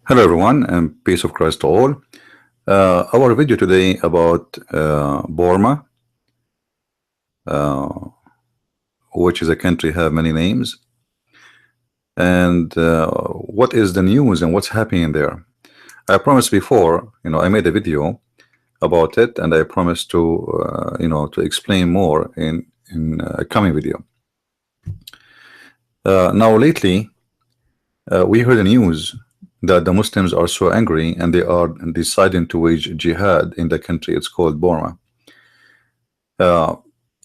Hello everyone and peace of Christ to all. Our video today about Burma, uh, which is a country have many names, and what is the news and what's happening there. I promised before, I made a video about it, and I promised to, to explain more in a coming video. Now lately, we heard the news that the Muslims are so angry and they are deciding to wage jihad in the country. It's called Burma. Uh,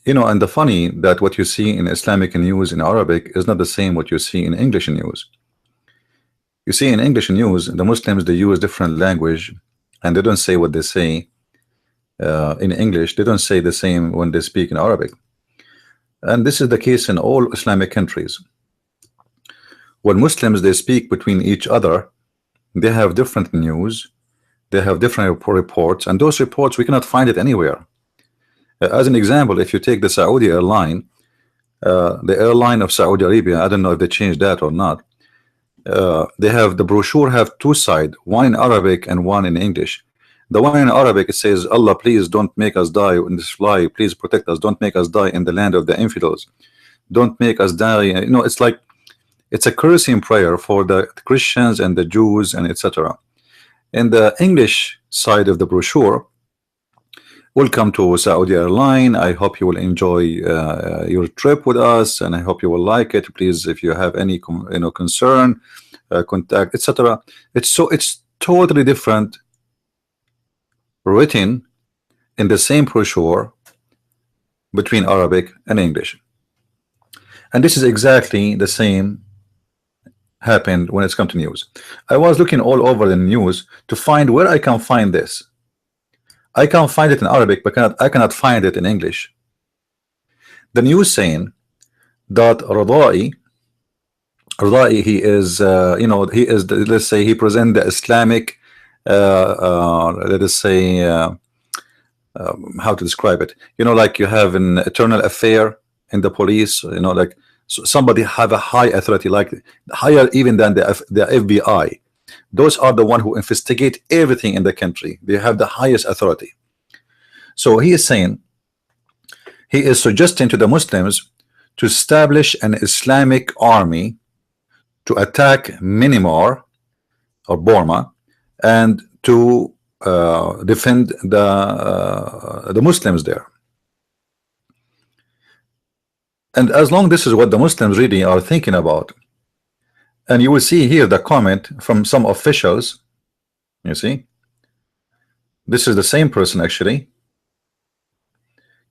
and the funny that what you see in Islamic news in Arabic is not the same what you see in English news. You see in English news, the Muslims, they use different language and they don't say what they say in English. They don't say the same when they speak in Arabic. And this is the case in all Islamic countries. When Muslims, they speak between each other, they have different news, they have different reports, and those reports we cannot find it anywhere. As an example, if you take the Saudi airline, the airline of Saudi Arabia, I don't know if they changed that or not. They have the brochure have two sides, one in Arabic and one in English. The one in Arabic, it says, Allah, please don't make us die in this fly, please protect us, don't make us die in the land of the infidels, don't make us die. It's like it's a cursing prayer for the Christians and the Jews and etc. In the English side of the brochure, welcome to Saudi Airline. I hope you will enjoy your trip with us, and I hope you will like it. Please, if you have any concern, contact, etc. It's totally different, written in the same brochure between Arabic and English. And this is exactly the same happened when it's come to news. I was looking all over the news to find where I can find this. I can find it in Arabic, but I cannot find it in English. The news saying that Radai, he is, he is, let's say, he present the Islamic, let us say, how to describe it? Like you have an eternal affair in the police, like somebody have a high authority, like higher even than the FBI. Those are the one who investigate everything in the country. They have the highest authority. So he is saying, he is suggesting to the Muslims to establish an Islamic army to attack Myanmar or Burma and to defend the Muslims there. And as long this is what the Muslims really are thinking about, and you will see here the comment from some officials. You see, this is the same person actually.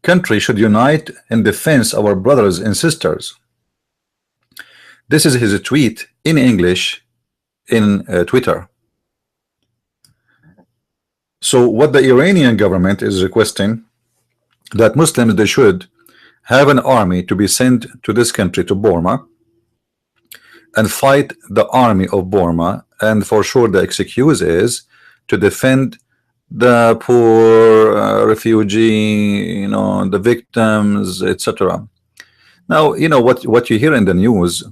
Country should unite in defense of our brothers and sisters. This is his tweet in English in Twitter. So what the Iranian government is requesting, that Muslims, they should have an army to be sent to this country, to Burma, and fight the army of Burma, and for sure the excuse is to defend the poor refugee, the victims, etc. Now, what you hear in the news,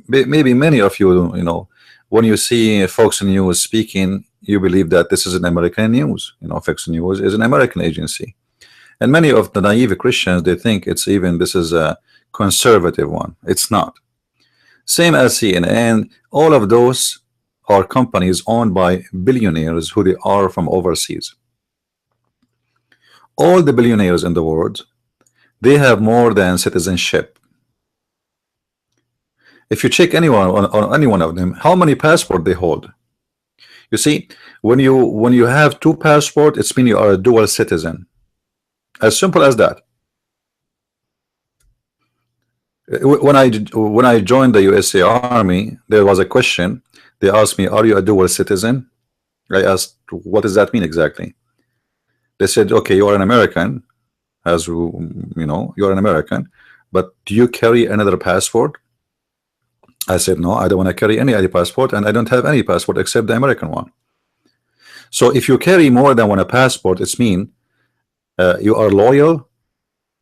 maybe many of you, when you see Fox News speaking, you believe that this is an American news. Fox News is an American agency, and many of the naive Christians, they think it's even this is a conservative one. It's not. Same as CNN. All of those are companies owned by billionaires who they are from overseas. All the billionaires in the world, they have more than citizenship. If you check anyone on any one of them, how many passports they hold. You see, when you have two passports, it's mean you are a dual citizen. As simple as that. When I joined the USA Army, there was a question. They asked me, "Are you a dual citizen?" I asked, "What does that mean exactly?" They said, "Okay, you are an American, as you are an American, but do you carry another passport?" I said, "No, I don't want to carry any other passport, and I don't have any passport except the American one." So if you carry more than one passport, it's mean you are loyal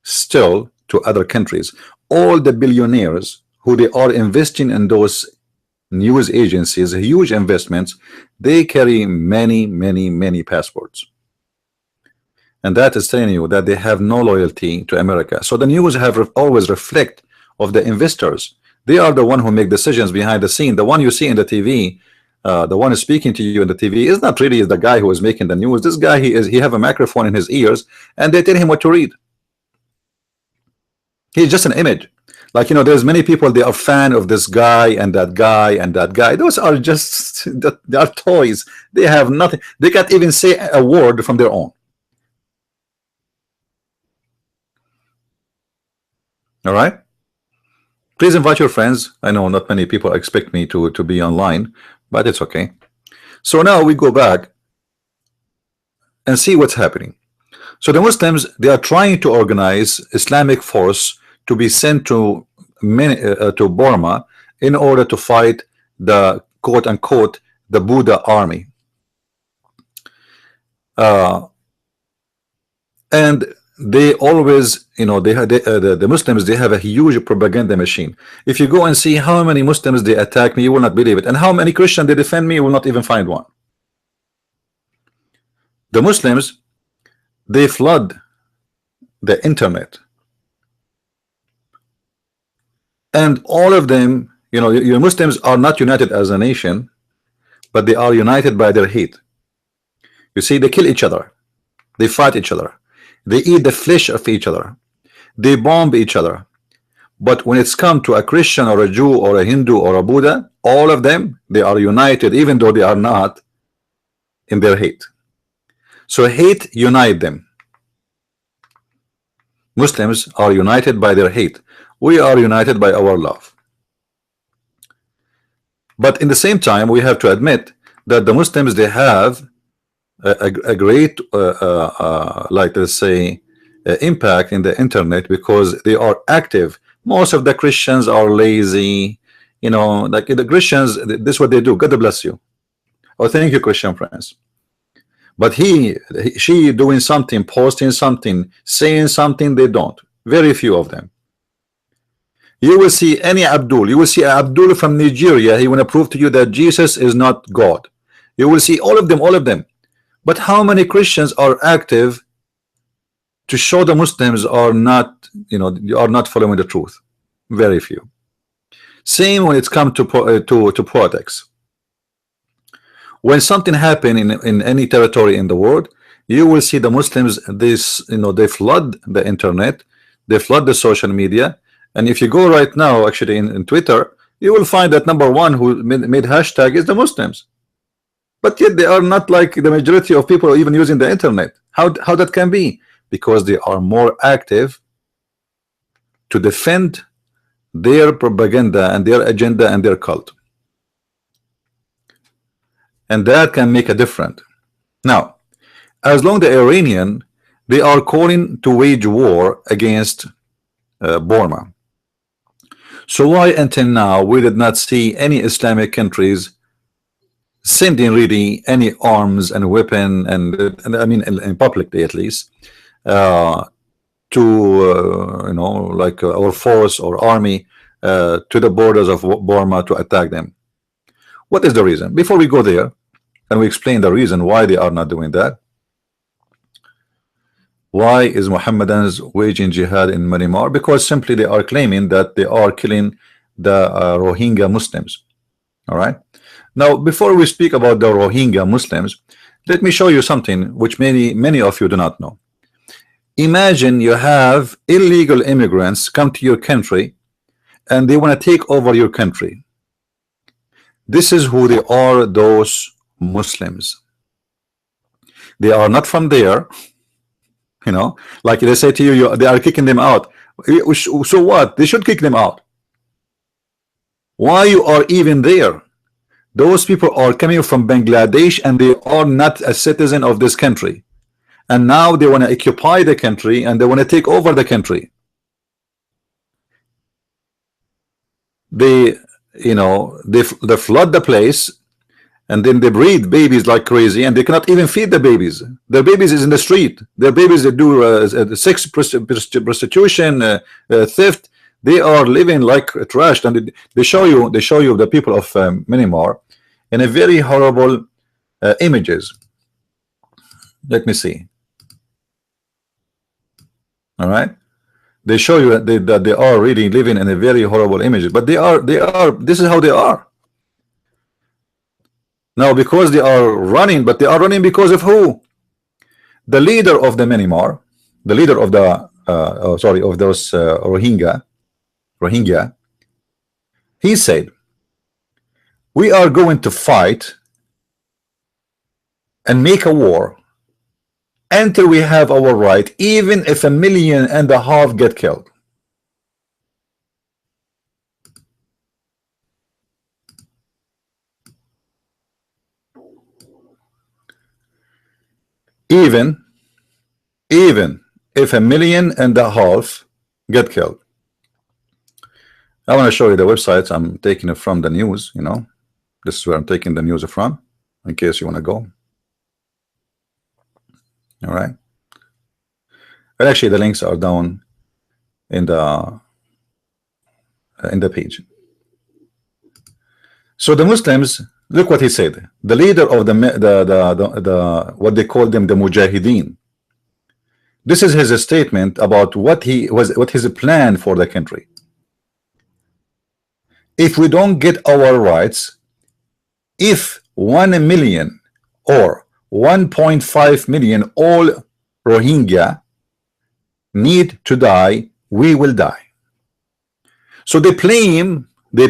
still to other countries. All the billionaires who they are investing in those news agencies, huge investments, they carry many passports. And that is telling you that they have no loyalty to America. So the news have always reflect of the investors. They are the one who make decisions behind the scene. The one you see in the TV, the one is speaking to you in the TV is not really the guy who is making the news. This guy, he have a microphone in his ears, and they tell him what to read. He's just an image. Like, you know, there's many people, they are fan of this guy and that guy and that guy. Those are just, they are toys. They have nothing. They can't even say a word from their own. All right. Please invite your friends. I know not many people expect me to be online, but it's okay. So now we go back and see what's happening. So the Muslims, they are trying to organize Islamic force to be sent to Burma in order to fight the quote unquote the Buddha army. And they always, you know, the Muslims, they have a huge propaganda machine. If you go and see how many Muslims they attack me, you will not believe it. And how many Christians they defend me, you will not even find one. The Muslims, they flood the internet. And all of them, you know, your Muslims are not united as a nation, but they are united by their hate. You see, they kill each other. They fight each other. They eat the flesh of each other. They bomb each other. But when it's come to a Christian or a Jew or a Hindu or a Buddha, all of them, they are united, even though they are not, in their hate. So hate unite them. Muslims are united by their hate. We are united by our love. But in the same time, we have to admit that the Muslims, they have a great like, let's say, impact in the internet, because they are active. Most of the Christians are lazy, you know, like the Christians, this is what they do. God bless you. Oh, thank you, Christian friends. But she doing something, posting something, saying something, they don't. Very few of them. You will see any Abdul, you will see Abdul from Nigeria, he will prove to you that Jesus is not God. You will see all of them. But how many Christians are active to show the Muslims are not, you know, are not following the truth? Very few. Same when it's come to politics. When something happen in any territory in the world, you will see the Muslims, this, you know, they flood the internet, they flood the social media. And if you go right now, actually in Twitter, you will find that number one who made hashtag is the Muslims. But yet they are not like the majority of people even using the internet. How that can be? Because they are more active to defend their propaganda and their agenda and their cult. And that can make a difference. Now, as long the Iranian, they are calling to wage war against Burma. So why until now we did not see any Islamic countries sending really any arms and weapon and I mean in publicly at least to you know, like our force or army to the borders of Burma to attack them? What is the reason? Before we go there and we explain the reason why they are not doing that, why is Muhammadans waging jihad in Myanmar? Because simply they are claiming that they are killing the Rohingya Muslims. All right. Now, before we speak about the Rohingya Muslims, let me show you something which many of you do not know. Imagine you have illegal immigrants come to your country and they want to take over your country. This is who they are, those Muslims. They are not from there. You know, like they say to you, they are kicking them out. So what? They should kick them out. Why you are even there? Those people are coming from Bangladesh and they are not a citizen of this country. And now they want to occupy the country and they want to take over the country. They, you know, they flood the place. And then they breed babies like crazy, and they cannot even feed the babies. Their babies is in the street. Their babies, they do sex prostitution, theft. They are living like trash, and they show you the people of Myanmar in a very horrible images. Let me see. All right, they show you that they are really living in a very horrible image, but they are this is how they are now, because they are running, but they are running because of who? The leader of the Myanmar, the leader of the sorry, of those Rohingya, he said, we are going to fight and make a war until we have our right, even if 1.5 million get killed. Even if 1.5 million get killed. I want to show you the websites. I'm taking it from the news, you know. This is where I'm taking the news from, in case you want to go. All right. But actually, the links are down in the page. So the Muslims, look what he said. The leader of the what they call them, the Mujahideen. This is his statement about what his plan for the country. If we don't get our rights, if 1 million or 1.5 million all Rohingya need to die, we will die. So they blame the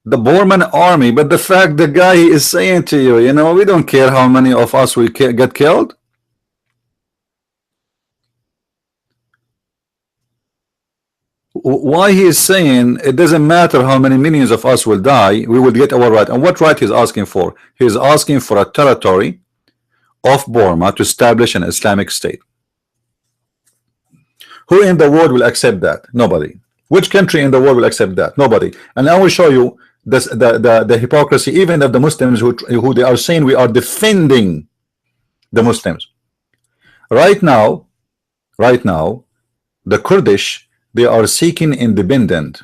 Burman army, but the fact the guy is saying to you, you know, we don't care how many of us will get killed. Why he is saying it doesn't matter how many millions of us will die, we will get our right. And what right he's asking for? He's asking for a territory of Burma to establish an Islamic state. Who in the world will accept that? Nobody. Which country in the world will accept that? Nobody. And I will show you this, the hypocrisy even of the Muslims who they are saying we are defending the Muslims. Right now, the Kurdish, they are seeking independence.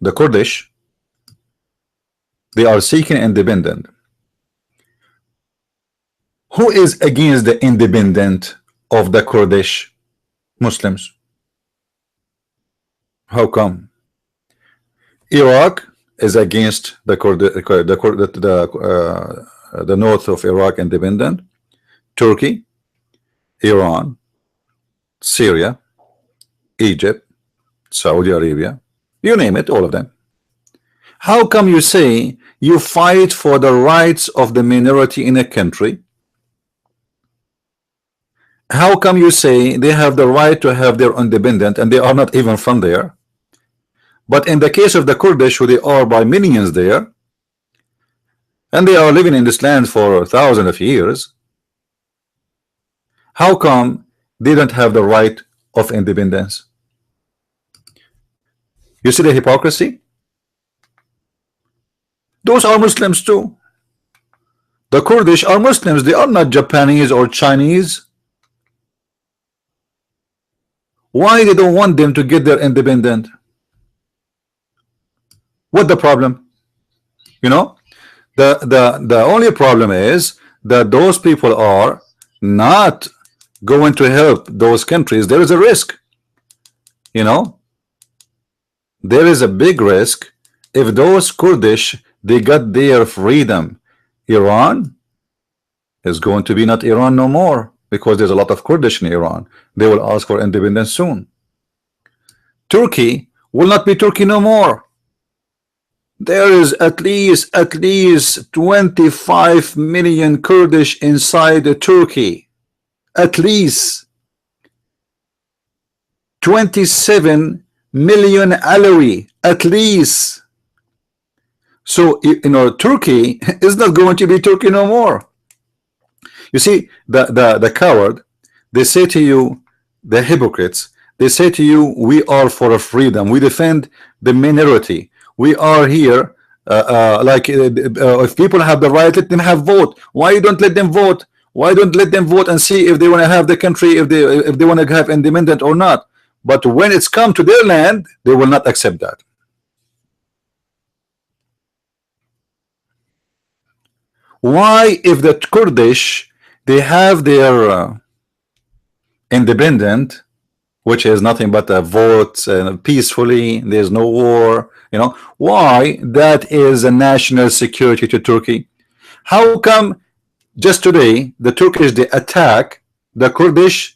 The Kurdish, they are seeking independence. Who is against the independence of the Kurdish? Muslims. How come? Iraq is against the north of Iraq independent. Turkey, Iran, Syria, Egypt, Saudi Arabia, you name it, all of them. How come you say you fight for the rights of the minority in a country? How come you say they have the right to have their independence and they are not even from there? But in the case of the Kurdish, who they are by millions there, and they are living in this land for thousands of years, how come they don't have the right of independence? You see the hypocrisy? Those are Muslims too. The Kurdish are Muslims. They are not Japanese or Chinese. Why they don't want them to get their independence? What the problem? You know, the only problem is that those people are not going to help those countries. There is a risk, you know, there is a big risk. If those Kurdish, they got their freedom, Iran is going to be not Iran no more, because there's a lot of Kurdish in Iran. They will ask for independence soon. Turkey will not be Turkey no more. There is at least 25 million Kurdish inside Turkey. At least 27 million Alawi, at least. So, you know, Turkey is not going to be Turkey no more. You see, the coward, they say to you, the hypocrites, they say to you, we are for a freedom, we defend the minority, we are here, if people have the right, let them have vote. Why you don't let them vote? Why don't let them vote and see if they want to have the country, if they want to have independent or not? But when it's come to their land, they will not accept that. Why, if the Kurdish, they have their independent, which is nothing but a vote peacefully, there's no war, you know, why that is a national security to Turkey? How come just today the Turkish, they attack the Kurdish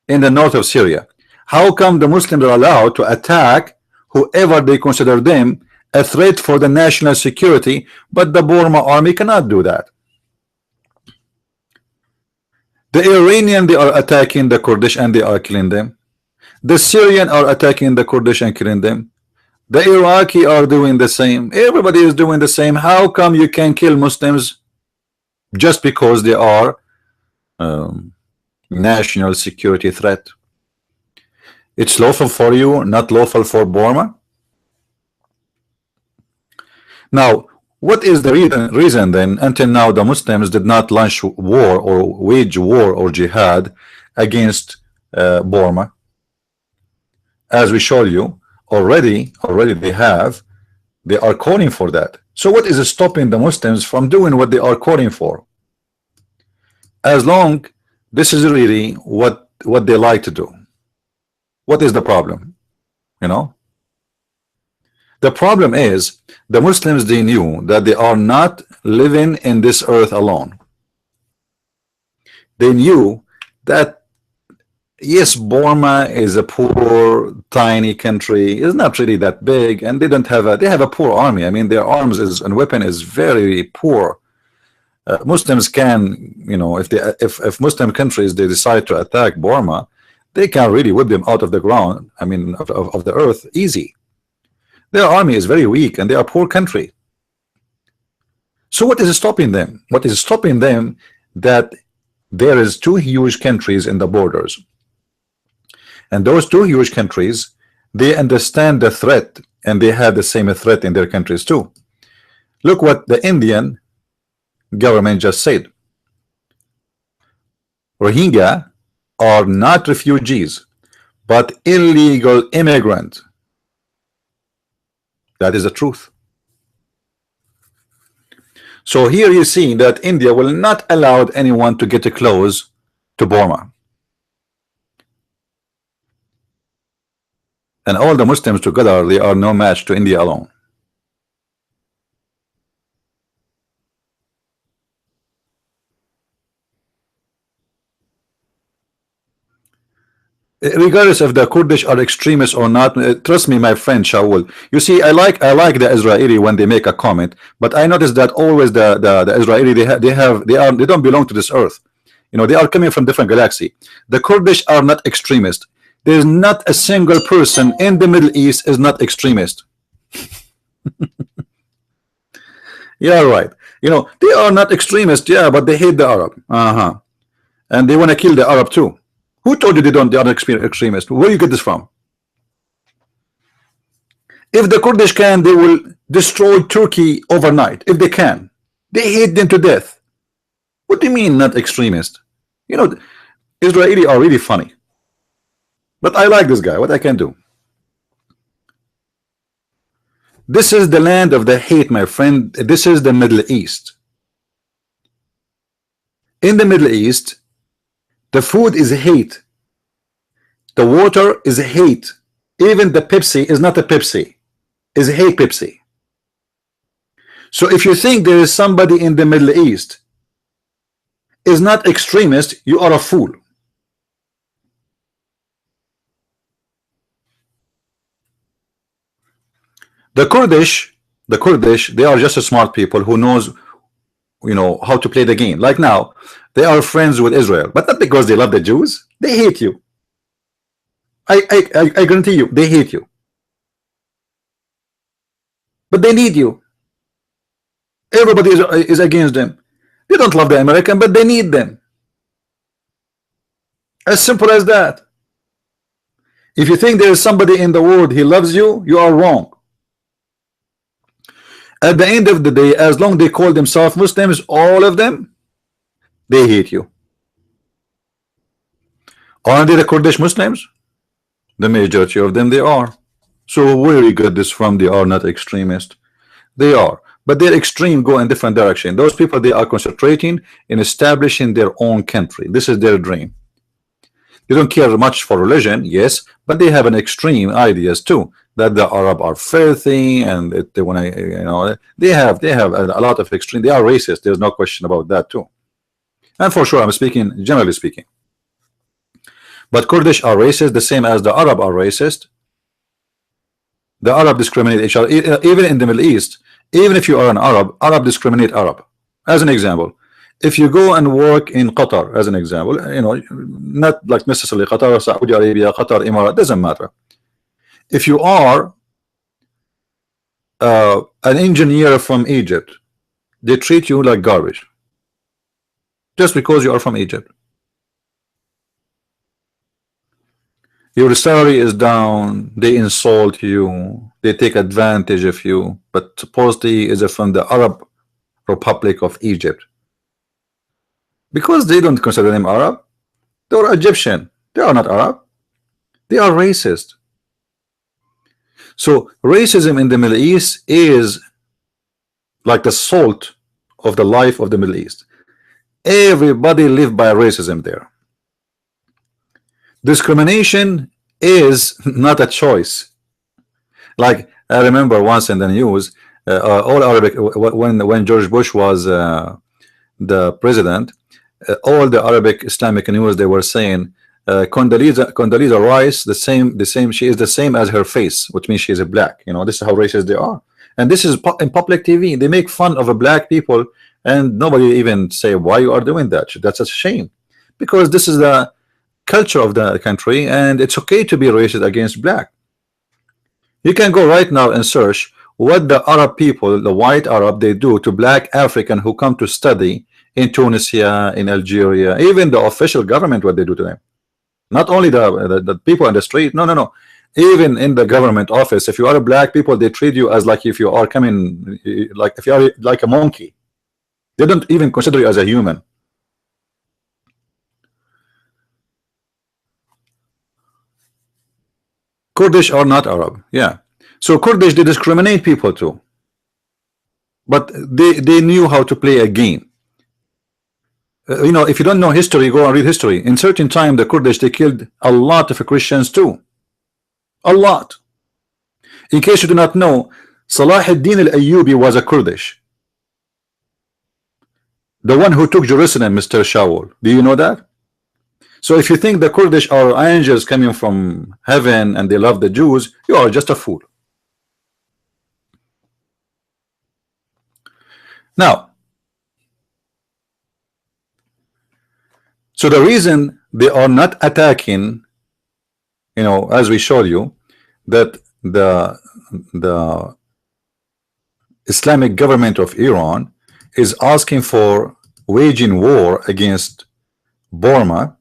in the north of Syria? How come the Muslims are allowed to attack whoever they consider them a threat for the national security, but the Burma army cannot do that? The Iranian, they are attacking the Kurdish and they are killing them. The Syrian are attacking the Kurdish and killing them. The Iraqi are doing the same. Everybody is doing the same. How come you can kill Muslims just because they are national security threat? It's lawful for you, not lawful for Burma. Now, what is the reason then until now the Muslims did not launch war or wage war or jihad against Burma? As we show you, already they are calling for that. So what is stopping the Muslims from doing what they are calling for? As long this is really what they like to do. What is the problem? You know, the problem is the Muslims, they knew that they are not living in this earth alone. They knew that yes, Burma is a poor tiny country, it's not really that big, and they have a poor army. I mean, their arms and weapon is very poor. Muslims can, you know, if Muslim countries, they decide to attack Burma, they can really whip them out of the ground, I mean of the earth, easy. Their army is very weak and they are a poor country. So what is stopping them? What is stopping them? That there is two huge countries in the borders, and those two huge countries, they understand the threat and they have the same threat in their countries too. Look what the Indian government just said. Rohingya are not refugees but illegal immigrants. That is the truth. So here you see that India will not allow anyone to get close to Burma. And all the Muslims together, they are no match to India alone. Regardless if the Kurdish are extremists or not, trust me, my friend Shaul. You see, I like the Israeli when they make a comment, but I notice that always the Israeli, they don't belong to this earth. You know, they are coming from different galaxy. The Kurdish are not extremists. There is not a single person in the Middle East is not extremist. Yeah, right. You know, they are not extremists, yeah, but they hate the Arab. And they want to kill the Arab too. Who told you they are extremists? Where you get this from? If the Kurdish can, they will destroy Turkey overnight. If they can, they hate them to death. What do you mean not extremist? You know, Israeli are really funny. But I like this guy. What I can do? This is the land of the hate, my friend. This is the Middle East. In the Middle East, the food is hate. The water is hate. Even the Pepsi is not a Pepsi. Is hate Pepsi. So if you think there is somebody in the Middle East is not extremist, you are a fool. The Kurdish, they are just smart people who knows, you know, how to play the game. Like now, they are friends with Israel, but not because they love the Jews. They hate you. I guarantee you, they hate you. But they need you. Everybody is against them. They don't love the American, but they need them. As simple as that. If you think there is somebody in the world he loves you, you are wrong. At the end of the day, as long as they call themselves Muslims, all of them, They hate you. Aren't they the Kurdish Muslims? The majority of them, they are. So where you get this from? They are not extremist. They are, but their extreme go in different direction. Those people, they are concentrating in establishing their own country. This is their dream. They don't care much for religion, yes, but they have an extreme ideas too, that the Arab are filthy and they want to, you know, they have a lot of extreme. They are racist. There's no question about that too. And for sure, I'm speaking generally speaking. But Kurdish are racist, the same as the Arab are racist. The Arab discriminate each other, even in the Middle East. Even if you are an Arab discriminate Arab. As an example, if you go and work in Qatar, as an example, you know, not like necessarily Qatar, Saudi Arabia, Qatar, Emirates, doesn't matter. If you are an engineer from Egypt, they treat you like garbage just because you are from Egypt. Your salary is down, they insult you, they take advantage of you, but supposedly is from the Arab Republic of Egypt. Because they don't consider them Arab, they are Egyptian. They are not Arab. They are racist. So racism in the Middle East is like the salt of the life of the Middle East. Everybody live by racism there. Discrimination is not a choice. Like I remember once in the news, all Arabic, when George Bush was the president, all the Arabic Islamic news, they were saying Condoleezza Rice, the same, she is the same as her face, which means she is a black. You know, this is how racist they are. And this is in public TV. They make fun of a black people, and nobody even say why you are doing that. That's a shame, because this is the culture of the country, and it's okay to be racist against black. You can go right now and search what the Arab people, the white Arab, they do to black African who come to study in Tunisia, in Algeria, even the official government, what they do to them. Not only the people on the street, no. Even in the government office, if you are a black people, they treat you as like if you are coming, like if you are like a monkey. They don't even consider you as a human. Kurdish are not Arab, yeah. So Kurdish, they discriminate people too, but they knew how to play a game. You know, if you don't know history, go and read history. In certain time, the Kurdish, they killed a lot of Christians too, a lot. In case you do not know, Salah ad-Din al-Ayyubi was a Kurdish, the one who took Jerusalem, Mr. Shaul. Do you know that? So if you think the Kurdish are angels coming from heaven and they love the Jews, you are just a fool. Now, so the reason they are not attacking, you know, as we showed you, that the Islamic government of Iran is asking for waging war against Burma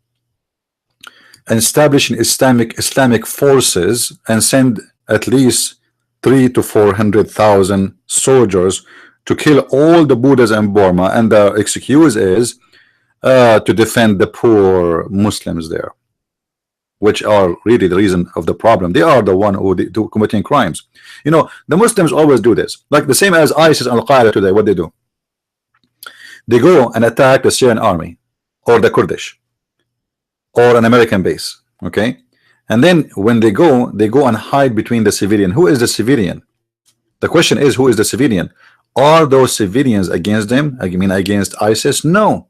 and establishing Islamic forces and send at least 300,000 to 400,000 soldiers to kill all the Buddhas in Burma, and the excuse is to defend the poor Muslims there, which are really the reason of the problem. They are the one who do committing crimes. You know, the Muslims always do this, like the same as ISIS and Al-Qaeda today. What they do? They go and attack the Syrian army or the Kurdish or an American base, okay? And then when they go and hide between the civilian. Who is the civilian? The question is, who is the civilian? Are those civilians against them? I mean, against ISIS? No.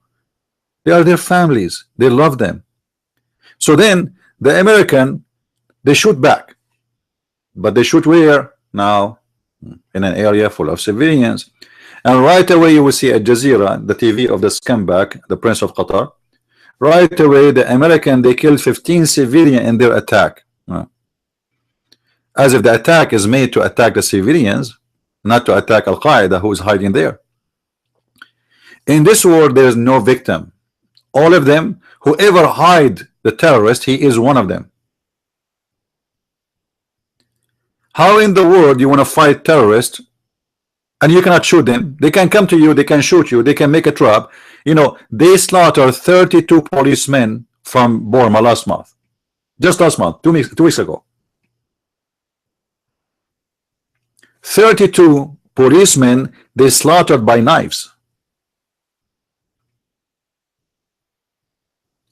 They are their families. They love them. So then the American, they shoot back. But they shoot where? Now, in an area full of civilians. And right away you will see Al Jazeera, the TV of the scumbag, the Prince of Qatar. Right away, the American, they killed 15 civilians in their attack. As if the attack is made to attack the civilians, not to attack Al-Qaeda, who is hiding there. In this war, there is no victim. All of them, whoever hide the terrorist, he is one of them. How in the world you want to fight terrorists and you cannot shoot them? They can come to you, they can shoot you, they can make a trap. You know, they slaughtered 32 policemen from Burma last month. Just last month, 2 weeks ago. 32 policemen they slaughtered by knives.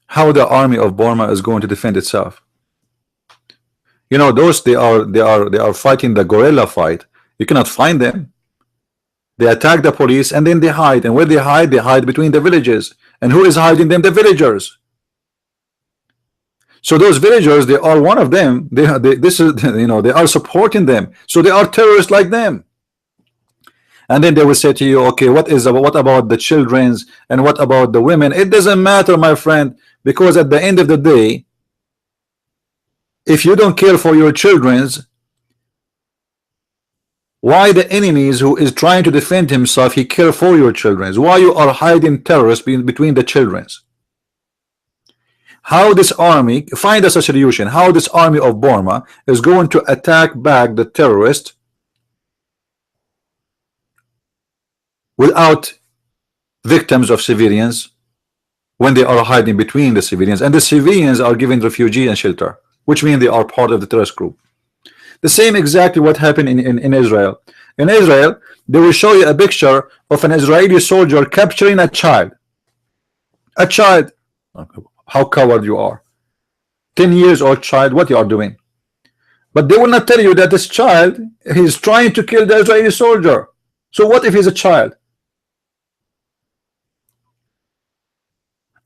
How the army of Burma is going to defend itself? You know, those they are fighting the guerrilla fight. You cannot find them. They attack the police and then they hide. And where they hide between the villages. And who is hiding them? The villagers. So those villagers, they are one of them. This is, you know, they are supporting them. So they are terrorists like them. And then they will say to you, okay, what about the children's and what about the women? It doesn't matter, my friend, because at the end of the day, if you don't care for your children's, why the enemies who is trying to defend himself, he care for your children's? Why you are hiding terrorists between the children's? How this army, find us a solution, how this army of Burma is going to attack back the terrorists without victims of civilians when they are hiding between the civilians, and the civilians are given refugee and shelter, which means they are part of the terrorist group. The same exactly what happened in Israel. In Israel, they will show you a picture of an Israeli soldier capturing a child. A child. How coward you are. 10 years old child, what you are doing. But they will not tell you that this child is trying to kill the Israeli soldier. So what if he's a child?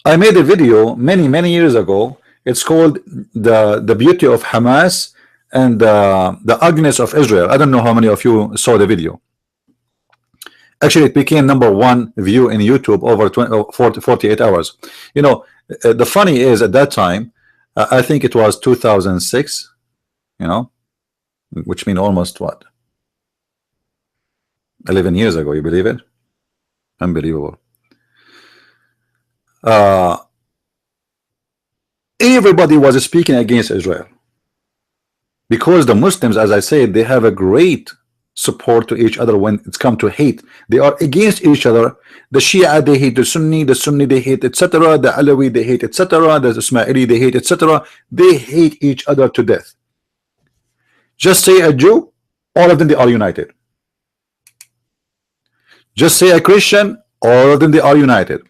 I made a video many years ago. It's called the beauty of Hamas and the ugliness of Israel. I don't know how many of you saw the video. Actually, it became #1 view in YouTube over 48 hours. You know, the funny is at that time, I think it was 2006, you know, which means almost what? 11 years ago, you believe it? Unbelievable. Everybody was speaking against Israel because the Muslims, as I said, they have a great support to each other when it's come to hate. They are against each other. The Shia they hate the Sunni they hate, etc. The Alawi they hate, etc. The Ismaili they hate, etc. They hate each other to death. Just say a Jew, all of them they are united. Just say a Christian, all of them they are united.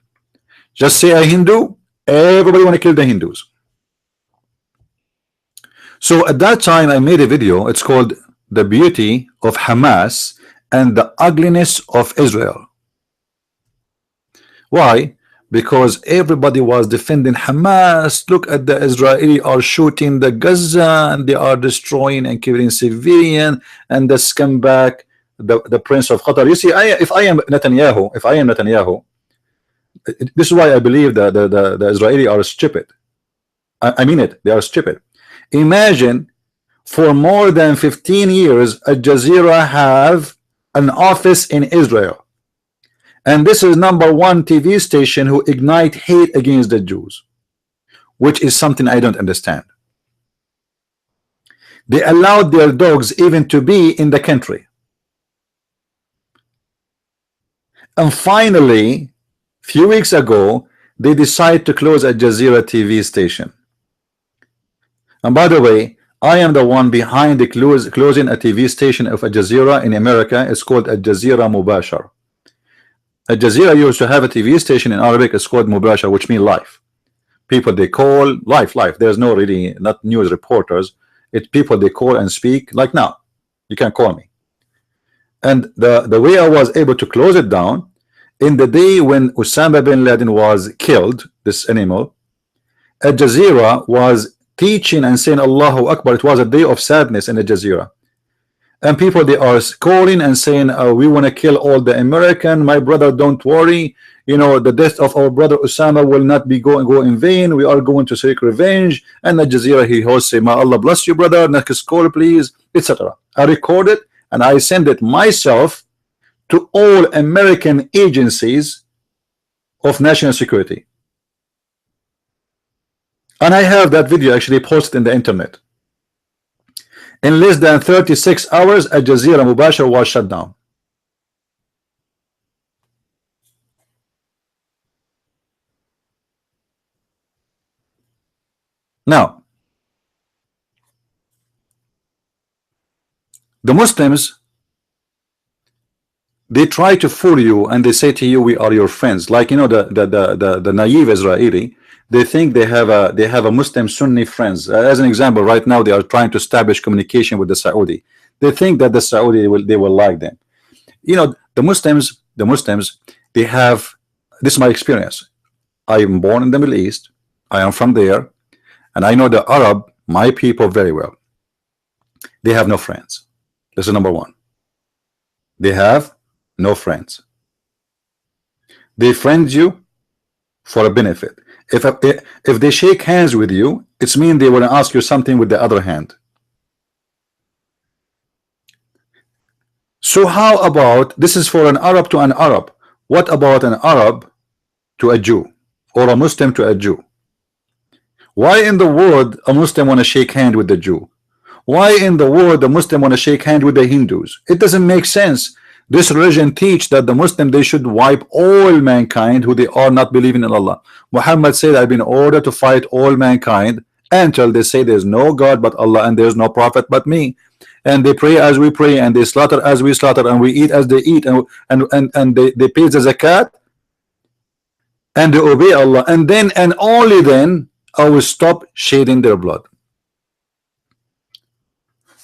Just say a Hindu, everybody want to kill the Hindus. So at that time I made a video. It's called the beauty of Hamas and the ugliness of Israel. Why? Because everybody was defending Hamas. Look at the Israeli are shooting the Gaza and they are destroying and killing civilian, and the scumbag, the Prince of Qatar. You see, if I am Netanyahu, this is why I believe that the Israeli are stupid. I mean it, they are stupid. Imagine for more than 15 years Al Jazeera have an office in Israel, and this is #1 TV station who ignite hate against the Jews, which is something I don't understand. They allowed their dogs even to be in the country, and finally few weeks ago they decide to close Al Jazeera TV station. And by the way, I am the one behind the closing a TV station of Al Jazeera in America. It's called Al Jazeera Mubashar. Al Jazeera used to have a TV station in Arabic. It's called Mubashar, which means live. People they call live. There's no really not news reporters. It's people they call and speak like now. You can call me. And the way I was able to close it down, in the day when Osama bin Laden was killed, this animal, Al Jazeera was teaching and saying Allahu Akbar. It was a day of sadness in Al Jazeera, and people they are calling and saying we want to kill all the American. My brother, don't worry, you know, the death of our brother Osama will not be go in vain. We are going to seek revenge. And Al Jazeera he hosts say, "Ma Allah bless you, brother, next call please," etc. I recorded and I send it myself to all American agencies of national security. And I have that video actually posted in the internet. In less than 36 hours, Al Jazeera Mubashar was shut down. Now, the Muslims, they try to fool you and they say to you, we are your friends. Like, you know, the naive Israeli, they think they have a Muslim Sunni friends. As an example, right now they are trying to establish communication with the Saudi. They think that the Saudi will like them. You know, the Muslims, they have, this is my experience. I am born in the Middle East. I am from there, and I know the Arab, my people, very well. They have no friends. This is number one. They have no friends. They friend you for a benefit. If they shake hands with you, it's mean they want to ask you something with the other hand. So how about, this is for an Arab to an Arab. What about an Arab to a Jew, or a Muslim to a Jew? Why in the world a Muslim want to shake hand with the Jew? Why in the world the Muslim want to shake hand with the Hindus? It doesn't make sense. This religion teach that the Muslim, they should wipe all mankind who they are not believing in Allah. Muhammad said, I've been ordered to fight all mankind until they say there's no God but Allah and there's no prophet but me. And they pray as we pray, and they slaughter as we slaughter, and we eat as they eat, and they pay the zakat, and they obey Allah, and then and only then I will stop shedding their blood.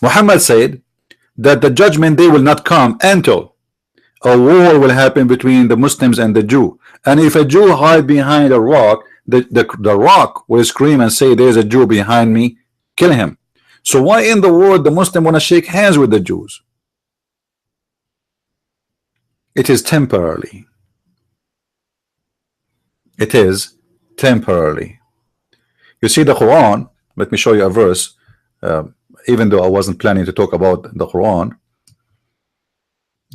Muhammad said that the judgment day will not come until a war will happen between the Muslims and the Jew. And if a Jew hide behind a rock, the rock will scream and say, there's a Jew behind me, kill him. So why in the world the Muslim want to shake hands with the Jews? It is temporarily. It is temporarily. You see the Quran, let me show you a verse, even though I wasn't planning to talk about the Quran.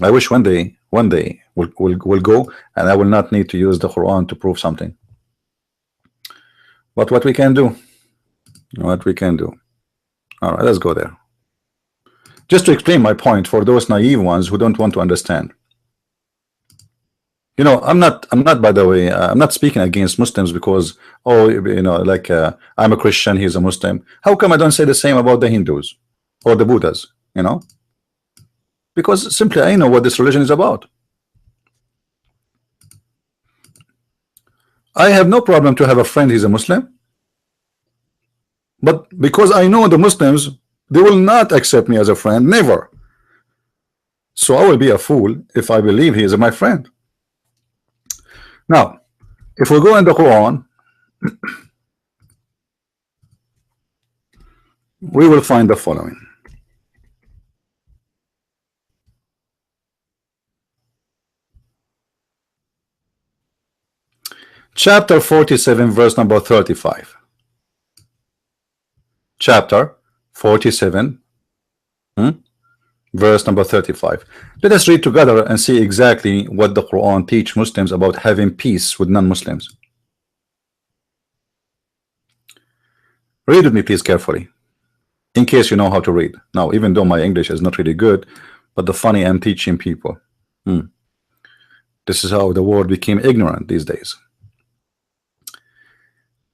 I wish one day we'll go and I will not need to use the Quran to prove something. But what we can do, all right, let's go there. Just to explain my point for those naive ones who don't want to understand. You know, I'm not, by the way, I'm not speaking against Muslims because, oh, you know, like I'm a Christian, he's a Muslim. How come I don't say the same about the Hindus or the Buddhas, you know? Because simply I know what this religion is about. I have no problem to have a friend, he's a Muslim. But because I know the Muslims, they will not accept me as a friend, never. So I will be a fool if I believe he is my friend. Now, if we go in the Quran, we will find the following. Chapter 47, verse number 35. Chapter 47, verse number 35. Let us read together and see exactly what the Quran teaches Muslims about having peace with non-Muslims. Read with me please carefully, in case you know how to read. Now, even though my English is not really good, but the funny, I'm teaching people. This is how the world became ignorant these days.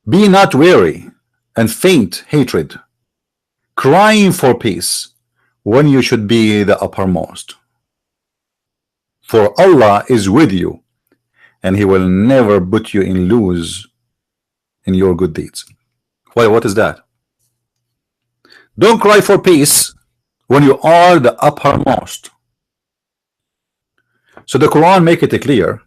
Be not weary and faint hatred, crying for peace when you should be the uppermost. For Allah is with you, and He will never put you in lose in your good deeds. Why? What is that? Don't cry for peace when you are the uppermost. So the Quran make it clear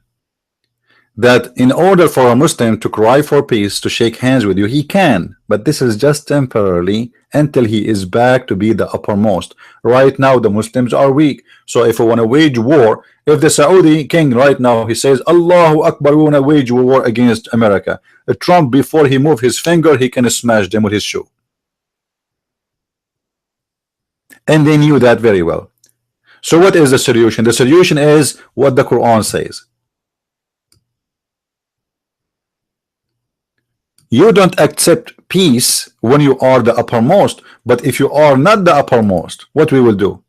that in order for a Muslim to cry for peace, to shake hands with you, he can, but this is just temporarily until he is back to be the uppermost. Right now the Muslims are weak, so if we want to wage war, if the Saudi king right now he says Allahu Akbar, we want to wage war against America, Trump, before he move his finger, he can smash them with his shoe. And they knew that very well. So what is the solution? The solution is what the Quran says. You don't accept peace when you are the uppermost, but if you are not the uppermost, what we will do?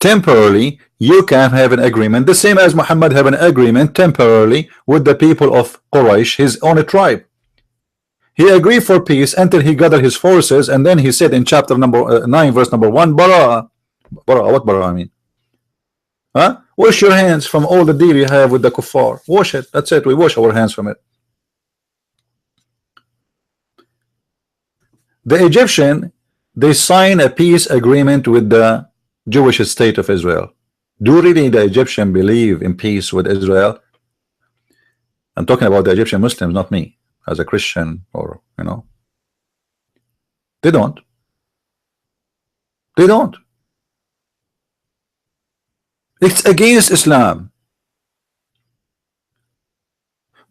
Temporarily, you can have an agreement, the same as Muhammad have an agreement temporarily with the people of Quraysh, his own tribe. He agreed for peace until he gathered his forces, and then he said in chapter number 9, verse number 1, Bara, Bara, what Bara I mean? Huh? Wash your hands from all the deal you have with the kuffar. Wash it. That's it. We wash our hands from it. The Egyptian, they sign a peace agreement with the Jewish state of Israel. Do really the Egyptian believe in peace with Israel? I'm talking about the Egyptian Muslims, not me as a Christian, or you know. They don't. They don't. It's against Islam.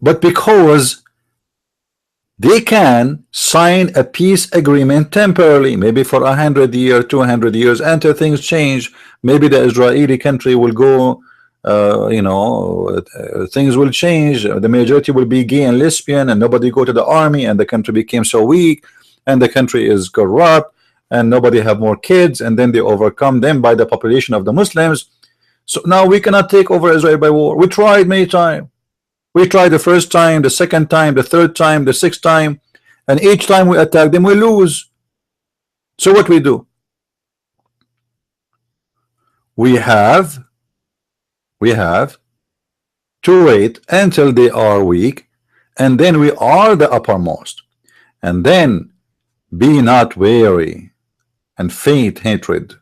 But because they can sign a peace agreement temporarily, maybe for 100 years, 200 years, until things change. Maybe the Israeli country will go, things will change. The majority will be gay and lesbian, and nobody go to the army, and the country became so weak, and the country is corrupt, and nobody have more kids, and then they overcome them by the population of the Muslims. So now we cannot take over Israel by war. We tried many times. We tried the first time, the second time, the third time, the sixth time, and each time we attack them, we lose. So what we do? We have to wait until they are weak, and then we are the uppermost, and then be not weary and faint hatred,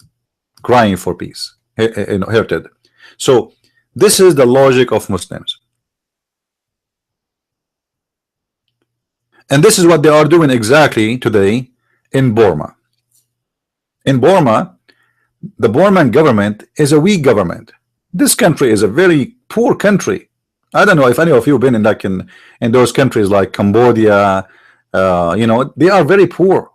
crying for peace, hurted. So this is the logic of Muslims. And this is what they are doing exactly today in Burma. In Burma, the Burman government is a weak government. This country is a very poor country. I don't know if any of you have been in those countries like Cambodia. They are very poor,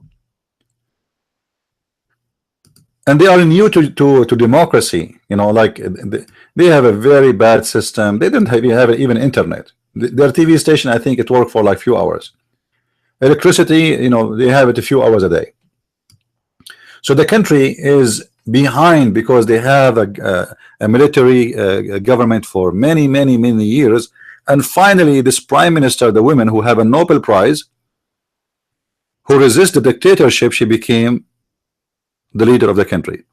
and they are new to democracy. They have a very bad system. They don't have even internet. Their TV station, I think it worked for like few hours. Electricity, they have it a few hours a day. So the country is behind because they have a military government for many years, and finally this prime minister, the woman who have a Nobel Prize, who resist the dictatorship, she became the leader of the country.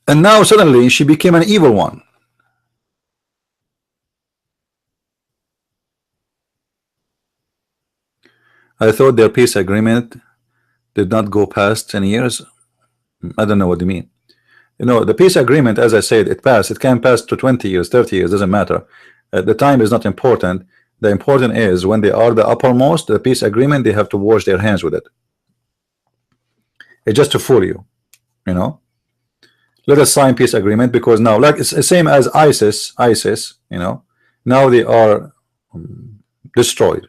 And now suddenly she became an evil one. I thought their peace agreement did not go past 10 years. I don't know what they mean. The peace agreement, as I said, it passed. It can pass to 20 years, 30 years, doesn't matter. The time is not important. The important is when they are the uppermost, the peace agreement, they have to wash their hands with it. It's just to fool you, Let us sign peace agreement because now, like it's the same as ISIS, now they are destroyed.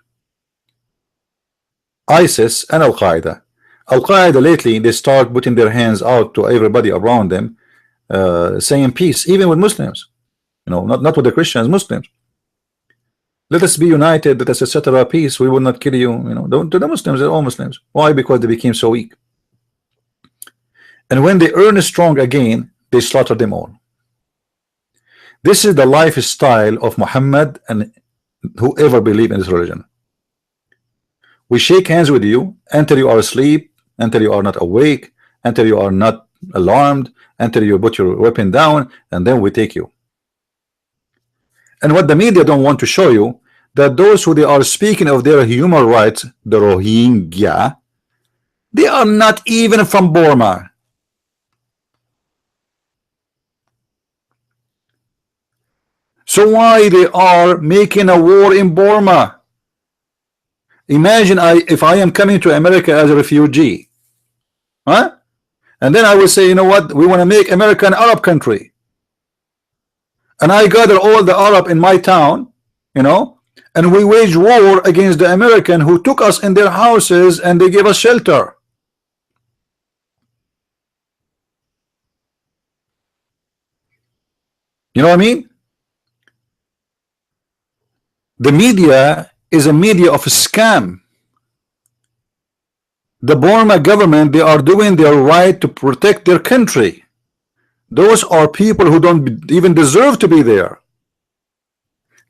ISIS and Al-Qaeda. Al-Qaeda lately, they start putting their hands out to everybody around them, saying peace, even with Muslims. Not with the Christians, Muslims. Let us be united, let us etc. peace, we will not kill you. To the Muslims, they're all Muslims. Why? Because they became so weak. And when they earn strong again, they slaughter them all. This is the lifestyle of Muhammad and whoever believe in this religion. We shake hands with you until you are asleep, until you are not awake, until you are not alarmed, until you put your weapon down, and then we take you. And what the media don't want to show you, that those who they are speaking of their human rights, the Rohingya, they are not even from Burma. So why they are making a war in Burma? Imagine if I am coming to America as a refugee, huh? And then I will say, you know what? We want to make America an Arab country. And I gather all the Arab in my town, and we wage war against the American who took us in their houses and they gave us shelter. You know what I mean? The media is a media of a scam. The Burma government, they are doing their right to protect their country. Those are people who don't even deserve to be there.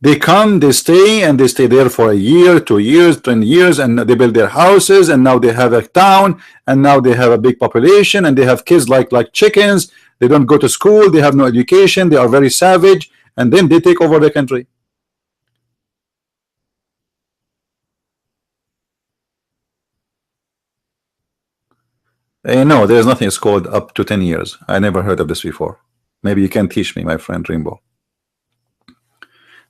They come, they stay, and they stay there for a year, 2 years, 10 years, and they build their houses, and now they have a town, and now they have a big population, and they have kids like chickens. They don't go to school, they have no education, they are very savage, and then they take over the country. No, there's nothing it's called up to 10 years. I never heard of this before. Maybe you can teach me, my friend Rainbow.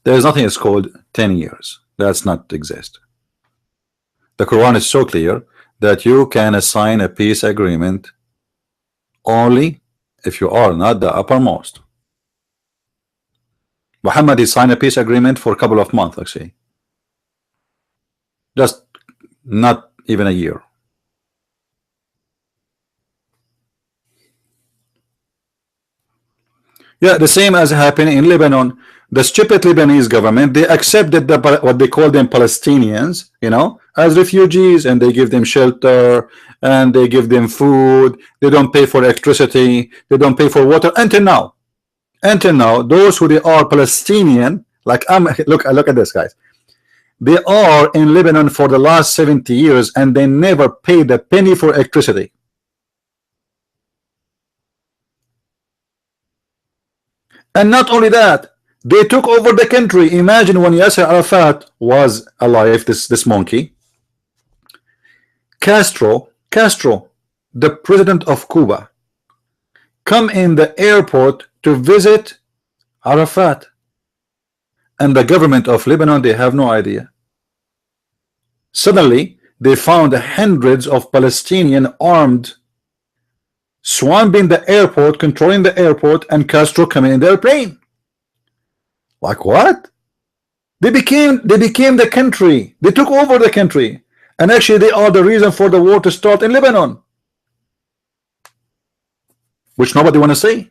There's nothing it's called 10 years. That's not exist. The Quran is so clear that you can assign a peace agreement only if you are not the uppermost. Muhammad, he signed a peace agreement for a couple of months, actually. Just not even a year. Yeah, the same as happened in Lebanon. The stupid Lebanese government, they accepted what they call them Palestinians, you know, as refugees, and they give them shelter, and they give them food. They don't pay for electricity, they don't pay for water until now. Until now, those who they are Palestinian, like look at this, guys. They are in Lebanon for the last 70 years, and they never paid a penny for electricity. And not only that, they took over the country. Imagine when Yasser Arafat was alive, this monkey. Castro, the president of Cuba, come in the airport to visit Arafat. And the government of Lebanon, they have no idea. Suddenly, they found hundreds of Palestinian armed swamping the airport, controlling the airport, and Castro coming in their plane. Like what? They became the country. They took over the country, and actually they are the reason for the war to start in Lebanon, which nobody want to say.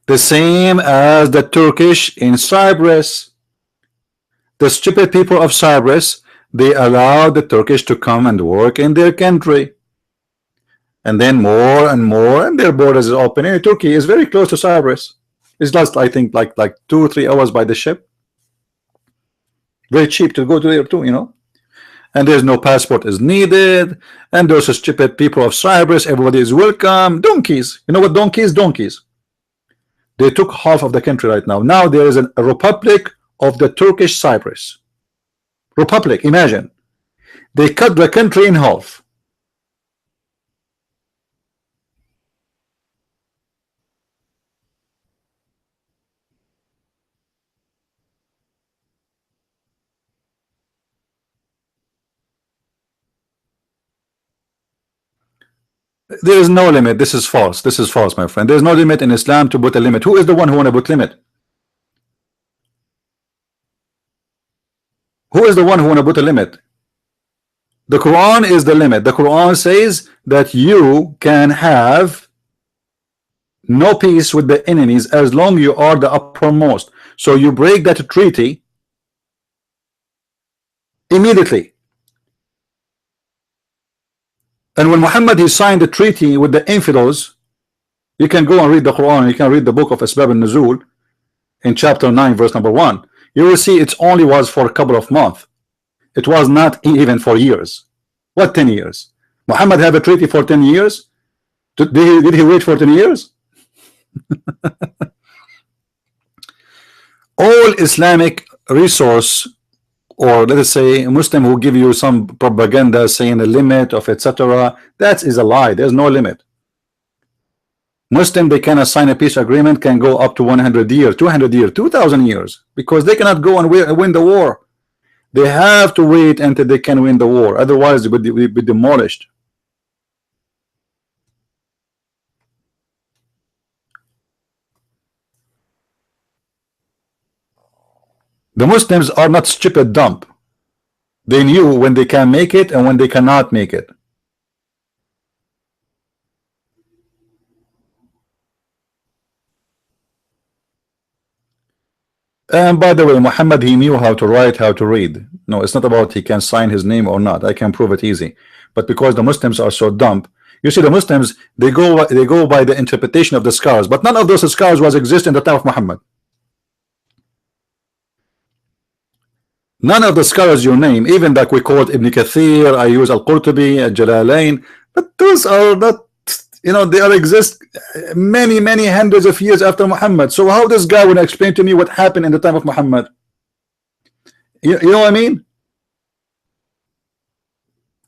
The same as the Turkish in Cyprus. The stupid people of Cyprus, they allowed the Turkish to come and work in their country. And then more and more, and their borders is opening. Turkey is very close to Cyprus. It's just, I think, like 2 or 3 hours by the ship. Very cheap to go to there too, you know. And there's no passport is needed. And those stupid people of Cyprus, everybody is welcome. Donkeys. You know what donkeys? Donkeys. They took half of the country right now. Now there is a republic of the Turkish Cyprus. Republic, imagine. They cut the country in half. There is no limit. This is false. This is false, my friend. There is no limit in Islam to put a limit. Who is the one who want to put limit? Who is the one who want to put a limit? The Quran is the limit. The Quran says that you can have no peace with the enemies as long you are the uppermost. So you break that treaty immediately. And when Muhammad he signed the treaty with the infidels, you can go and read the Quran. You can read the book of Asbab al-Nuzul in chapter 9 verse number 1. You will see it only was for a couple of months. It was not even for years. What 10 years? Muhammad have a treaty for 10 years? Did he wait for 10 years? All Islamic resource, or let us say a Muslim who give you some propaganda saying a limit of etc., that is a lie. There's no limit. Muslim, they cannot sign a peace agreement, can go up to 100 years, 200 years, 2,000 years, because they cannot go and win the war. They have to wait until they can win the war, otherwise they will be demolished. The Muslims are not stupid dumb. They knew when they can make it and when they cannot make it. And by the way, Muhammad, he knew how to write, how to read. No, it's not about he can sign his name or not. I can prove it easy. But because the Muslims are so dumb, you see, the Muslims, they go by the interpretation of the scars, but none of those scars was exist in the time of Muhammad. None of the scholars you name, even like we quote Ibn Kathir, I use Al-Qurtubi, Al-Jalalain, but those are not, you know, they are exist many hundreds of years after Muhammad. So how this guy will explain to me what happened in the time of Muhammad? You know what I mean?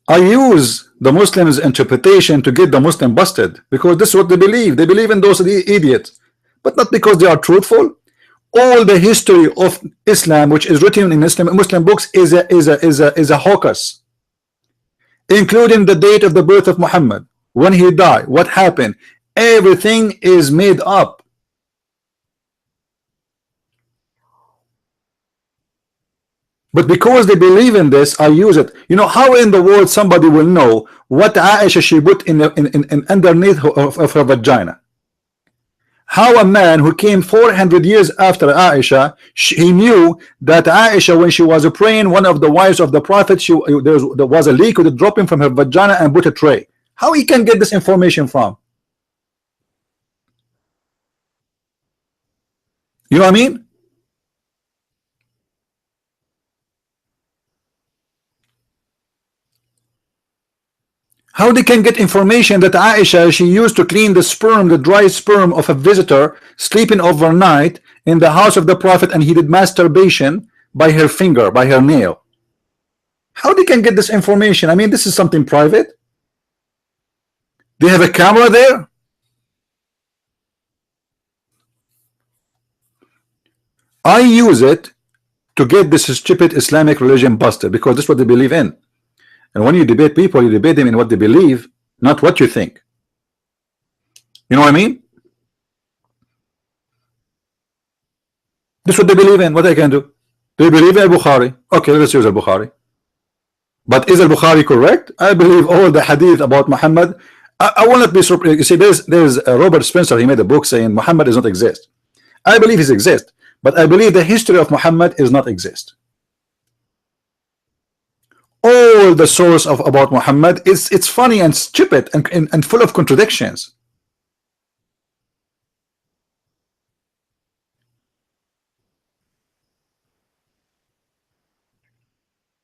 I use the Muslims interpretation to get the Muslim busted, because this is what they believe. They believe in those idiots, but not because they are truthful. All the history of Islam, which is written in Muslim books, is a hocus, including the date of the birth of Muhammad, when he died, what happened. Everything is made up. But because they believe in this, I use it. You know, how in the world somebody will know what Aisha she put in underneath of her vagina? How a man who came 400 years after Aisha, he knew that Aisha, when she was praying, one of the wives of the Prophet, there was a liquid dropping from her vagina and put a tray. How he can get this information from? You know what I mean? How they can get information that Aisha, she used to clean the sperm, the dry sperm of a visitor sleeping overnight in the house of the Prophet, and he did masturbation by her finger, by her nail. How they can get this information? I mean, this is something private. They have a camera there. I use it to get this stupid Islamic religion busted, because this is what they believe in. And when you debate people, you debate them in what they believe, not what you think. You know what I mean? This is what they believe in. What I can do? They believe in Bukhari. Okay, let's use Bukhari. But is Bukhari correct? I believe all the hadith about Muhammad. I will not be surprised. You see, there's Robert Spencer. He made a book saying Muhammad does not exist. I believe he exists, but I believe the history of Muhammad is not exist. All the source of about Muhammad is, it's funny and stupid and full of contradictions.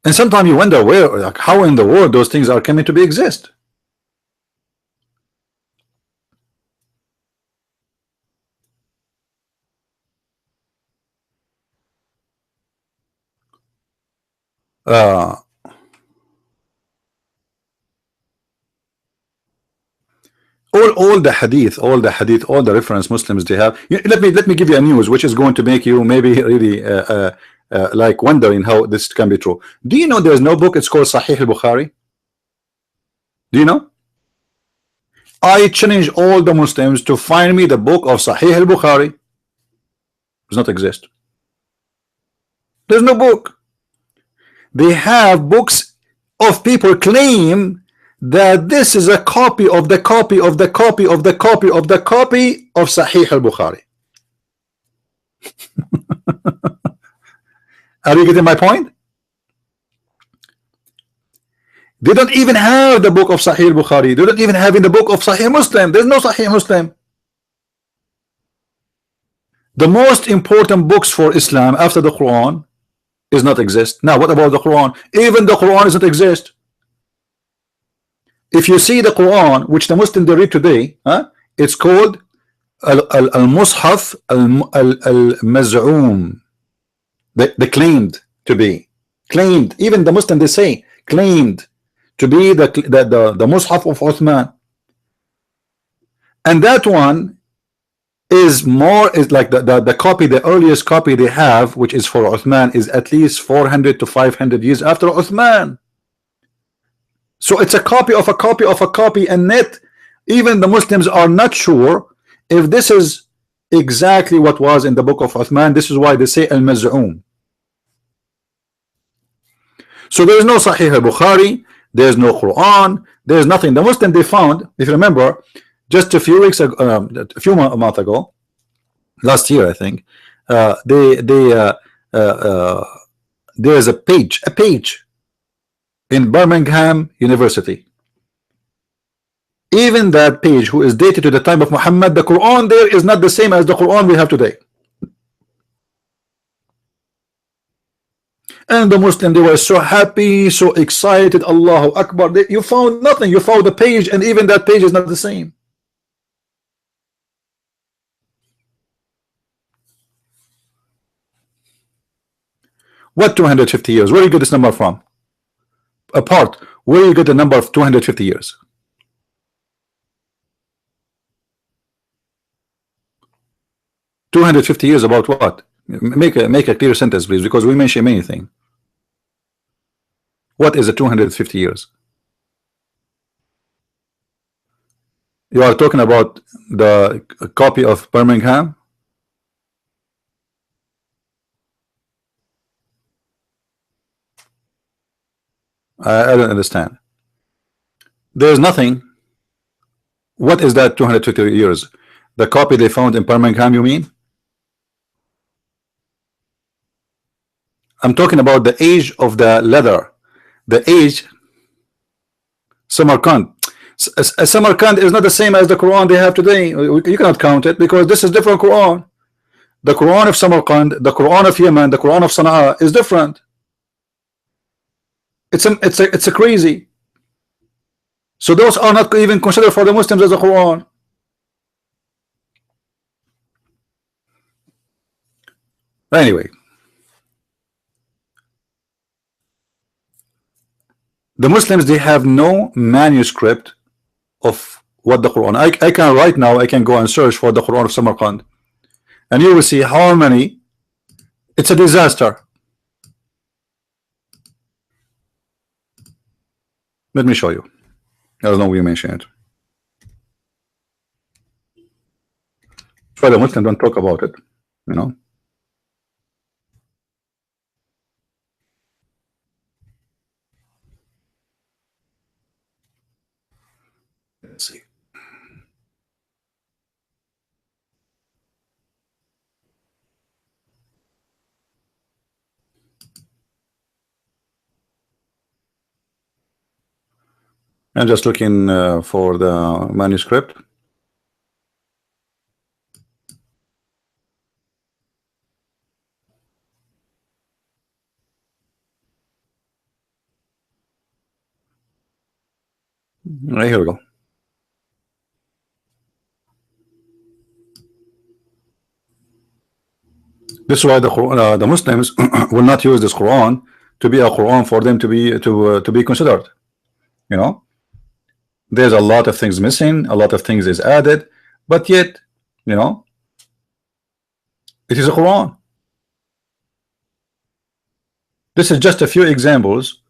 And sometimes you wonder where, like, how in the world those things are coming to be exist. All the hadith, all the reference Muslims they have. Let me give you a news which is going to make you maybe really like wondering how this can be true. Do you know there's no book? It's called Sahih al-Bukhari. Do you know? I challenge all the Muslims to find me the book of Sahih al-Bukhari. Does not exist. There's no book. They have books of people claim that this is a copy of the copy of the copy of the copy of the copy of Sahih al-Bukhari. Are you getting my point? They don't even have the book of Sahih al-Bukhari. They don't even have in the book of Sahih Muslim. There's no Sahih Muslim. The most important books for Islam after the Quran does not exist. Now what about the Quran? Even the Quran does not exist. If you see the Quran, which the Muslims they read today, it's called al-Mushaf al-Maz'um. They claimed to be, even the Muslims they say claimed to be the Mushaf of Uthman, and that one is like the copy, the earliest copy they have, which is for Uthman, is at least 400 to 500 years after Uthman. So it's a copy of a copy of a copy, and yet even the Muslims are not sure if this is exactly what was in the book of Uthman. This is why they say al-Maz'um. So there is no Sahih al-Bukhari, there is no Quran, there is nothing. The Muslim they found, if you remember, just a few weeks ago, a few months ago, last year I think, there is a page in Birmingham University. Even that page, who is dated to the time of Muhammad, the Quran there is not the same as the Quran we have today. And the Muslim, they were so happy, so excited. Allahu Akbar. You found nothing. You found the page, and even that page is not the same. What 250 years? Where do you get this number from? Apart, where do you get the number of 250 years? $250 about what? Make a clear sentence, please, because we mention anything. What is the 250 years? You are talking about the copy of Birmingham? I don't understand. There's nothing. What is that 250 years? The copy they found in Birmingham, you mean? I'm talking about the age of the leather. The age. Samarkand. Samarkand is not the same as the Quran they have today. You cannot count it because this is different Quran. The Quran of Samarkand, the Quran of Yemen, the Quran of Sana'a is different. It's a crazy. So those are not even considered for the Muslims as the Quran. Anyway, the Muslims, they have no manuscript of what the Quran. I can right now, I can go and search for the Quran of Samarkand, and you will see how many. It's a disaster. Let me show you. I don't know we mention it. Why the Muslims don't talk about it, you know. Let's see. I'm just looking for the manuscript. Right, here we go. This is why the Muslims will not use this Quran to be a Quran for them to be considered. You know, there's a lot of things missing, a lot of things is added, but yet, you know, it is a Quran. This is just a few examples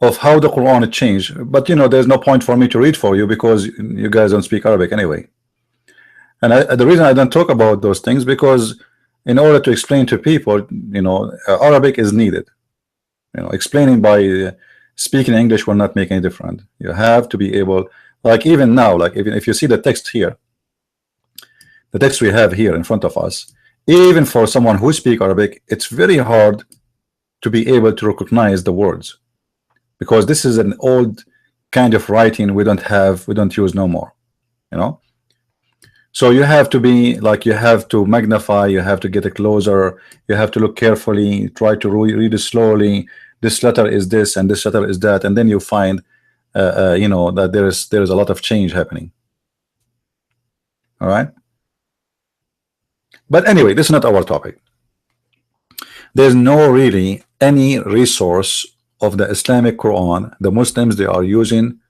of how the Quran changed, but you know, there's no point for me to read for you because you guys don't speak Arabic anyway. And the reason I don't talk about those things, because in order to explain to people, you know, Arabic is needed. You know, explaining by speaking English will not make any difference. You have to be able, like even now, like even if you see the text here, the text we have here in front of us, even for someone who speaks Arabic, it's very hard to be able to recognize the words, because this is an old kind of writing we don't use no more, you know. So you have to be like, you have to magnify, you have to get it closer, you have to look carefully, try to read it slowly. This letter is this and this letter is that, and then you find you know, that there's a lot of change happening. All right, but anyway, this is not our topic. There's no really any resource of the Islamic Quran the Muslims they are using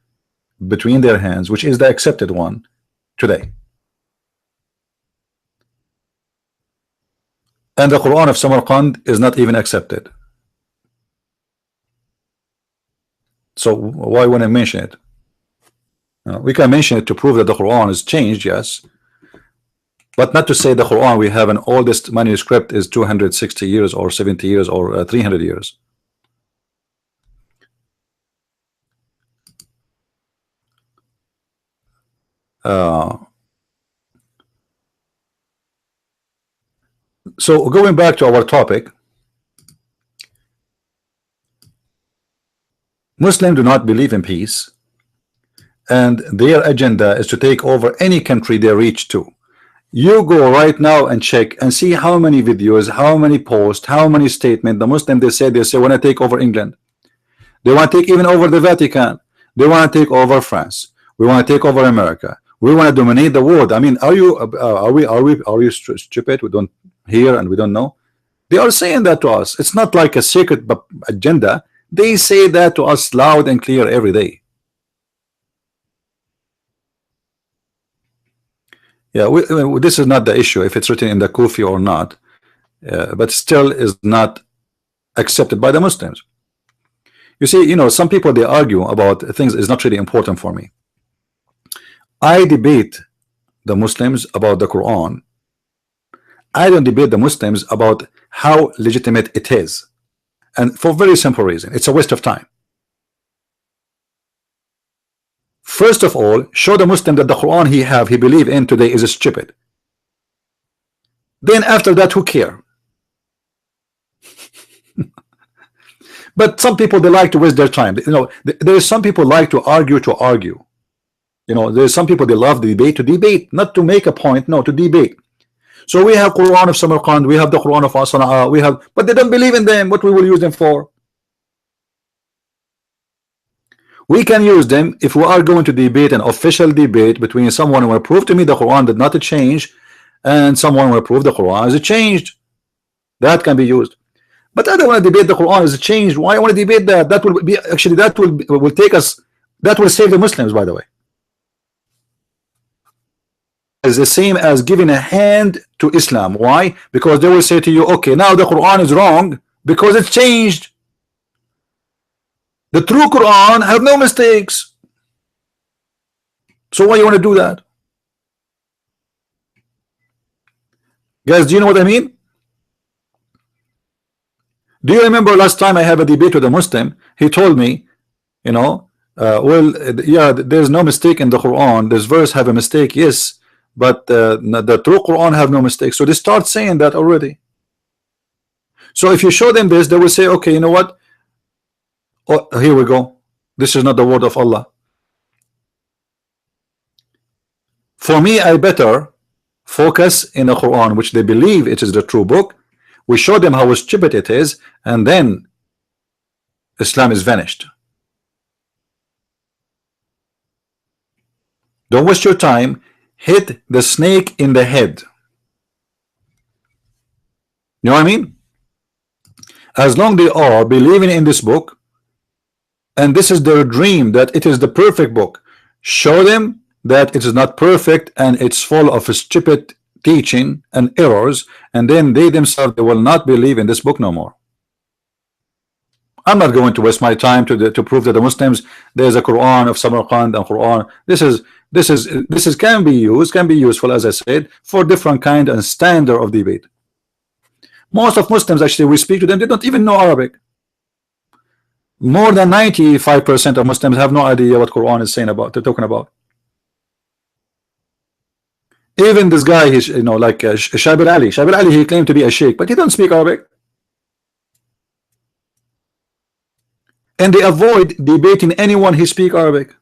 between their hands, which is the accepted one today. And the Quran of Samarkand is not even accepted. So why wouldn't I mention it? We can mention it to prove that the Quran is changed, yes, but not to say the Quran we have an oldest manuscript is 260 years or 70 years or 300 years. So going back to our topic, Muslims do not believe in peace, and their agenda is to take over any country they reach to. You go right now and check and see how many videos, how many posts, how many statements the Muslim they say want to take over England. They want to take even over the Vatican. They want to take over France. We want to take over America. We want to dominate the world. I mean, are you stupid? We don't hear and we don't know. They are saying that to us. It's not like a secret agenda. They say that to us loud and clear every day. Yeah, this is not the issue if it's written in the Kufi or not, but still is not accepted by the Muslims. You see, some people they argue about things is not really important for me. I debate the Muslims about the Quran. I don't debate the Muslims about how legitimate it is, and for a very simple reason: it's a waste of time. First of all, show the Muslim that the Quran he believe in today is stupid. Then after that, who care? But some people they like to waste their time. There's some people like to argue. There's some people they love the debate to debate, not to make a point, no, to debate. So we have Quran of Samarkand, we have the Quran of Sana'a, but they don't believe in them. What we will use them for? We can use them if we are going to debate an official debate between someone who will prove to me the Quran did not change and someone who will prove the Quran is changed. That can be used. But I don't want to debate the Quran is changed. Why I want to debate that? That will be actually that will take us. That will save the Muslims, by the way. Is the same as giving a hand to Islam. Why? Because they will say to you, okay, now the Quran is wrong because it's changed. The true Quran have no mistakes. So why you want to do that? Guys, do you know what I mean? Do you remember last time I have a debate with a Muslim? He told me, well, yeah, there's no mistake in the Quran. This verse have a mistake, yes, but the true Quran have no mistake. So they start saying that already. So if you show them this, they will say, okay, you know what? Oh, here we go. This is not the word of Allah. For me, I better focus in the Quran, which they believe it is the true book. We show them how stupid it is, and then Islam is vanished. Don't waste your time. Hit the snake in the head. You know what I mean? As long they are believing in this book, and this is their dream that it is the perfect book, show them that it is not perfect and it's full of stupid teaching and errors, and then they themselves they will not believe in this book no more. I'm not going to waste my time to prove that the Muslims there's a Quran of Samarkand and Quran. This can be useful, as I said, for different kind and standard of debate. Most of Muslims actually we speak to them, they don't even know Arabic. More than 95% of Muslims have no idea what Quran is saying about. They're talking about. Even this guy, he's like Shabir Ali. Shabir Ali, he claimed to be a sheikh, but he don't speak Arabic. And they avoid debating anyone who speak Arabic.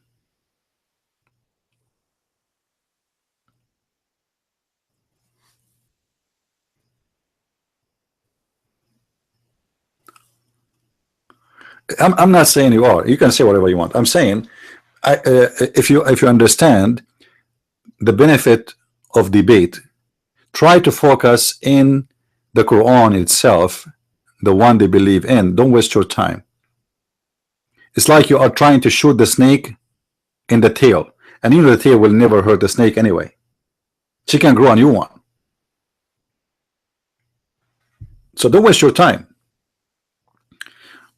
I'm not saying you are. You can say whatever you want. I'm saying, if you understand the benefit of debate, try to focus in the Quran itself, the one they believe in. Don't waste your time. It's like you are trying to shoot the snake in the tail, and the tail will never hurt the snake anyway. She can grow a new one. So don't waste your time.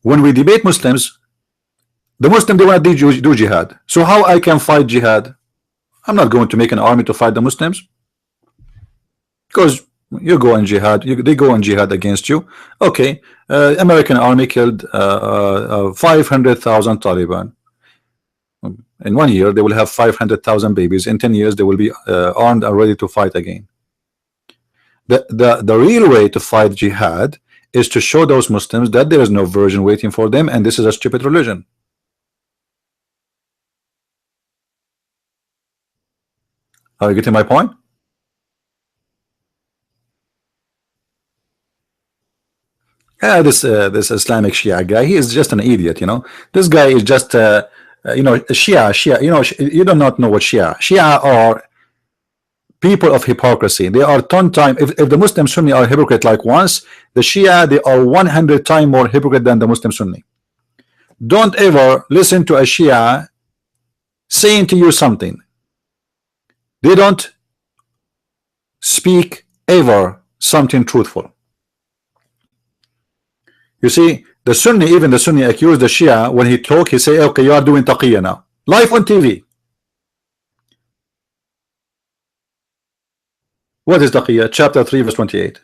When we debate Muslims, the Muslim they want to do jihad. So how I can fight jihad? I'm not going to make an army to fight the Muslims, because you go in jihad, they go in jihad against you. Okay, American army killed 500,000 Taliban. In 1 year, they will have 500,000 babies. In 10 years, they will be armed and ready to fight again. The real way to fight jihad is to show those Muslims that there is no virgin waiting for them, and this is a stupid religion. Are you getting my point? This Islamic Shia guy, he is just an idiot, you know. This guy is just you know, Shia, you know, you do not know what Shia are people of hypocrisy. They are 10 times, if the Muslim Sunni are hypocrite like once, the Shia, they are 100 times more hypocrite than the Muslim Sunni. Don't ever listen to a Shia saying to you something. They don't speak ever something truthful. You see, the Sunni, even the Sunni accuse the Shia when he talk, he say, okay, you are doing taqiyya now. Live on TV. What is taqiyya? Chapter 3, verse 28.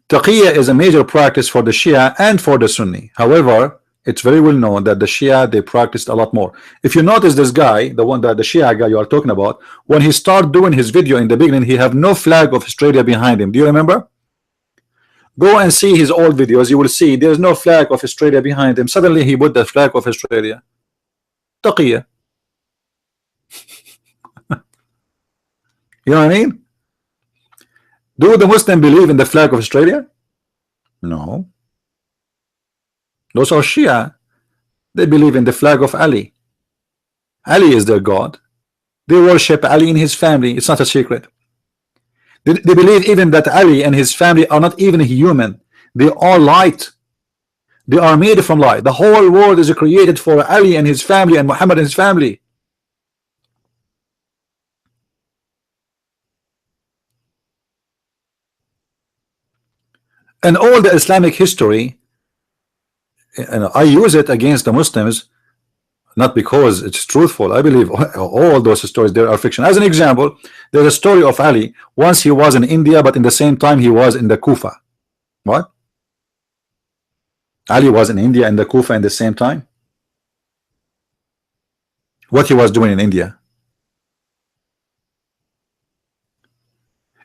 Taqiyya is a major practice for the Shia and for the Sunni. However, it's very well known that the Shia, they practiced a lot more. If you notice this guy, the one that the Shia guy you are talking about, when he started doing his video in the beginning, he have no flag of Australia behind him. Do you remember? Go and see his old videos. You will see there's no flag of Australia behind him. Suddenly he put the flag of Australia. Taqiyya. You know what I mean? Do the Muslim believe in the flag of Australia? No. Those are Shia. They believe in the flag of Ali. Ali is their God. They worship Ali and his family. It's not a secret. They believe even that Ali and his family are not even human. They are light. They are made from light. The whole world is created for Ali and his family and Muhammad and his family. And all the Islamic history, and I use it against the Muslims, not because it's truthful. I believe all those stories there are fiction. As an example, there's a story of Ali. Once he was in India, but in the same time he was in the Kufa. What? Ali was in India and the Kufa in the same time. What he was doing in India?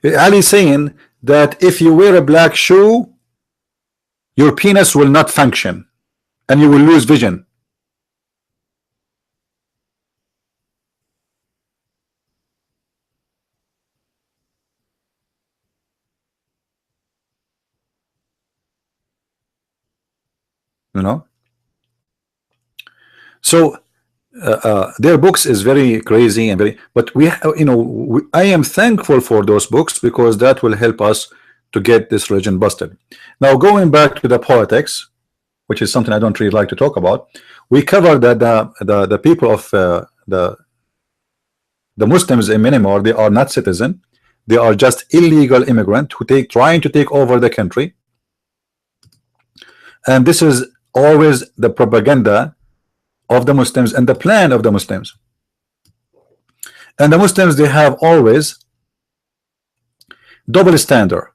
Ali saying that if you wear a black shoe, your penis will not function and you will lose vision. You know, so their books is very crazy and very, but we, you know, I am thankful for those books because that will help us to get this religion busted. Now going back to the politics, which is something I don't really like to talk about, we covered that the people of the Muslims in Myanmar, they are not citizen, they are just illegal immigrant who trying to take over the country, and this is always the propaganda of the Muslims and the plan of the Muslims. And the Muslims, they have always double standard.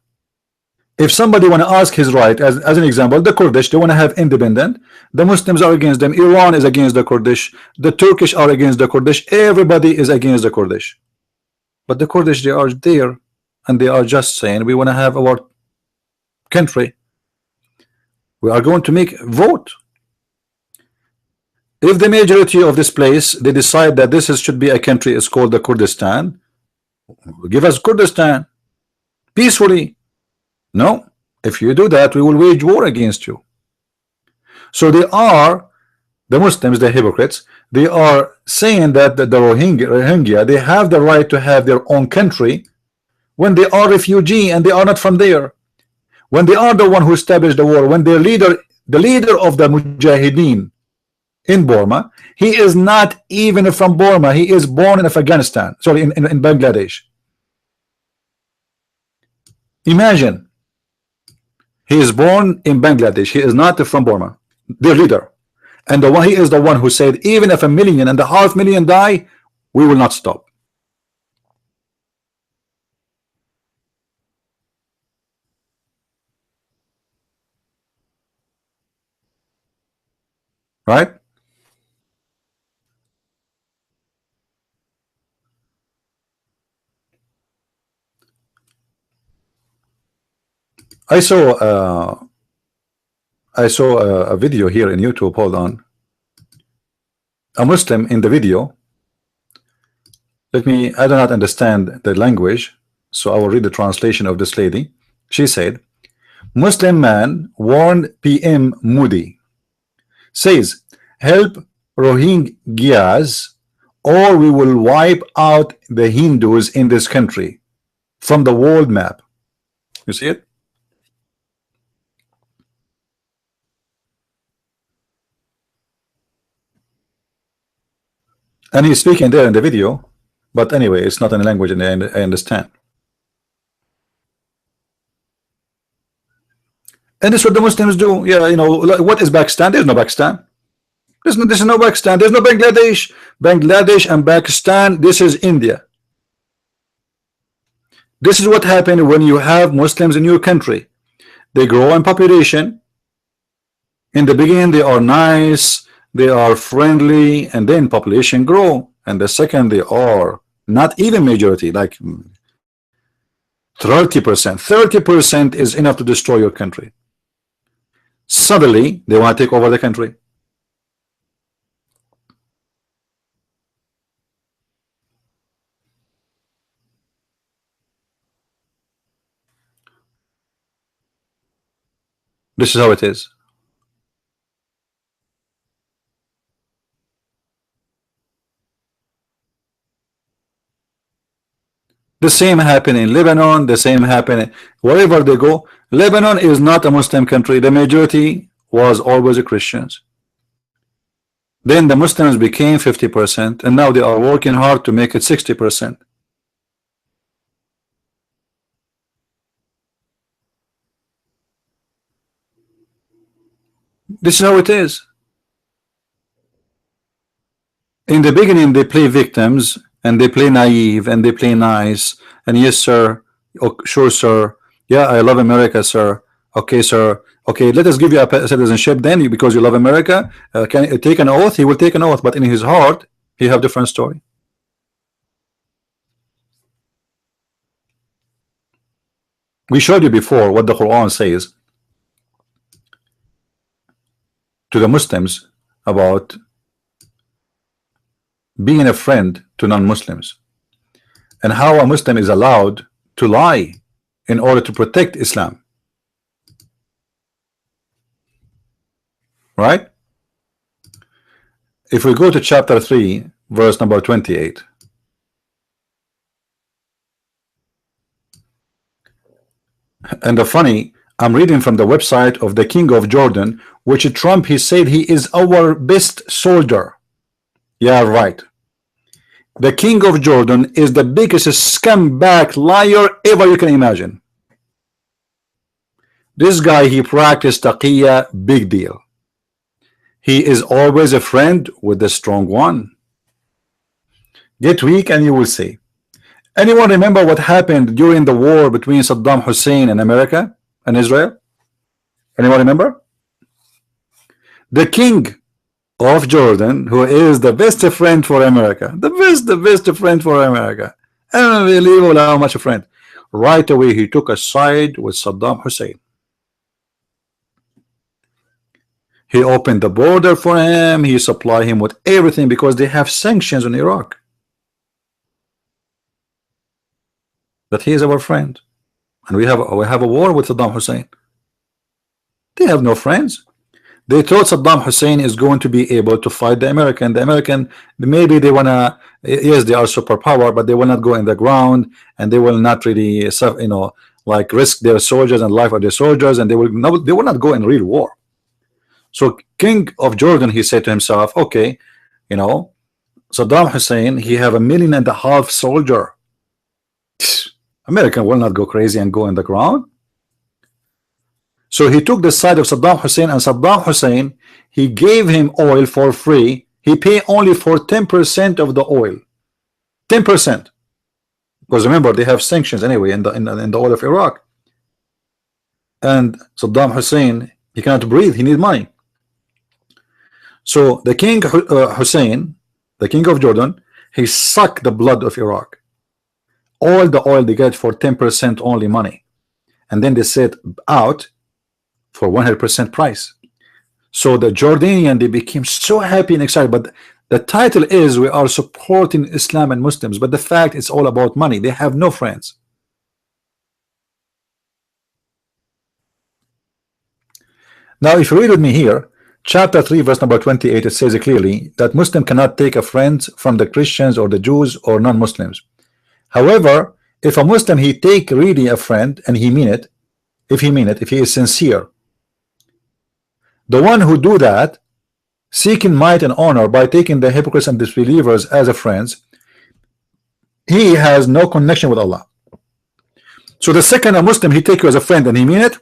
If somebody want to ask his right, as an example, the Kurdish, they want to have independent, the Muslims are against them. Iran is against the Kurdish, the Turkish are against the Kurdish, everybody is against the Kurdish. But the Kurdish, they are there and they are just saying we want to have our country. We are going to make vote. If the majority of this place, they decide that this should be a country, is called the Kurdistan, give us Kurdistan peacefully. No, if you do that, we will wage war against you. So they are, the Muslims, the hypocrites, they are saying that the Rohingya, they have the right to have their own country when they are refugee and they are not from there. When they are the one who established the war, when their leader, the leader of the Mujahideen in Burma, he is not even from Burma, he is born in Afghanistan, sorry, in Bangladesh. Imagine, he is born in Bangladesh, he is not from Burma, their leader, and he is the one who said, even if 1.5 million die, we will not stop. Right? I saw a video here in YouTube. Hold on. A Muslim in the video. I do not understand the language, so I will read the translation of this lady. She said, Muslim man warned PM Modi, says, help Rohingyas or we will wipe out the Hindus in this country from the world map. You see it? And he's speaking there in the video, but anyway, it's not in a language and I understand. And this is what the Muslims do. Yeah, you know, what is Pakistan? There's no Pakistan. There's no Pakistan. There's no Bangladesh. Bangladesh and Pakistan, this is India. This is what happened when you have Muslims in your country. They grow in population. In the beginning, they are nice, they are friendly, and then population grow. And the second, they are not even majority, like 30%. 30% is enough to destroy your country. Suddenly, they want to take over the country. This is how it is. The same happened in Lebanon, the same happened wherever they go. Lebanon is not a Muslim country. The majority was always Christians. Then the Muslims became 50%, and now they are working hard to make it 60%. This is how it is. In the beginning, they play victims, and they play naive, and they play nice, and yes, sir, oh, sure, sir, yeah, I love America, sir. Okay, sir. Okay, let us give you a citizenship then, because you love America. Can you take an oath? He will take an oath, but in his heart, he have different story. We showed you before what the Quran says to the Muslims about being a friend to non-Muslims, and how a Muslim is allowed to lie in order to protect Islam. Right? If we go to chapter 3, verse number 28. And the funny, I'm reading from the website of the King of Jordan, which Trump, he said he is our best soldier. Yeah, right. The King of Jordan is the biggest scumbag liar ever you can imagine. This guy, he practiced taqiyya, big deal. He is always a friend with the strong one. Get weak and you will see. Anyone remember what happened during the war between Saddam Hussein and America and Israel? Anyone remember? The King of Jordan, who is the best friend for America, the best friend for America, unbelievable how much a friend. Right away he took a side with Saddam Hussein. He opened the border for him, he supplied him with everything because they have sanctions on Iraq. But he is our friend, and we have a war with Saddam Hussein. They have no friends. They thought Saddam Hussein is going to be able to fight the American. The American, maybe they wanna, yes, they are superpower, but they will not go in the ground, and they will not really, you know, like risk their soldiers and life of their soldiers, and they will not go in real war. So King of Jordan, he said to himself, okay, you know, Saddam Hussein, he have 1.5 million soldier. American will not go crazy and go in the ground. So he took the side of Saddam Hussein, and Saddam Hussein, he gave him oil for free. He paid only for 10% of the oil. 10%. Because remember, they have sanctions anyway in the oil of Iraq. And Saddam Hussein, he cannot breathe, he needs money. So the King Hussein, the King of Jordan, he sucked the blood of Iraq. All the oil they get for 10% only money, and then they set out for 100% price. So the Jordanian, they became so happy and excited. But the title is, we are supporting Islam and Muslims, but the fact it's all about money. They have no friends. Now, if you read with me here, chapter 3, verse number 28, it says clearly that Muslim cannot take a friend from the Christians or the Jews or non-Muslims. However, if a Muslim he take really a friend and he mean it, if he is sincere, the one who do that, seeking might and honor by taking the hypocrites and disbelievers as a friends, he has no connection with Allah. So the second a Muslim he take you as a friend and he mean it,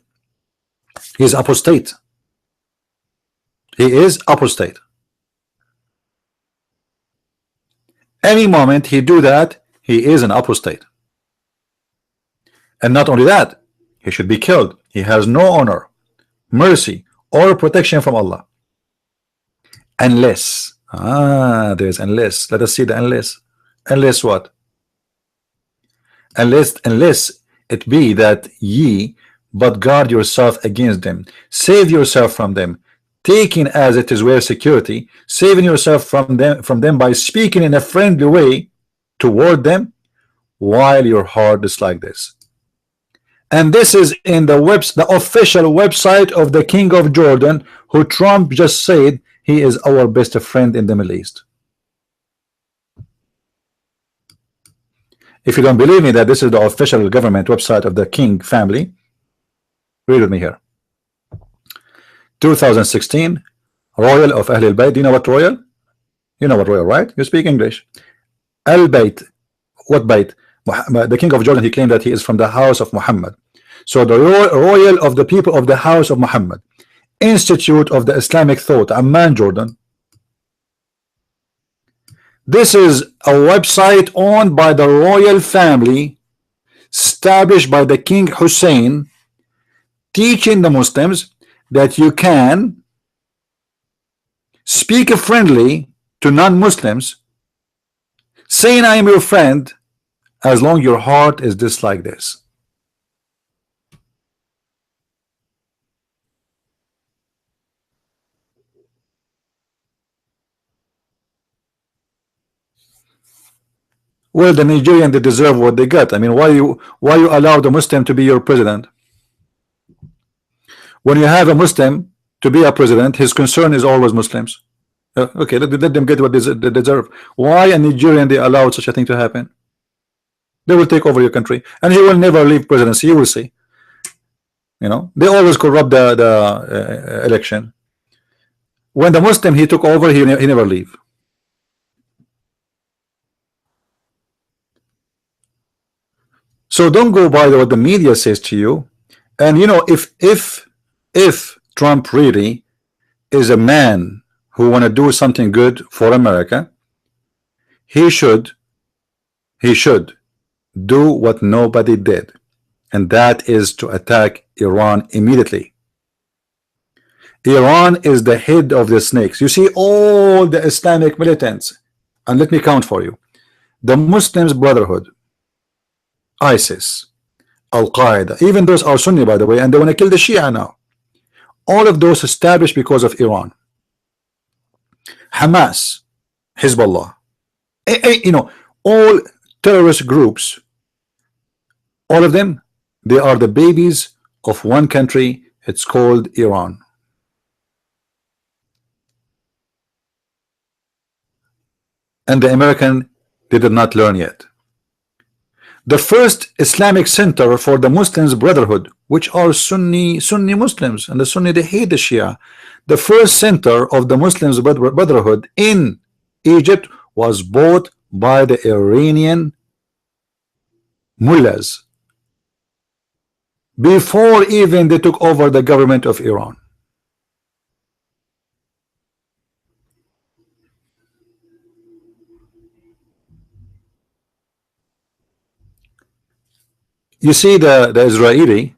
he is apostate. He is apostate. Any moment he do that, he is an apostate. And not only that, he should be killed. He has no honor, mercy, or protection from Allah. Unless, there's unless. Let us see the unless. Unless what? Unless it be that ye but guard yourself against them, save yourself from them, taking as it is where security, saving yourself from them by speaking in a friendly way toward them, while your heart is like this. And this is in the official website of the King of Jordan, who Trump just said he is our best friend in the Middle East. If you don't believe me that this is the official government website of the King family, read with me here. 2016, Royal of Ahl al-Bayt. Do you know what royal? You know what royal, right? You speak English. Al-Bayt. What Bayt? The King of Jordan, he claimed that he is from the house of Muhammad. So the royal of the people of the house of Muhammad, Institute of the Islamic Thought, Amman, Jordan. This is a website owned by the royal family, established by the King Hussein, teaching the Muslims that you can speak friendly to non-Muslims, saying I am your friend, as long your heart is just like this. Well, the Nigerian, they deserve what they got. I mean, why you allow the Muslim to be your president? When you have a Muslim to be a president, his concern is always Muslims. Okay, let them get what they deserve. Why a Nigerian they allowed such a thing to happen? They will take over your country, and he will never leave presidency. You will see. You know, they always corrupt the election. When the Muslim he took over, he never leave. So don't go by what the media says to you. And you know, if Trump really is a man who want to do something good for America, he should do what nobody did, and that is to attack Iran immediately. Iran is the head of the snakes. You see all the Islamic militants, and let me count for you: the Muslims Brotherhood, ISIS, Al-Qaeda, even those are Sunni, by the way, and they want to kill the Shia now. All of those established because of Iran. Hamas, Hezbollah, you know, all terrorist groups, all of them, they are the babies of one country. It's called Iran. And the American, they did not learn yet. The first Islamic center for the Muslims Brotherhood, which are Sunni Muslims, and the Sunni they hate the Shia. The first center of the Muslims Brotherhood in Egypt was bought by the Iranian mullahs before even they took over the government of Iran. You see the Israeli,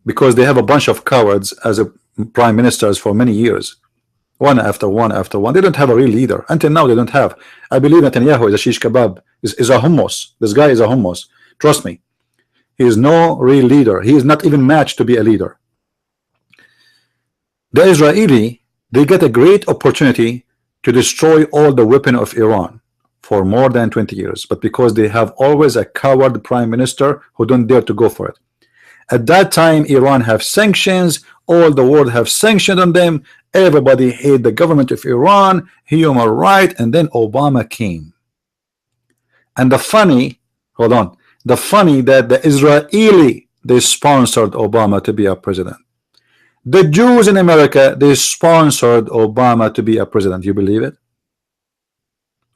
because they have a bunch of cowards as a prime ministers for many years, one after one after one. They don't have a real leader. Until now, they don't have. I believe Netanyahu is a shish kebab, is a hummus. This guy is a hummus. Trust me. He is no real leader. He is not even matched to be a leader. The Israeli, they get a great opportunity to destroy all the weapon of Iran for more than 20 years, but because they have always a coward prime minister who don't dare to go for it. At that time, Iran have sanctions, all the world have sanctioned on them. Everybody hate the government of Iran, human right, and then Obama came. And the funny, hold on, the funny that the Israeli, they sponsored Obama to be a president. The Jews in America, they sponsored Obama to be a president. You believe it?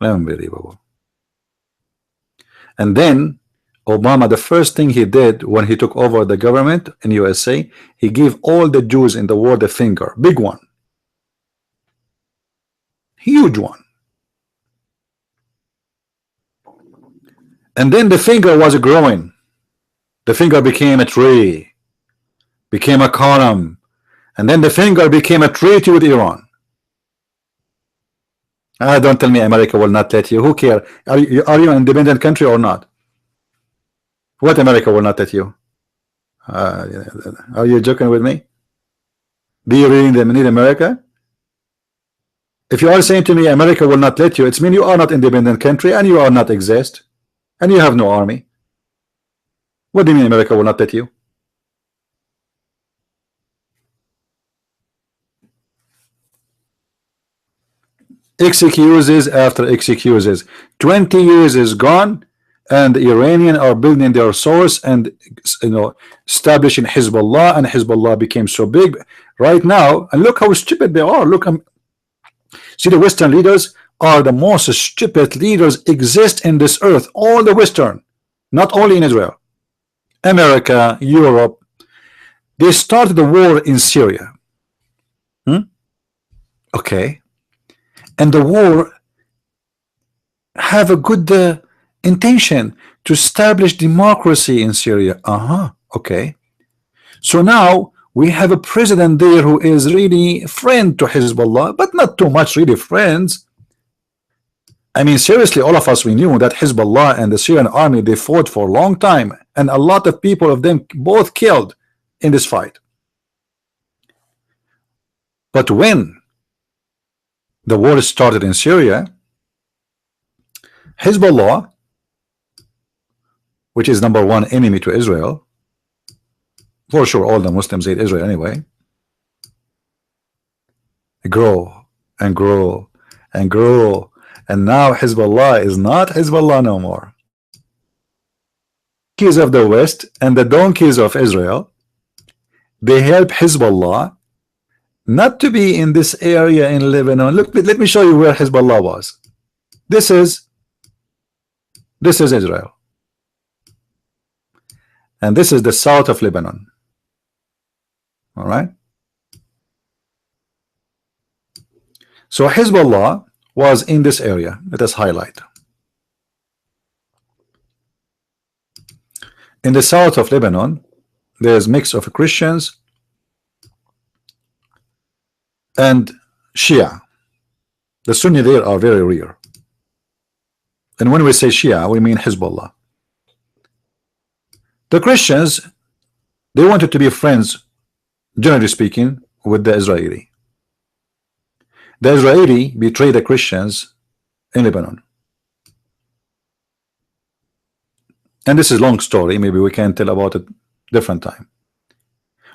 Unbelievable. And then Obama, the first thing he did when he took over the government in USA, he gave all the Jews in the world a finger, big one, huge one. And then the finger was growing. The finger became a tree, became a column, and then the finger became a treaty with Iran. Don't tell me America will not let you. Who cares? Are you an independent country or not? What America will not let you? Are you joking with me? Do you really need America? If you are saying to me America will not let you, it's mean you are not independent country and you are not exist and you have no army. What do you mean America will not let you? Excuses after excuses. 20 years is gone, and the Iranians are building their source and establishing Hezbollah, and Hezbollah became so big right now. And look how stupid they are. Look, see, the Western leaders are the most stupid leaders exist in this earth. All the Western, not only in Israel, America, Europe. They started the war in Syria. Okay. And the war have a good intention to establish democracy in Syria. Okay. So now we have a president there who is really friend to Hezbollah, but not too much really friends. I mean, seriously, all of us, we knew that Hezbollah and the Syrian army, they fought for a long time, and a lot of people of them both killed in this fight. But when the war started in Syria, Hezbollah, which is number one enemy to Israel, for sure all the Muslims hate Israel anyway, grow and grow and grow, and now Hezbollah is not Hezbollah no more. Donkeys of the West and the donkeys of Israel, they help Hezbollah not to be in this area in Lebanon. Look, let me show you where Hezbollah was. This is Israel, and this is the south of Lebanon. All right. So Hezbollah was in this area. Let us highlight. In the south of Lebanon, there's mix of Christians and Shia. The Sunni there are very rare. And when we say Shia, we mean Hezbollah. The Christians, they wanted to be friends, generally speaking, with the Israeli. The Israeli betrayed the Christians in Lebanon. And this is a long story. Maybe we can tell about it different time.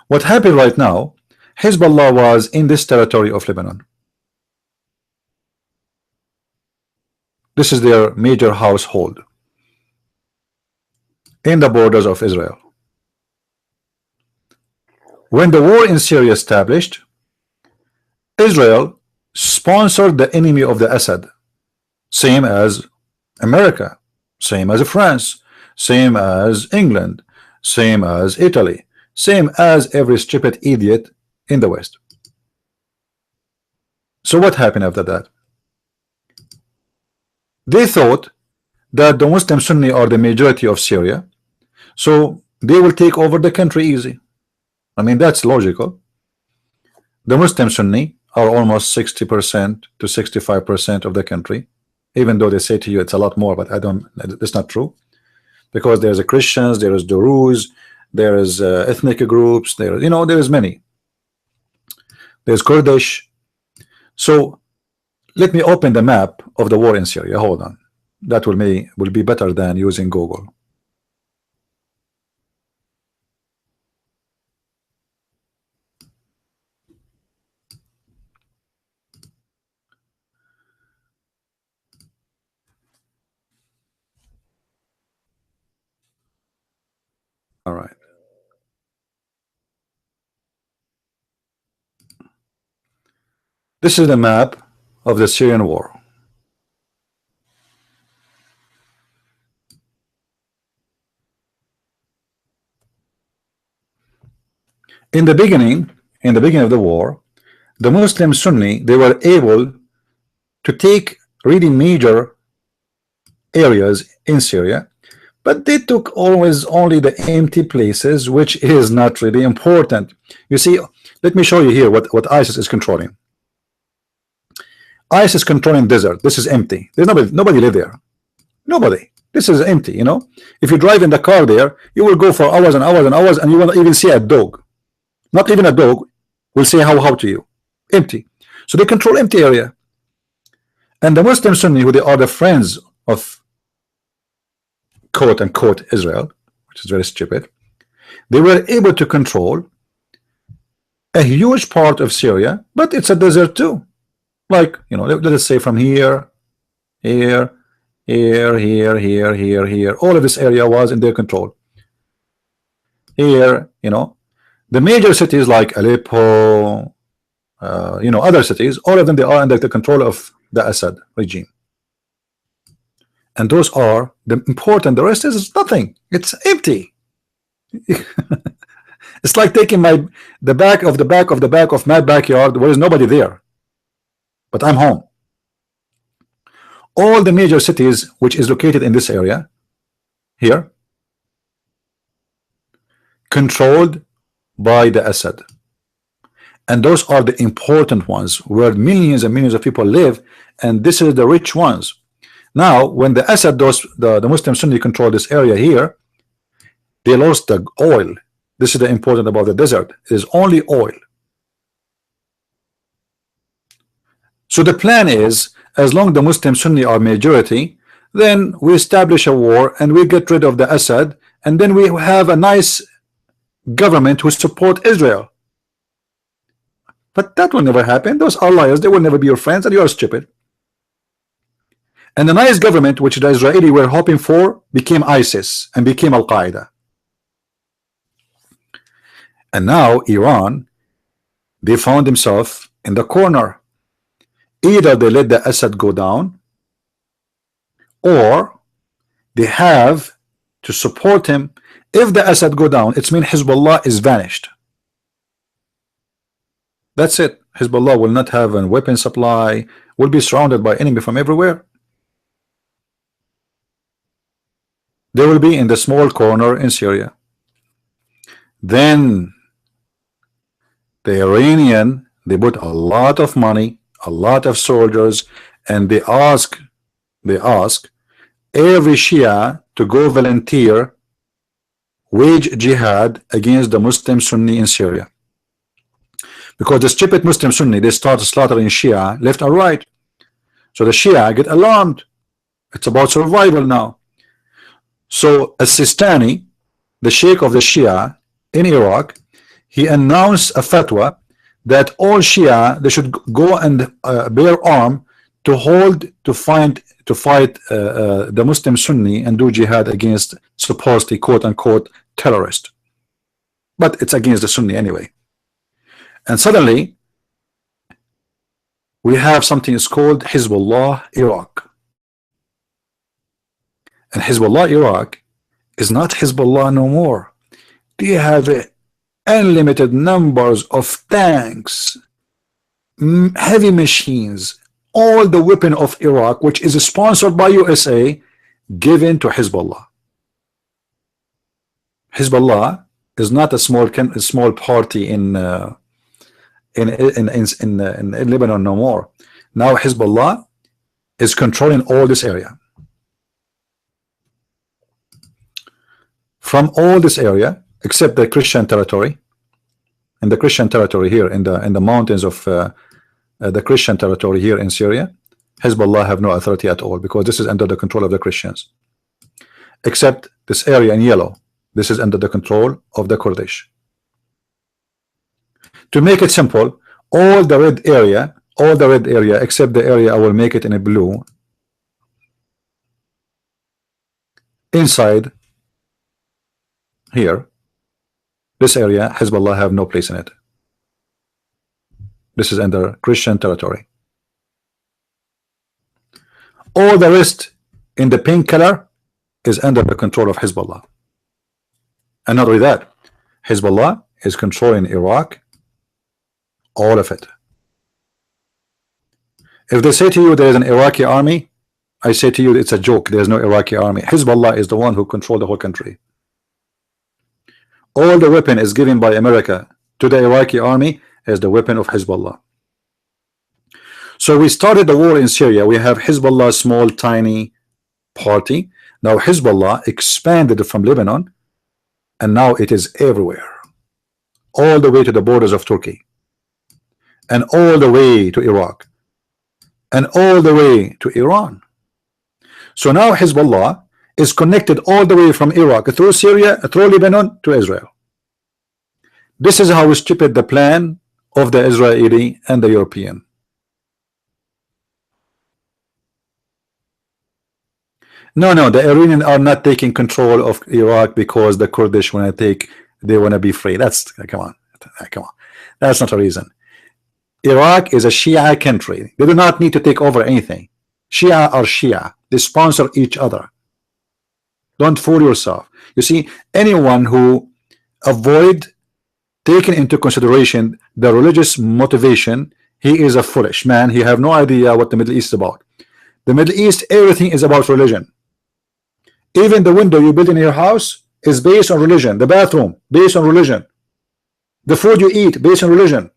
What happened right now, Hezbollah was in this territory of Lebanon. This is their major household in the borders of Israel. When the war in Syria established, Israel sponsored the enemy of the Assad, same as America, same as France, same as England, same as Italy, same as every stupid idiot in the West. So what happened after that? They thought that the Muslim Sunni are the majority of Syria, so they will take over the country easy. I mean, that's logical. The Muslim Sunni are almost 60% to 65% of the country, even though they say to you it's a lot more, but I don't, that's not true, because there's a Christians, there is Druze, there is ethnic groups, there, you know, there is many. There's Kurdish. So let me open the map of the war in Syria. Hold on. That will be better than using Google. All right. This is the map of the Syrian war. In the beginning, of the war, the Muslim Sunni, they were able to take really major areas in Syria, but they took always only the empty places, which is not really important. You see, let me show you here what ISIS is controlling. ISIS is controlling desert. This is empty. There's nobody live there. Nobody. This is empty, you know. If you drive in the car there, you will go for hours and hours and hours, and you will not even see a dog. Not even a dog will say how to you. Empty. So they control empty area. And the Muslim Sunni, who they are the friends of quote unquote Israel, which is very stupid, they were able to control a huge part of Syria, but it's a desert too. Like, you know, let us say from here, here, all of this area was in their control. Here, you know, the major cities like Aleppo, you know, other cities, all of them, they are under the control of the Assad regime. And those are the important. The rest is nothing. It's empty. It's like taking the back of my backyard where is nobody there, but I'm home. All the major cities which is located in this area here, controlled by the Assad, and those are the important ones where millions and millions of people live, and this is the rich ones. Now when the Assad, the Muslim Sunni control this area here, they lost the oil. This is the important about the desert. It is only oil. So the plan is, as long as the Muslim Sunni are majority, then we establish a war and we get rid of the Assad, and then we have a nice government who support Israel. But that will never happen. Those are liars. They will never be your friends, and you are stupid. And the nice government which the Israeli were hoping for became ISIS and became Al-Qaeda. And now Iran, they found themselves in the corner. Either they let the Assad go down, or they have to support him. If the Assad go down, it means Hezbollah is vanished. That's it. Hezbollah will not have a weapon supply, will be surrounded by enemy from everywhere. They will be in the small corner in Syria. Then the Iranian, they put a lot of money, a lot of soldiers, and they ask every Shia to go volunteer, wage jihad against the Muslim Sunni in Syria, because the stupid Muslim Sunni, they start slaughtering Shia left and right. So the Shia get alarmed. It's about survival now. So As-Sistani, the Sheikh of the Shia in Iraq, he announced a fatwa that all Shia, they should go and bear arm to fight the Muslim Sunni and do jihad against supposedly quote unquote terrorist, but it's against the Sunni anyway. And suddenly we have something is called Hezbollah Iraq, and Hezbollah Iraq is not Hezbollah no more. They have unlimited numbers of tanks, heavy machines, all the weapon of Iraq, which is sponsored by USA, given to Hezbollah. Hezbollah is not a small party in Lebanon no more. Now Hezbollah is controlling all this area. From all this area except the Christian territory, and the Christian territory here in the mountains of the Christian territory here in Syria, Hezbollah have no authority at all, because this is under the control of the Christians. Except this area in yellow, this is under the control of the Kurdish. To make it simple, all the red area except the area, I will make it in a blue, inside here, This area, Hezbollah have no place in it. This is under Christian territory. All the rest in the pink color is under the control of Hezbollah. And not only that, Hezbollah is controlling Iraq, all of it. If they say to you there is an Iraqi army, I say to you it's a joke. There is no Iraqi army. Hezbollah is the one who controls the whole country. All the weapon is given by America to the Iraqi army as the weapon of Hezbollah. So we started the war in Syria. We have Hezbollah, small tiny party. Now Hezbollah expanded from Lebanon, and now it is everywhere, all the way to the borders of Turkey, and all the way to Iraq, and all the way to Iran. So now Hezbollah is connected all the way from Iraq through Syria, through Lebanon to Israel. This is how stupid the plan of the Israeli and the European. No, the Iranians are not taking control of Iraq because the Kurdish want to take, they want to be free. That's, come on. That's not a reason. Iraq is a Shia country. They do not need to take over anything. Shia are Shia. They sponsor each other. Don't fool yourself. You see, anyone who avoid taking into consideration the religious motivation, he is a foolish man. He have no idea what the Middle East is about. The Middle East, everything is about religion. Even the window you build in your house is based on religion. The bathroom based on religion. The food you eat based on religion.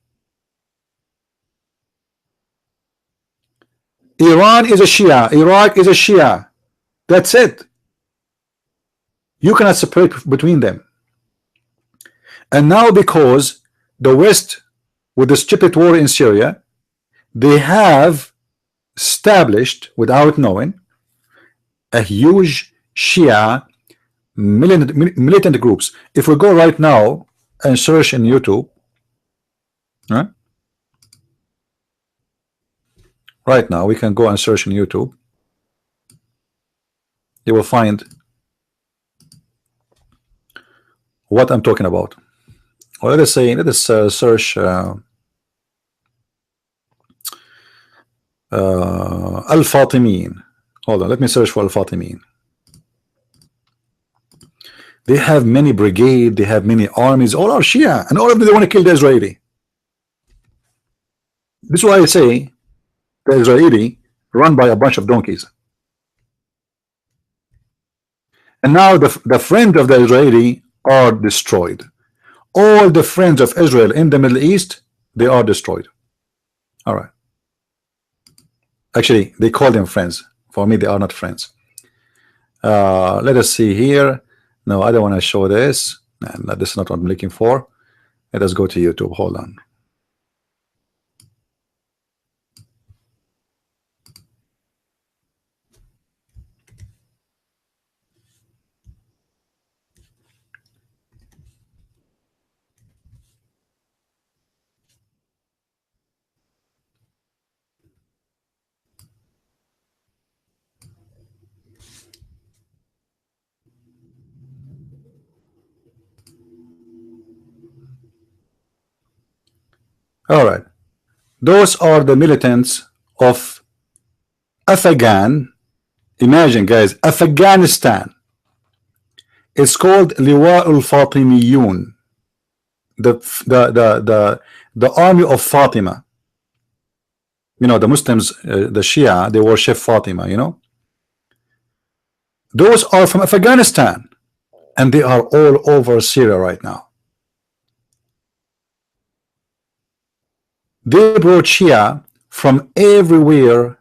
Iran is a Shia. Iraq is a Shia. That's it. You cannot separate between them. And now because the West, with the stupid war in Syria, they have established, without knowing, a huge Shia militant groups. If we go right now and search in YouTube, right? Right now we can go and search in YouTube. You will find what I'm talking about. Or let us say, let us search Al-Fatimin. Hold on, let me search for Al-Fatimin. They have many brigades, they have many armies, all are Shia, and all of them they want to kill the Israeli. This is why I say the Israeli run by a bunch of donkeys. And now the friends of the Israeli are destroyed. All the friends of Israel in the Middle East, they are destroyed. All right. Actually, they call them friends. For me, they are not friends. Let us see here. No, I don't want to show this. No, this is not what I'm looking for. Let us go to YouTube. Hold on. All right, those are the militants of Afghan. Imagine, guys, Afghanistan. It's called Liwa al-Fatimiyun, the army of Fatima. You know, the Muslims, the Shia, they worship Fatima. You know, those are from Afghanistan, and they are all over Syria right now. They brought Shia from everywhere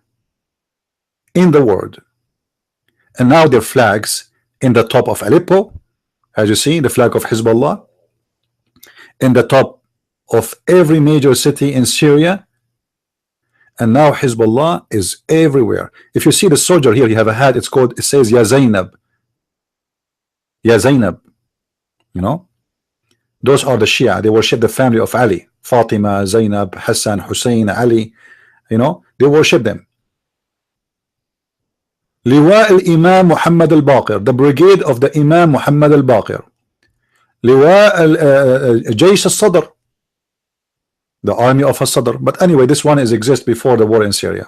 in the world, and now their flags in the top of Aleppo, as you see, the flag of Hezbollah, in the top of every major city in Syria, and now Hezbollah is everywhere. If you see the soldier here, you have a hat. It's called. It says Ya Zainab. Ya Zainab. You know, those are the Shia. They worship the family of Ali. Fatima, Zainab, Hassan, Hussein, Ali, you know, they worship them. Liwa al-Imam Muhammad al-Baqir, the brigade of the Imam Muhammad al-Baqir. لواء جيش الصدر, the army of Sadr. But anyway, this one is exist before the war in Syria.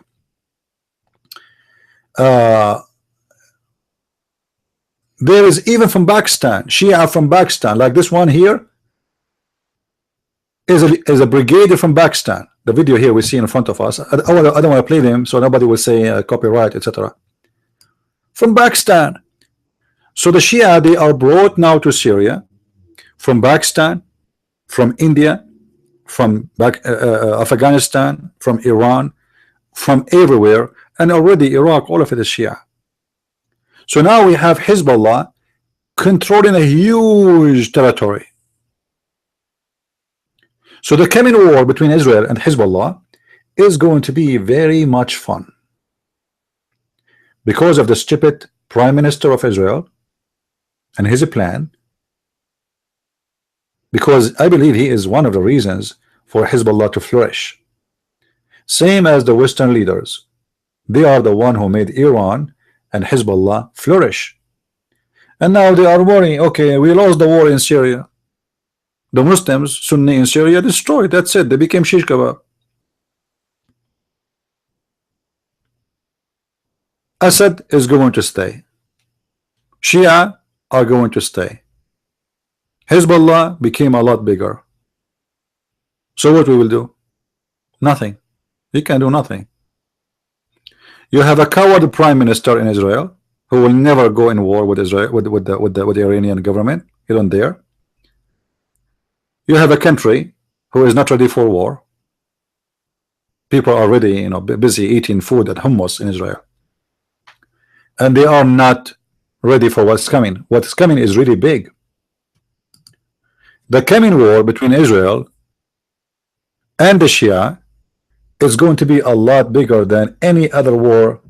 There is even from Pakistan, Shia from Pakistan, like this one here is a brigadier from Pakistan. The video here we see in front of us. I don't want to play them so nobody will say copyright, etc. From Pakistan. So the Shia, they are brought now to Syria from Pakistan, from India, from Afghanistan, from Iran, from everywhere, and already Iraq, all of it is Shia. So now we have Hezbollah controlling a huge territory. So the coming war between Israel and Hezbollah is going to be very much fun because of the stupid Prime Minister of Israel and his plan, because I believe he is one of the reasons for Hezbollah to flourish. Same as the Western leaders, they are the one who made Iran and Hezbollah flourish. And now they are worrying, okay, we lost the war in Syria. The Muslims, Sunni in Syria destroyed, that's it, they became shish kebab. Assad is going to stay. Shia are going to stay. Hezbollah became a lot bigger. So what we will do? Nothing. We can do nothing. You have a coward prime minister in Israel who will never go in war with Israel, with the Iranian government. He don't dare. You have a country who is not ready for war. People are already, you know, busy eating food at hummus in Israel, and they are not ready for what's coming. What's coming is really big. The coming war between Israel and the Shia is going to be a lot bigger than any other war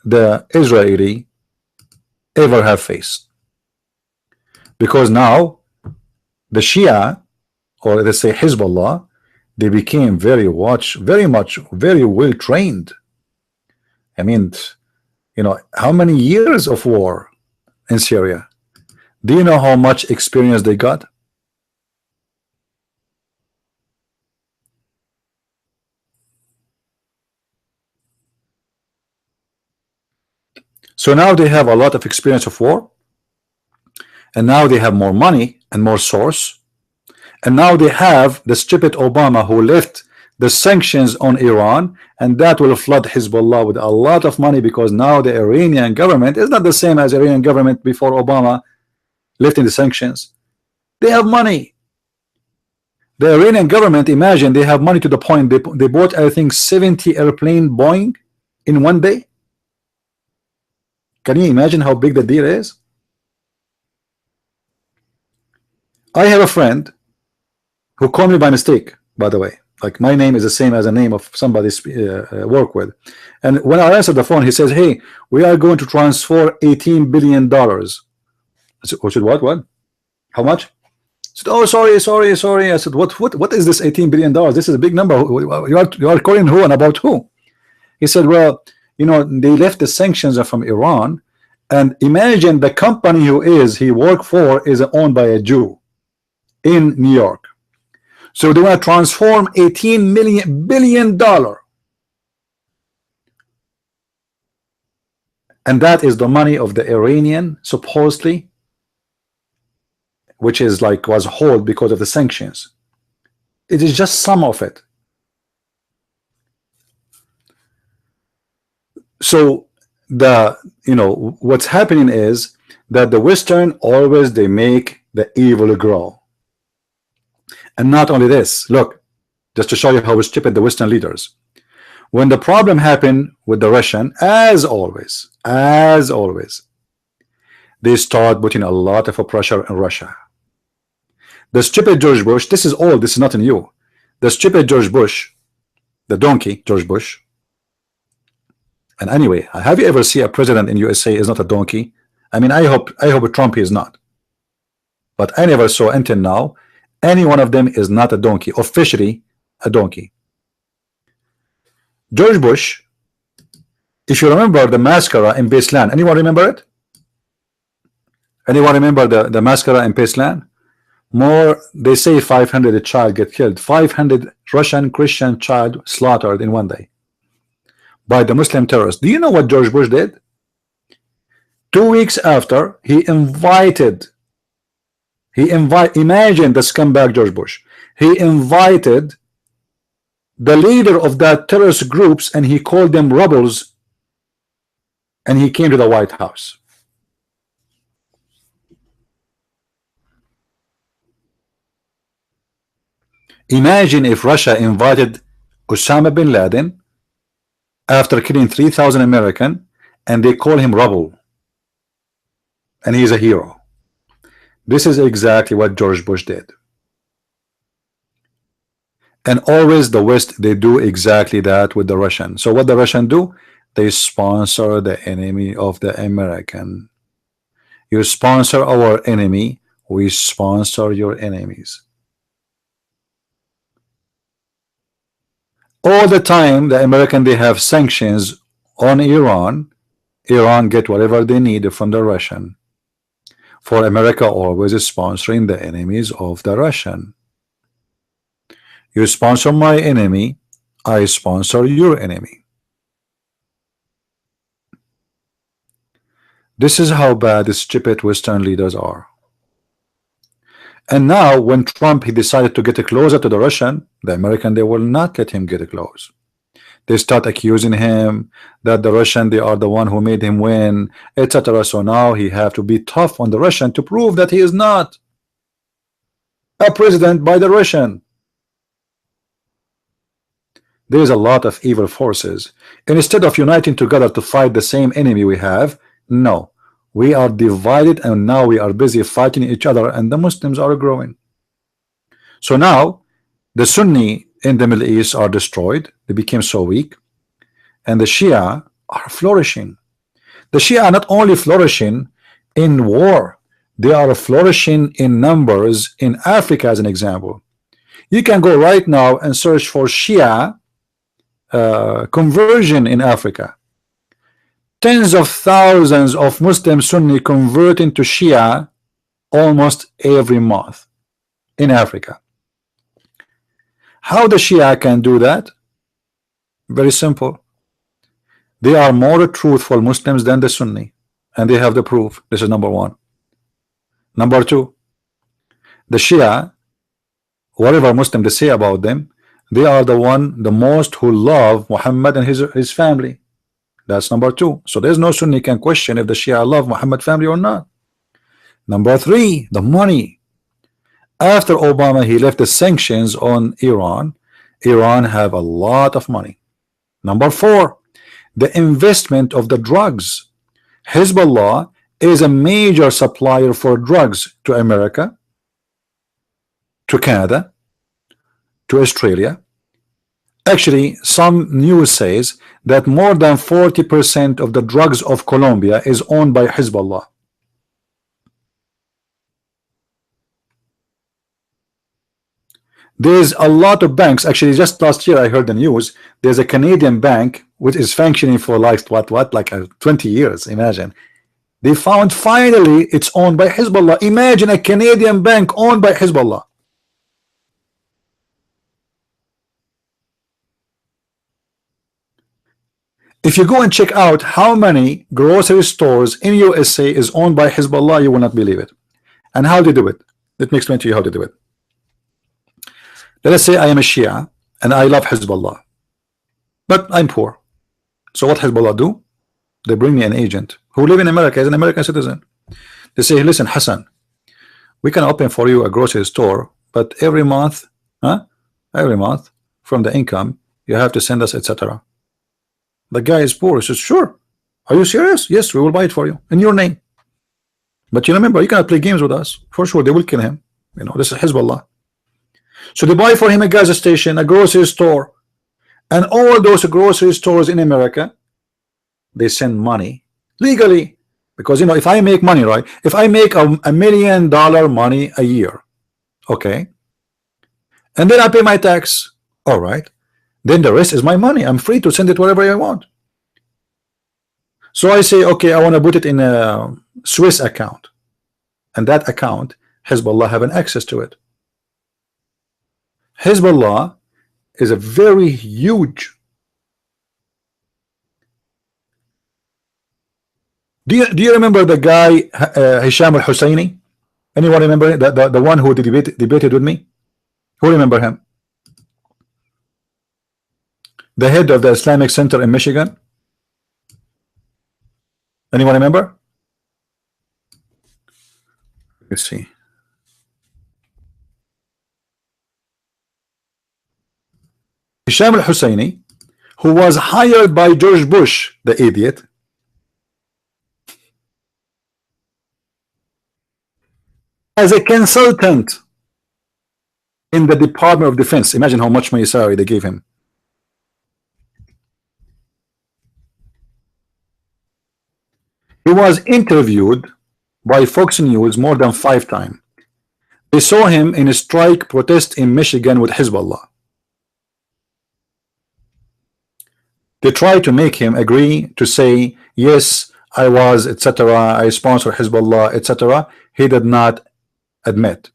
the Israeli ever have faced, because now the Shia, or let's say Hezbollah, they became very well trained. I mean, you know, how many years of war in Syria? Do you know how much experience they got? So now they have a lot of experience of war, and now they have more money and more source, and now they have the stupid Obama who left the sanctions on Iran, and that will flood Hezbollah with a lot of money, because now the Iranian government is not the same as Iranian government before Obama lifting the sanctions. They have money. The Iranian government, imagine, they have money to the point they bought, I think, 70 airplane Boeing in one day. Can you imagine how big the deal is? I have a friend who called me by mistake, by the way. Like, my name is the same as the name of somebody work with. And when I answered the phone, he says, hey, we are going to transfer $18 billion. I said, what? How much? He said, oh, sorry. I said, what is this $18 billion? This is a big number. You are calling who and about who? He said, well, you know, they left the sanctions from Iran, and imagine the company he worked for is owned by a Jew in New York. So they want to transform $18 billion, and that is the money of the Iranian, supposedly, which is like was held because of the sanctions. It is just some of it. So what's happening is that the Western always they make the evil grow. And not only this, look, just to show you how stupid the Western leaders. When the problem happened with the Russian, as always, they start putting a lot of pressure on Russia. The stupid George Bush, this is not new. The stupid George Bush, the donkey George Bush. And anyway, have you ever seen a president in USA is not a donkey? I mean, I hope Trump is not. But I never saw until now any one of them is not a donkey, officially a donkey. George Bush, if you remember the mascara in Baseland, anyone remember it? Anyone remember the mascara in Baseland? More, they say 500 a child get killed. 500 Russian Christian child slaughtered in one day by the Muslim terrorists. Do you know what George Bush did? 2 weeks after, imagine the scumbag George Bush. He invited the leader of that terrorist groups and he called them rebels, and he came to the White House. Imagine if Russia invited Osama bin Laden after killing 3,000 Americans, and they call him rebel, and he's a hero. This is exactly what George Bush did. And always the West, they do exactly that with the Russian. So what the Russian do? They sponsor the enemy of the American. You sponsor our enemy, we sponsor your enemies. All the time the American, they have sanctions on Iran. Iran get whatever they need from the Russian. For America always is sponsoring the enemies of the Russian. You sponsor my enemy, I sponsor your enemy. This is how bad the stupid Western leaders are. And now when Trump, he decided to get closer to the Russian, the American, they will not let him get close. They start accusing him that the Russian, they are the one who made him win, etc. So now he have to be tough on the Russian to prove that he is not a president by the Russian. There is a lot of evil forces, and instead of uniting together to fight the same enemy we have, no, we are divided, and now we are busy fighting each other, and the Muslims are growing. So now the Sunni in the Middle East are destroyed, they became so weak, and the Shia are flourishing. The Shia are not only flourishing in war, they are flourishing in numbers in Africa. As an example, you can go right now and search for Shia conversion in Africa. Tens of thousands of Muslim Sunni converting to Shia almost every month in Africa. How the Shia can do that? Very simple. They are more truthful Muslims than the Sunni, and they have the proof. This is number one. Number two, the Shia, whatever Muslim they say about them, they are the most who love Muhammad and his family. That's number two. So there's no Sunni can question if the Shia love Muhammad family or not. Number three, the money. After Obama, he left the sanctions on Iran. Iran have a lot of money. Number four, the investment of the drugs. Hezbollah is a major supplier for drugs to America, to Canada, to Australia. Actually, some news says that more than 40% of the drugs of Colombia is owned by Hezbollah. There's a lot of banks. Actually, just last year I heard the news. There's a Canadian bank which is functioning for like 20 years. Imagine. They found finally it's owned by Hezbollah. Imagine a Canadian bank owned by Hezbollah. If you go and check out how many grocery stores in USA is owned by Hezbollah, you will not believe it. And how they do it? Let me explain to you how they do it. Let us say I am a Shia and I love Hezbollah, but I'm poor. So what Hezbollah do? They bring me an agent who live in America as an American citizen. They say, listen, Hassan, we can open for you a grocery store, but every month from the income you have to send us, etc. The guy is poor. He says, sure. Are you serious? Yes, we will buy it for you in your name. But you remember, you cannot play games with us. For sure, they will kill him. You know, this is Hezbollah. So they buy for him a gas station, a grocery store, and all those grocery stores in America, they send money legally. Because, you know, if I make money, right? If I make $1 million money a year, okay, and then I pay my tax, all right, then the rest is my money. I'm free to send it wherever I want. So I say, okay, I want to put it in a Swiss account, and that account Hezbollah having access to it. Hezbollah is a very huge. Do you remember the guy Hisham al-Husseini? Anyone remember the one who debated with me? Who remember him? The head of the Islamic Center in Michigan. Anyone remember? Let's see. Hisham al-Husseini, who was hired by George Bush, the idiot, as a consultant in the Department of Defense. Imagine how much money salary they gave him. He was interviewed by Fox News more than 5 times. They saw him in a strike protest in Michigan with Hezbollah. They tried to make him agree to say, yes, I was, etc. I sponsor Hezbollah, etc. He did not admit.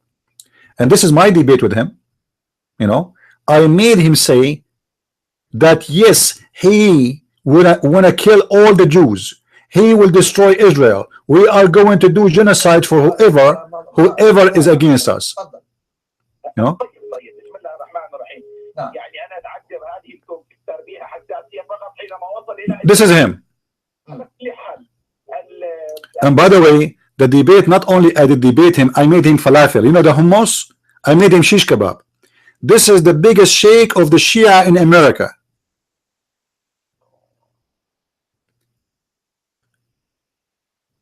And this is my debate with him. You know, I made him say that yes, he would want to kill all the Jews. He will destroy Israel. We are going to do genocide for whoever is against us. You know? This is him. And by the way, the debate, not only I did debate him, I made him falafel. You know the hummus? I made him shish kebab. This is the biggest sheikh of the Shia in America.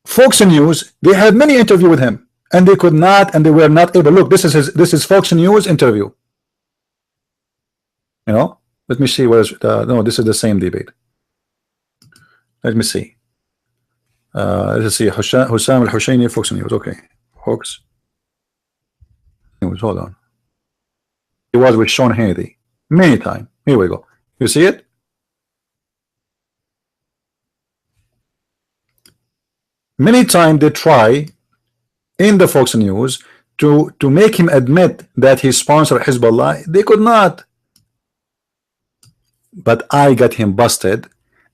Fox News, they had many interviews with him, and they could not, and they were not able. Look, this is Fox News interview. You know, let me see where's no, this is the same debate. Let me see. Let's see. Hussam al-Husseini, Fox News. Okay, Fox News. Hold on. He was with Sean Hannity many times. Here we go. You see it? Many times they try in the Fox News to make him admit that he sponsored Hezbollah. They could not. But I got him busted,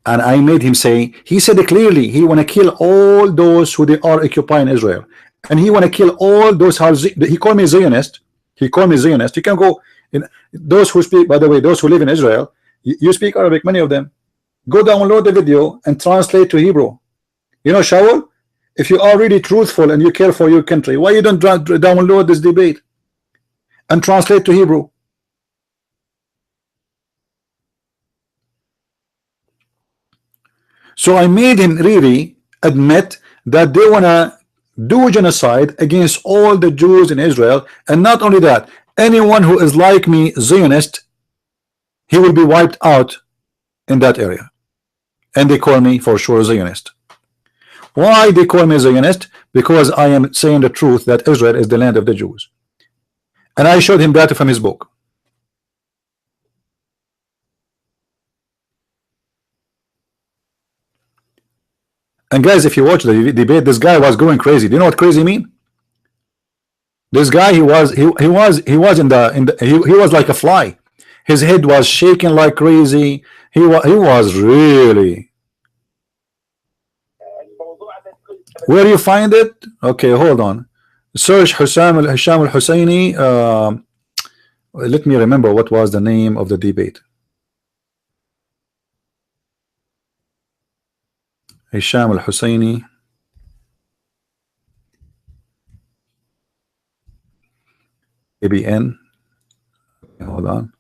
and I made him say, he said it clearly, he want to kill all those who they are occupying Israel, and he want to kill all those he called me Zionist. He called me Zionist. You can go in those who speak, by the way, those who live in Israel, you speak Arabic, many of them. Go download the video and translate to Hebrew. You know, Shaul, if you are really truthful and you care for your country, why you don't download this debate and translate to Hebrew? So I made him really admit that they want to do genocide against all the Jews in Israel, and not only that, anyone who is like me, Zionist, he will be wiped out in that area. And they call me for sure Zionist. Why they call me Zionist? Because I am saying the truth that Israel is the land of the Jews. And I showed him that from his book. And guys, if you watch the debate, this guy was going crazy. Do you know what crazy mean? This guy, he was like a fly. His head was shaking like crazy. He was really. Where you find it? Okay, hold on. Search Hisham al-Husseini. Let me remember what was the name of the debate. Hisham al-Husseini. ABN. Hold on.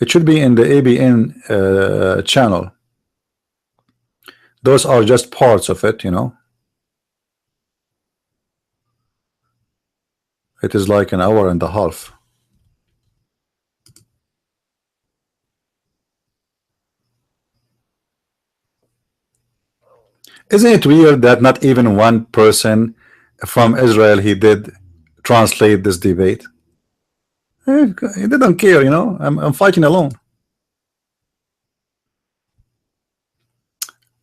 It should be in the ABN channel. Those are just parts of it, you know. It is like an hour and a half. Isn't it weird that not even one person from Israel he did translate this debate? He didn't care, you know. I'm fighting alone.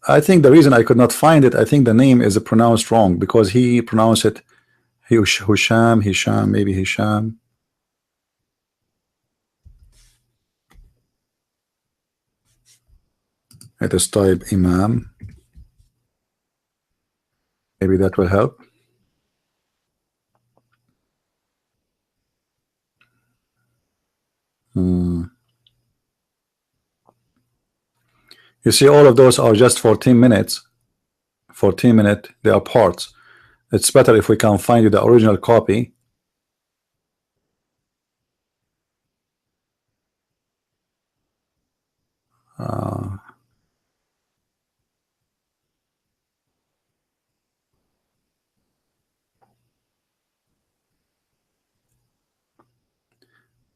I think the reason I could not find it, I think the name is pronounced wrong, because he pronounced it Hisham, maybe Hisham. Let us type Imam. Maybe that will help. You see, all of those are just 14 minutes. 14 minutes, they are parts. It's better if we can find you the original copy.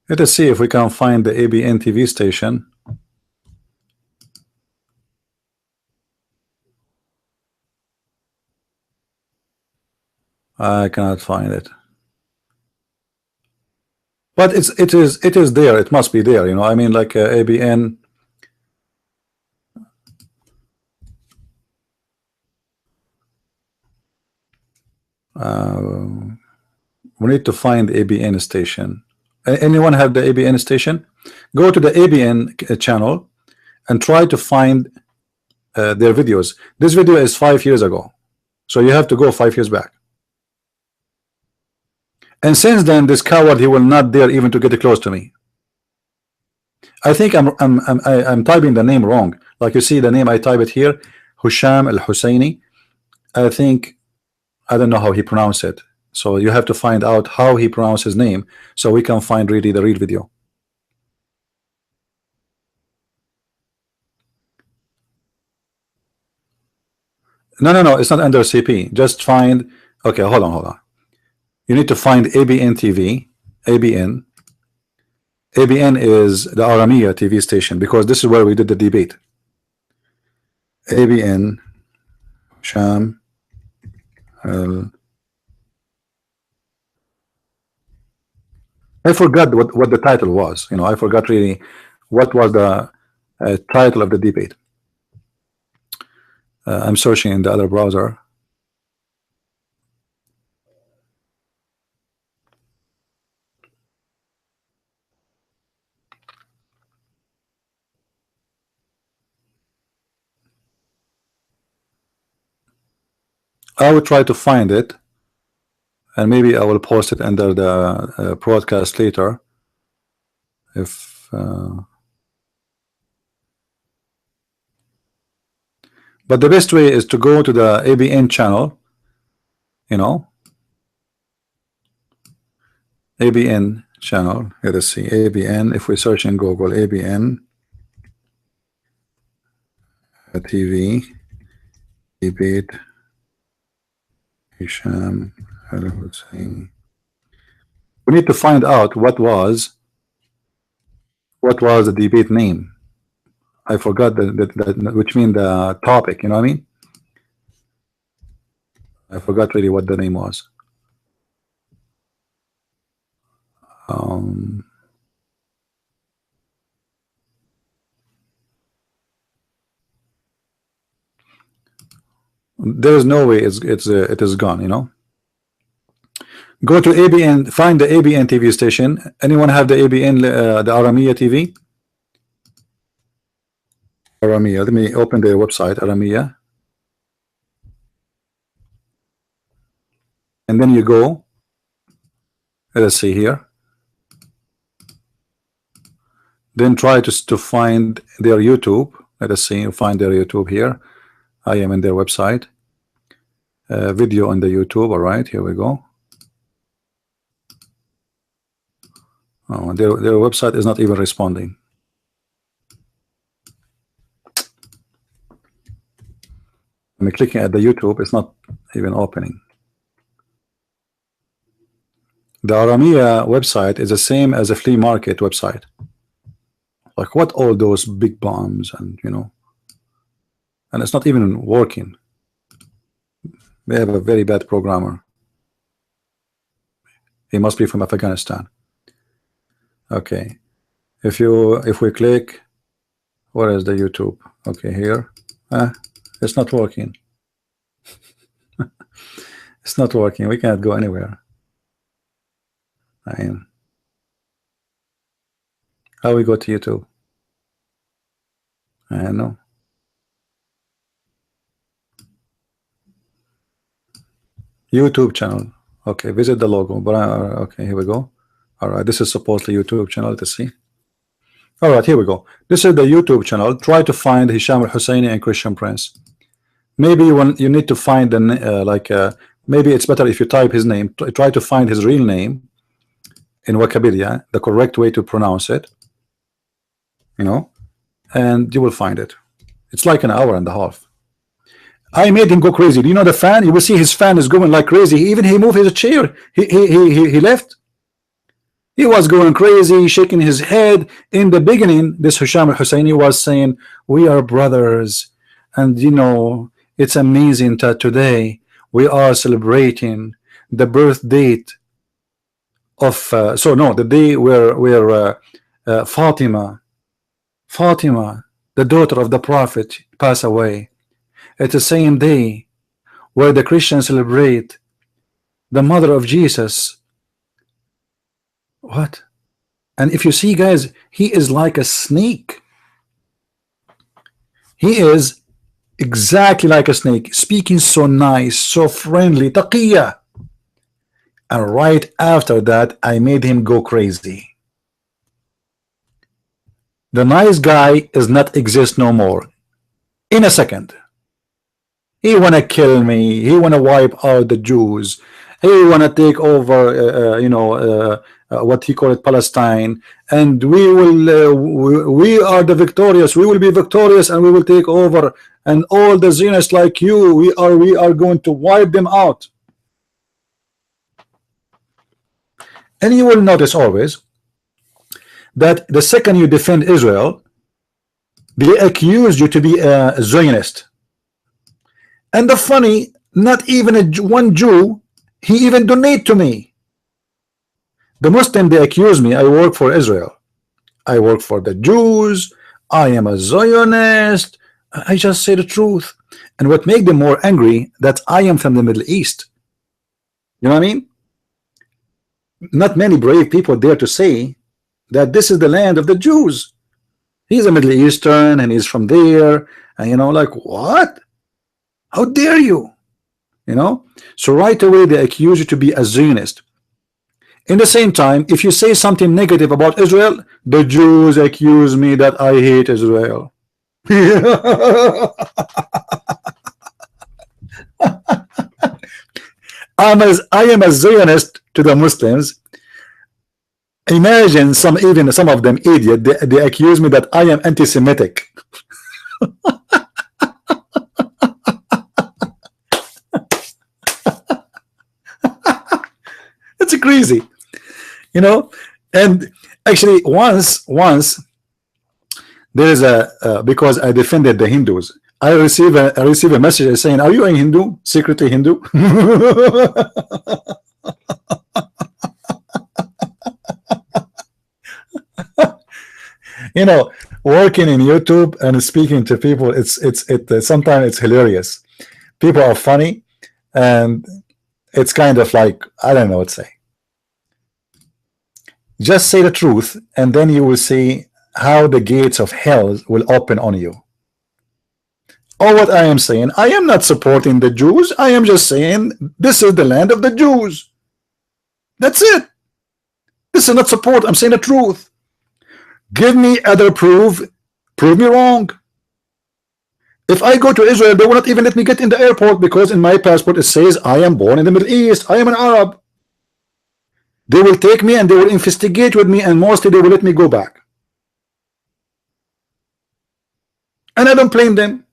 Let us see if we can find the ABN TV station. I cannot find it. But it is there. It must be there. You know, I mean, like ABN. We need to find ABN station. Anyone have the ABN station? Go to the ABN channel and try to find their videos. This video is 5 years ago, so you have to go 5 years back. And since then, this coward, he will not dare even to get close to me. I think I'm typing the name wrong. Like you see the name, I type it here, Husham al-Husseini. I think I don't know how he pronounced it. So you have to find out how he pronounced his name, so we can find really the real video. No, it's not under CP. Just find. Okay, hold on. You need to find ABN TV. ABN is the Aramiya TV station, because this is where we did the debate. ABN Sham I forgot what the title was. You know, I forgot really what was the title of the debate. I'm searching in the other browser. I will try to find it, and maybe I will post it under the broadcast later. If but the best way is to go to the ABN channel. You know, ABN channel. Let us see ABN. If we search in Google ABN TV debate Hisham al-Husseini. We need to find out what was the debate name. I forgot which mean the topic. You know what I mean? I forgot really what the name was. There is no way it is gone. You know. Go to ABN. Find the ABN TV station. Anyone have the ABN the Aramiya TV? Aramiya. Let me open their website. Aramiya. And then you go. Let us see here. Then try to find their YouTube. Let us see. Find their YouTube here. I am in their website. Video on the YouTube. All right, here we go. Oh, their website is not even responding. I'm clicking at the YouTube. It's not even opening. The Aramiya website is the same as a flea market website. Like what all those big bombs and you know, and it's not even working. They have a very bad programmer. He must be from Afghanistan. Okay, if we click, where is the YouTube? Okay, here. It's not working. It's not working. We can't go anywhere. I am. How we go to YouTube? I don't know. YouTube channel. Okay, visit the logo. But okay, here we go. All right, this is supposedly YouTube channel. Let's see. All right, here we go. This is the YouTube channel. Try to find Hisham al-Husseini and Christian Prince. Maybe you need to find the maybe it's better if you type his name. Try to find his real name in Wikipedia, the correct way to pronounce it. You know, and you will find it. It's like an hour and a half. I made him go crazy. Do you know the fan? You will see his fan is going like crazy. He moved his chair. He left. He was going crazy, shaking his head. In the beginning, this Hisham al-Husseini was saying, "We are brothers, and you know it's amazing that today we are celebrating the birth date of the day where Fatima, the daughter of the Prophet, passed away. It's the same day where the Christians celebrate the mother of Jesus." What? And if you see, guys, he is like a snake. He is exactly like a snake, speaking so nice, so friendly, taqiyya. And right after that, I made him go crazy. The nice guy is not exist no more. In a second, he wanna kill me. He wanna wipe out the Jews. He wanna take over, what he called Palestine, and we we are the victorious. We will be victorious, and we will take over. And all the Zionists like you, we are going to wipe them out. And you will notice always that the second you defend Israel, they accuse you to be a Zionist. And the funny, not even one Jew, he even donate to me. The Muslim, they accuse me, I work for Israel. I work for the Jews. I am a Zionist. I just say the truth. And what makes them more angry, that I am from the Middle East. You know what I mean? Not many brave people dare to say that this is the land of the Jews. He's a Middle Eastern and he's from there. And you know, like, what? How dare you? You know? So right away they accuse you to be a Zionist. In the same time, if you say something negative about Israel, the Jews accuse me that I hate Israel. I am a Zionist to the Muslims. Imagine some of them idiot. They accuse me that I am anti-Semitic. It's crazy. You know, and actually once there is because I defended the Hindus, I receive a message saying, "Are you a Hindu? Secretly Hindu?" You know, working in YouTube and speaking to people, sometimes it's hilarious. People are funny, and it's kind of like, I don't know what to say. Just say the truth, and then you will see how the gates of hell will open on you. Or what I am saying, I am not supporting the Jews. I am just saying this is the land of the Jews. That's it. This is not support. I'm saying the truth. Give me other proof. Prove me wrong. If I go to Israel, they will not even let me get in the airport because in my passport it says I am born in the Middle East. I am an Arab. They will take me and they will investigate with me, and mostly they will let me go back. And I don't blame them,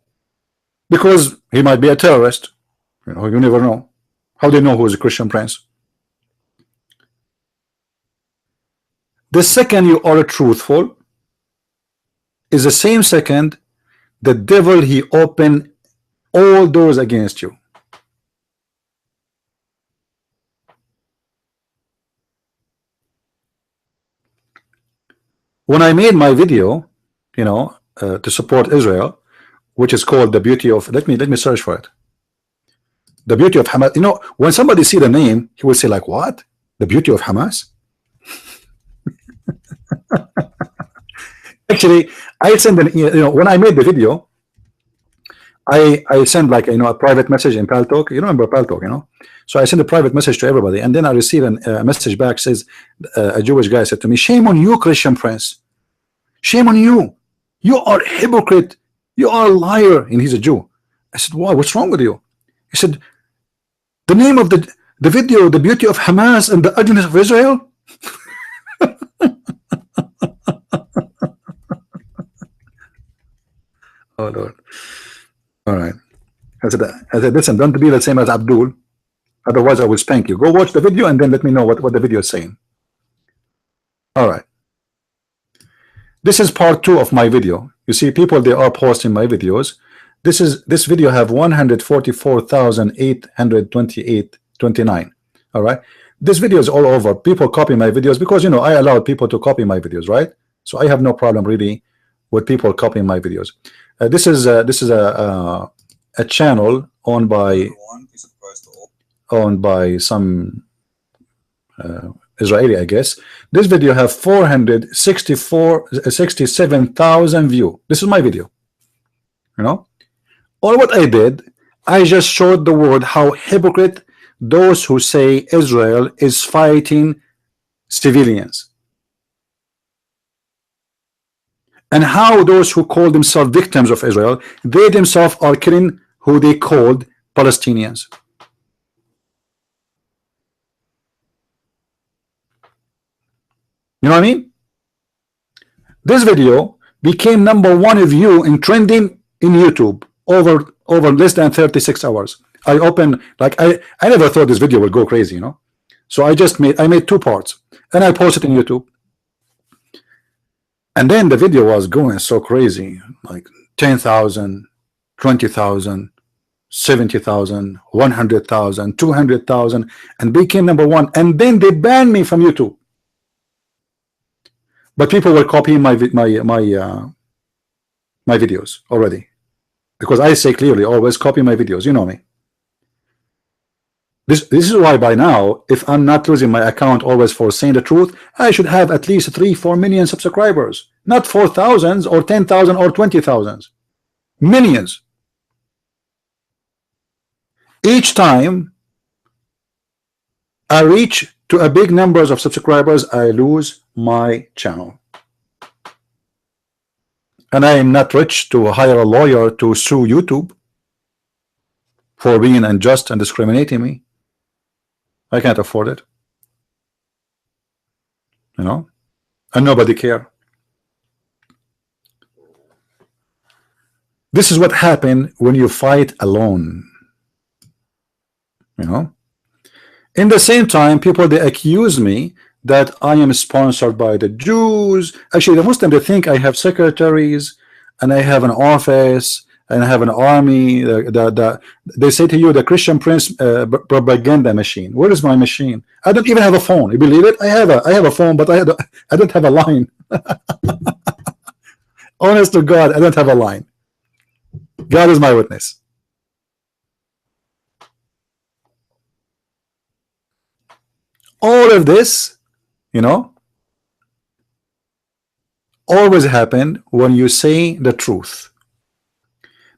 because he might be a terrorist. You know, you never know. How do you know who is a Christian Prince? The second you are truthful is the same second the devil, he opened all doors against you. When I made my video, you know, to support Israel, which is called The Beauty of, let me search for it. The Beauty of Hamas. You know, when somebody see the name, he will say like, what? The Beauty of Hamas? Actually, I send an, when I made the video, I send, like, a private message in Paltalk. You remember Paltalk, so I send a private message to everybody, and then I receive a message back. Says, a Jewish guy said to me, "Shame on you, Christian Prince. Shame on you. You are a hypocrite. You are a liar." And he's a Jew. I said, "Why? What's wrong with you?" He said, "The name of the video, the beauty of Hamas and the ugliness of Israel." Oh Lord. All right. I said, listen, don't be the same as Abdul. Otherwise, I will spank you. Go watch the video and then let me know what the video is saying. All right. This is part 2 of my video. You see, people, they are posting my videos. This video have 144,828.29. All right. This video is all over. People copy my videos because, I allow people to copy my videos, right? So I have no problem really with people copying my videos. This is a channel owned by some Israeli, I guess. This video have 467,000 views. This is my video. All what I did, I just showed the world how hypocrite those who say Israel is fighting civilians, and how those who call themselves victims of Israel, they themselves are killing who they called Palestinians. You know what I mean? This video became #1 view in trending in YouTube over less than 36 hours. I opened, like, I never thought this video would go crazy, So I made 2 parts and I posted in YouTube. And then the video was going so crazy, like 10,000, 20,000, 70,000, 100,000, 200,000, and became #1. And then they banned me from YouTube. But people were copying my videos already, because I say clearly, always copy my videos. You know me. This is why by now, if I'm not losing my account always for saying the truth, I should have at least 3-4 million subscribers, not 4,000 or 10,000 or 20,000, millions. Each time I reach to a big numbers of subscribers, I lose my channel. And I am not rich to hire a lawyer to sue YouTube for being unjust and discriminating me. I can't afford it, and nobody care. This is what happened when you fight alone. In the same time, people, they accuse me that I am sponsored by the Jews. Actually, the Muslims, they think I have secretaries and I have an office and I have an army. They say to you, the Christian Prince propaganda machine. Where is my machine? I don't even have a phone. You believe it? I have a phone, but I don't have a line. Honest to God, I don't have a line. God is my witness. All of this, always happen when you say the truth.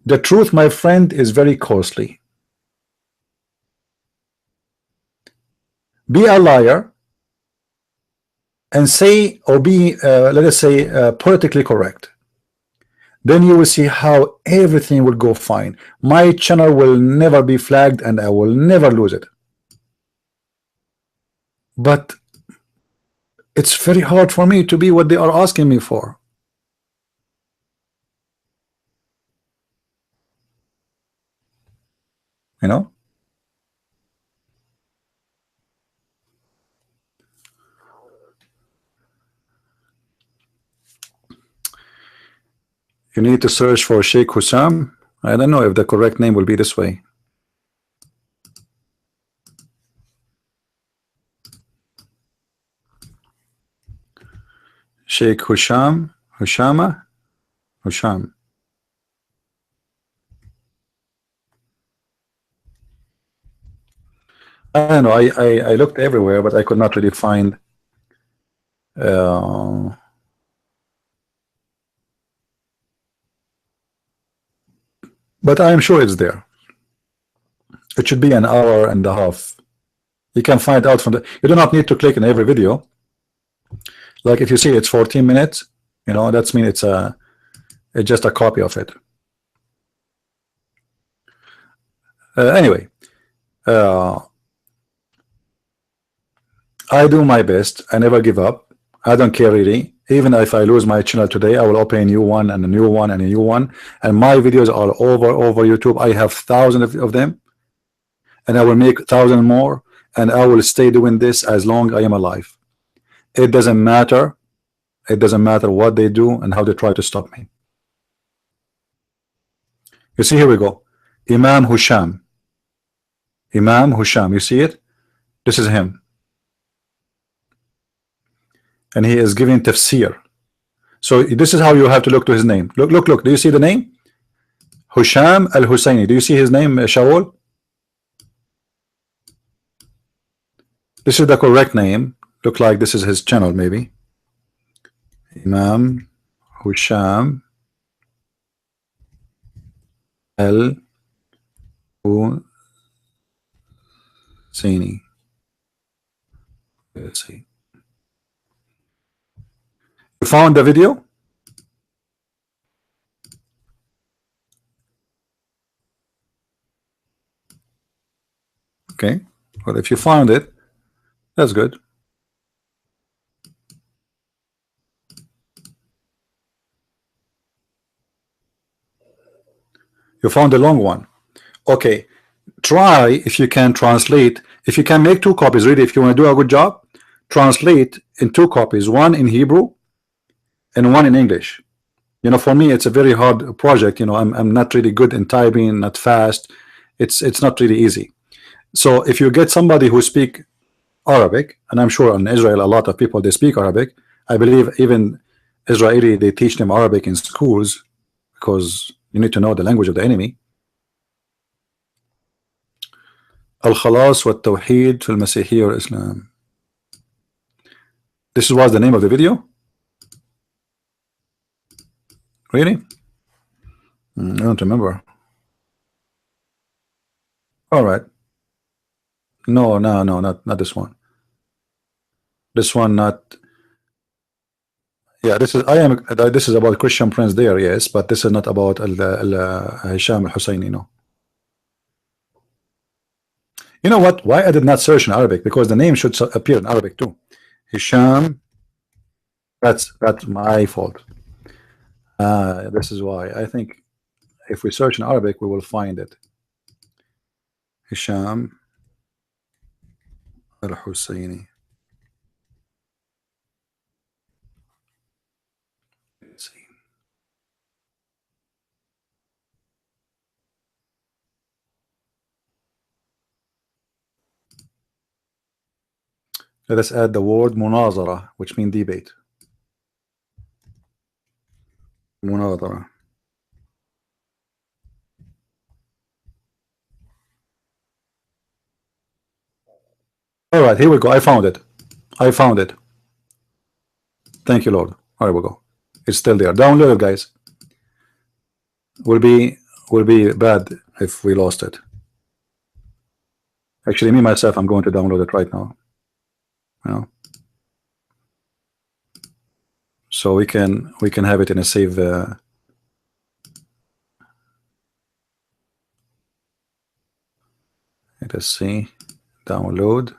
The truth, my friend, is very costly. Be a liar and say, or be, let us say, politically correct. Then you will see how everything will go fine. My channel will never be flagged and I will never lose it. But it's very hard for me to be what they are asking me for. You need to search for Sheikh Hussam. I don't know if the correct name will be this way. Sheikh Husham, Husham. I don't know. I looked everywhere, but I could not really find. but I am sure it's there. It should be an hour and a half. You can find out from the. You do not need to click in every video. Like if you see it's 14 minutes, you know, that's mean it's just a copy of it. Anyway, I do my best. I never give up. I don't care really. Even if I lose my channel today, I will open a new one and a new one and a new one. And my videos are over YouTube. I have thousands of them, and I will make thousands more. And I will stay doing this as long as I am alive. It doesn't matter. It doesn't matter what they do and how they try to stop me. You see, here we go. Imam Husham. Imam Husham. You see it? This is him. And he is giving tafsir. So this is how you have to look to his name. Look. Do you see the name? Husham al-Husayni. Do you see his name, Shaul? This is the correct name. Look like this is his channel, maybe. Imam Husham al-Husayni. Let's see. You found the video? Okay. Well, if you found it, that's good. You found the long one. Okay. Try if you can translate. If you can make 2 copies, really, if you want to do a good job, translate in 2 copies, one in Hebrew and one in English. You know, for me, it's a very hard project. You know, I'm not really good in typing, not fast. It's not really easy. So if you get somebody who speak Arabic, and I'm sure in Israel a lot of people they speak Arabic. I believe even Israeli they teach them Arabic in schools because you need to know the language of the enemy. Al-Khalas wa Tawheed fil Masihiyya or Islam. This was the name of the video? Really? I don't remember. All right. No, not this one. This one, not. Yeah, this is. This is about Christian Prince there, yes, but this is not about Hisham al-Husayni. No. You know what? Why I did not search in Arabic? Because the name should appear in Arabic too. Hisham. That's my fault. This is why I think if we search in Arabic, we will find it. Hisham al-Husayni. Let's see. Let us add the word munazara, which means debate. Munazara. All right, here we go. I found it. Thank you, Lord. There we go. It's still there. Download it, guys. Will be bad if we lost it. Actually, me myself, I'm going to download it right now. You know, so we can have it in a save. Let us see. Download.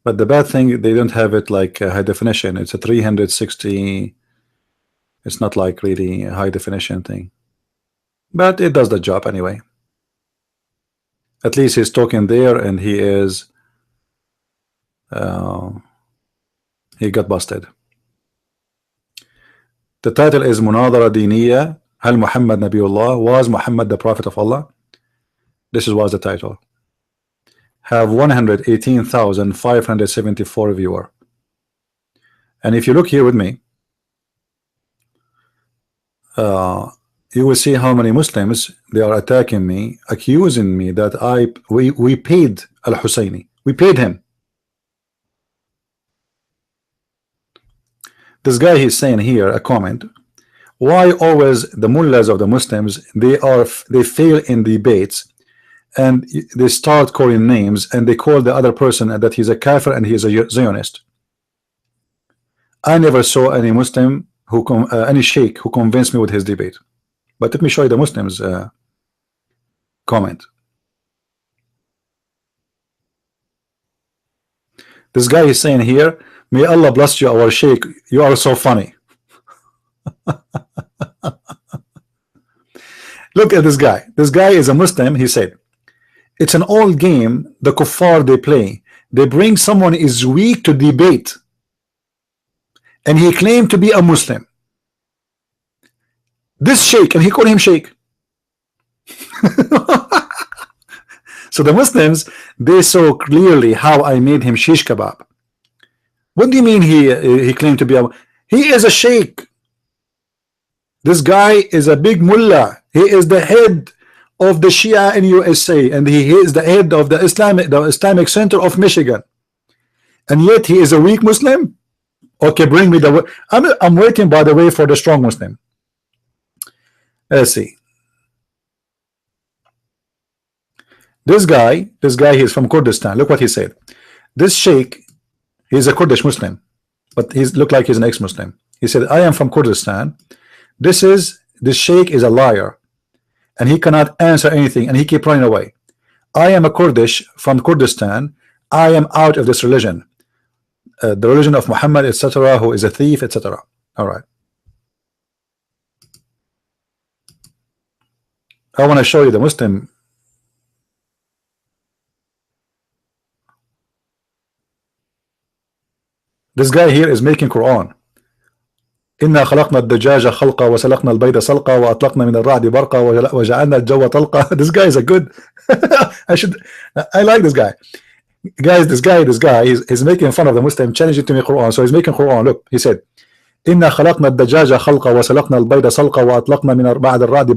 But the bad thing, they don't have it like high definition. It's a 360. It's not like really a high definition thing. But it does the job anyway. At least he's talking there, and he is. He got busted. The title is Munadara Diniya. Hal Muhammad Nabiullah? Was Muhammad the Prophet of Allah? This was the title. Have 118,574 viewer. And if you look here with me, you will see how many Muslims they are attacking me, accusing me that we paid Al-Husayni. We paid him. This guy, he's saying here a comment, why always the mullahs of the Muslims, they fail in debates, and they start calling names, and they call the other person that he's a kafir and he's a Zionist. I never saw any Muslim who any sheikh who convinced me with his debate. But let me show you the Muslims comment. This guy is saying here, may Allah bless you, our sheikh, you are so funny. Look at this guy. This guy is a Muslim. He said, it's an old game the kuffar they play. They bring someone is weak to debate, and he claimed to be a Muslim. This sheikh, and he called him sheikh. So the Muslims, they saw clearly how I made him shish kebab. What do you mean he claimed to be a? He is a sheikh. This guy is a big mullah. He is the head of the Shia in USA, and he is the head of the Islamic Center of Michigan, and yet he is a weak Muslim. Okay, bring me the. I'm waiting, by the way, for the strong Muslim. Let's see. This guy he's from Kurdistan. Look what he said. This sheikh, he's a Kurdish Muslim, but he looked like he's an ex-Muslim. He said, I am from Kurdistan. This sheikh is a liar, and he cannot answer anything, and he keep running away. I am a Kurdish from Kurdistan. I am out of this religion, the religion of Muhammad, etc., who is a thief, etc. All right. I want to show you the Muslim. This guy here is making Quran. إنا خلقنا الدجاج خلقا وسلقنا البيض سلقا وأطلقنا من الرعد برقا وجعلنا الجو طلقا. This guy is a good. I like this guy. Guys, this guy he's making fun of the Muslim, challenging to me Quran. So he's making Quran. Look, he said, إنا خلقنا الدجاج خلقا وسلقنا البيض سلقا وأطلقنا من بعد الرعد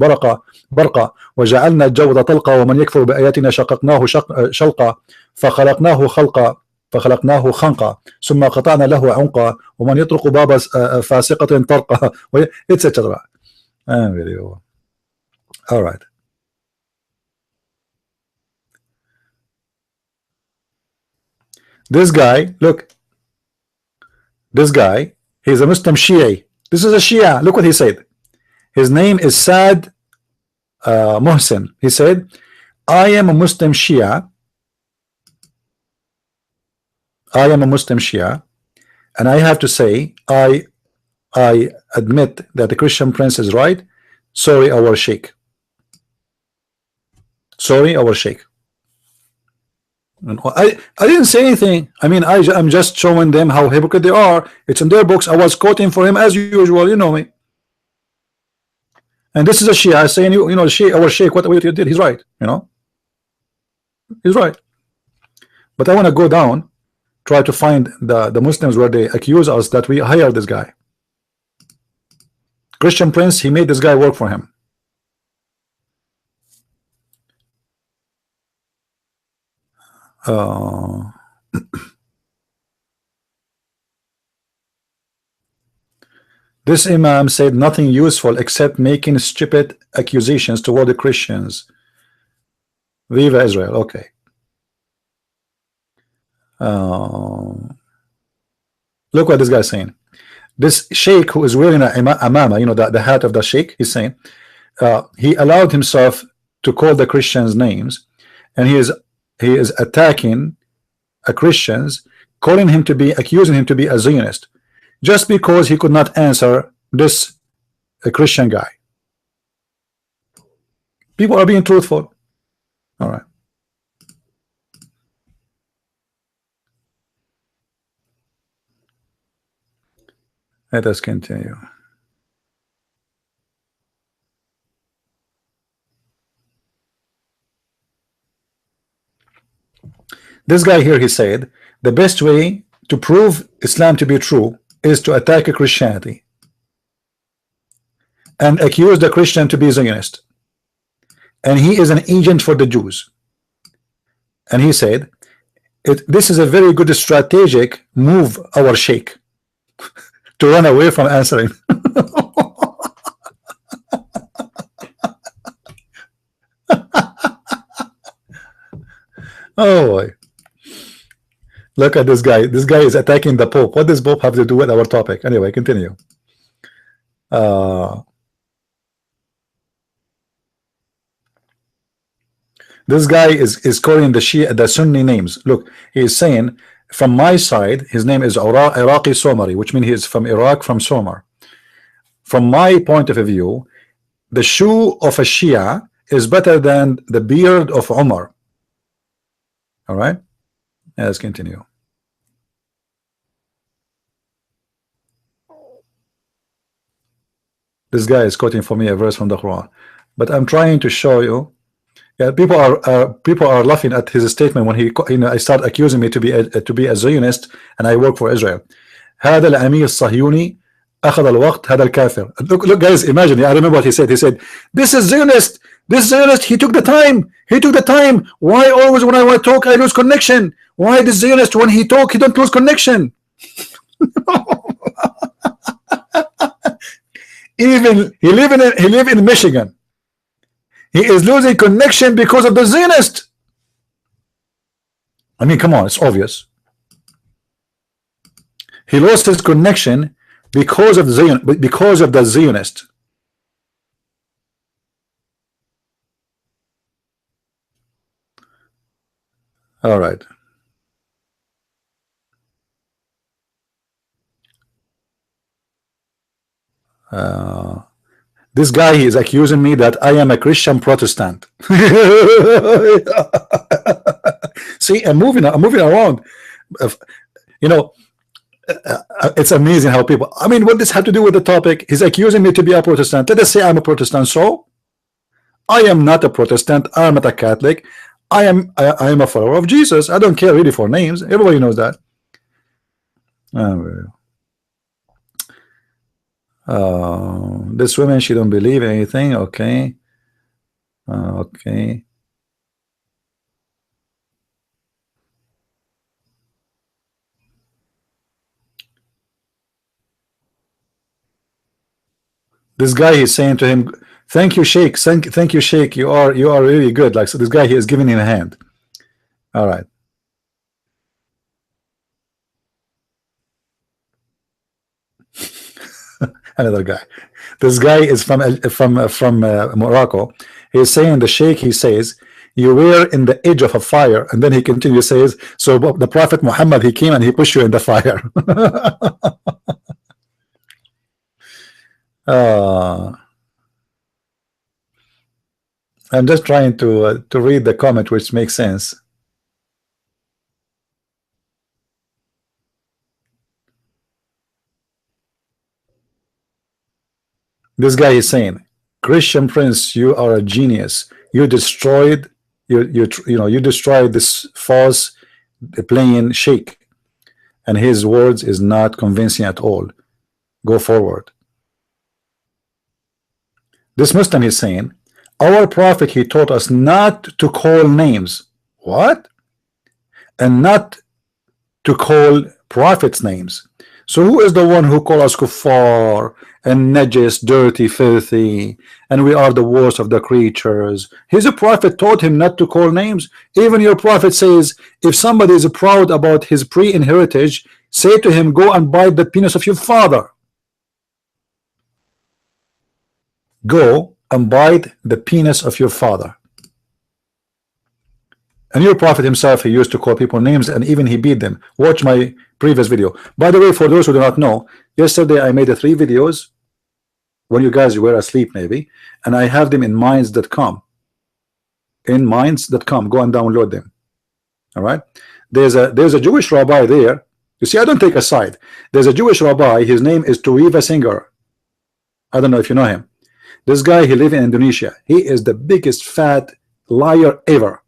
برقا وجعلنا الجو طلقا ومن يكفر بآياتنا شققناه شلقا فخلقناه خنقا ثم قطعنا له عنقا ومن يطرق باب فاسقة طرقا etc. All right. This guy, look. This guy, he's a Muslim Shia. This is a Shia. Look what he said. His name is Saad Mohsen. He said, I am a Muslim Shia. I am a Muslim Shia, and I have to say, I admit that the Christian prince is right. Sorry, our sheikh. Sorry, our sheikh. I didn't say anything. I mean, I'm just showing them how hypocrite they are. It's in their books. I was quoting for him as usual. You know me. And this is a Shia saying, you know, our sheikh, what you did, he's right. You know, he's right. But I want to go down. Try to find the Muslims where they accuse us that we hired this guy. Christian prince, he made this guy work for him. This imam said nothing useful except making stupid accusations toward the Christians. Viva Israel. Okay. Look what this guy is saying. This sheikh who is wearing a amama, you know, the hat of the sheikh, he's saying he allowed himself to call the Christians names, and he is attacking Christians, accusing him to be a Zionist, just because he could not answer this Christian guy. People are being truthful. All right. Let us continue. This guy here, he said, the best way to prove Islam to be true is to attack Christianity and accuse the Christian to be Zionist. And he is an agent for the Jews. And he said, this is a very good strategic move, our sheikh, to run away from answering. Oh boy. Look at this guy. This guy is attacking the Pope. What does Pope have to do with our topic? Anyway, continue. Uh, this guy is calling the Shia, the Sunni names. Look, he is saying from my side, his name is Iraqi Somari, which means he is from Iraq, from Somar. From my point of view, the shoe of a Shia is better than the beard of Umar. All right, let's continue. This guy is quoting for me a verse from the Quran, but I'm trying to show you. Yeah, people are laughing at his statement when he, I start accusing me to be a Zionist and I work for Israel. هذا الأمير الصهيوني أخذ الوقت هذا الكافر. Look guys, imagine. I remember what he said. He said, "This is Zionist. This Zionist. He took the time. He took the time. Why always when I want to talk I lose connection? Why the Zionist when he talk he don't lose connection?" Even he live in Michigan. He is losing connection because of the Zionist. I mean, come on, it's obvious. He lost his connection because of the Zionist. All right. This guy is accusing me that I am a Christian Protestant. See, I'm moving around. You know, it's amazing how people. I mean, what does have to do with the topic? He's accusing me to be a Protestant. Let us say I'm a Protestant. So, I am not a Protestant. I am not a Catholic. I am a follower of Jesus. I don't care really for names. Everybody knows that. This woman, she don't believe anything. Okay. Okay. This guy is saying to him, "Thank you, Sheikh. Thank you, Sheikh. You are really good." Like, so this guy, he is giving him a hand. All right. Another guy. This guy is from Morocco. He is saying the Sheikh. He says, "You were in the edge of a fire," and then he continues says, "So the Prophet Muhammad, he came and he pushed you in the fire." I'm just trying to read the comment which makes sense. This guy is saying, "Christian Prince, you are a genius. You destroyed you destroyed this false playing Sheikh, and his words is not convincing at all. Go forward." This Muslim is saying, "Our Prophet, he taught us not to call names." What? And not to call prophets names. So who is the one who call us kuffar and najis, dirty, filthy, and we are the worst of the creatures? His prophet taught him not to call names. Even your prophet says, if somebody is proud about his pre-inheritage, say to him, go and bite the penis of your father. Go and bite the penis of your father. And your prophet himself, he used to call people names, and even he beat them. Watch my previous video. By the way, for those who do not know, yesterday I made 3 videos when you guys were asleep maybe, and I have them in minds.com. In minds.com, go and download them. All right. There's a Jewish rabbi there. You see, I don't take a side. There's a Jewish rabbi. His name is Tuiva Singer. I don't know if you know him. This guy, he lives in Indonesia. He is the biggest fat liar ever.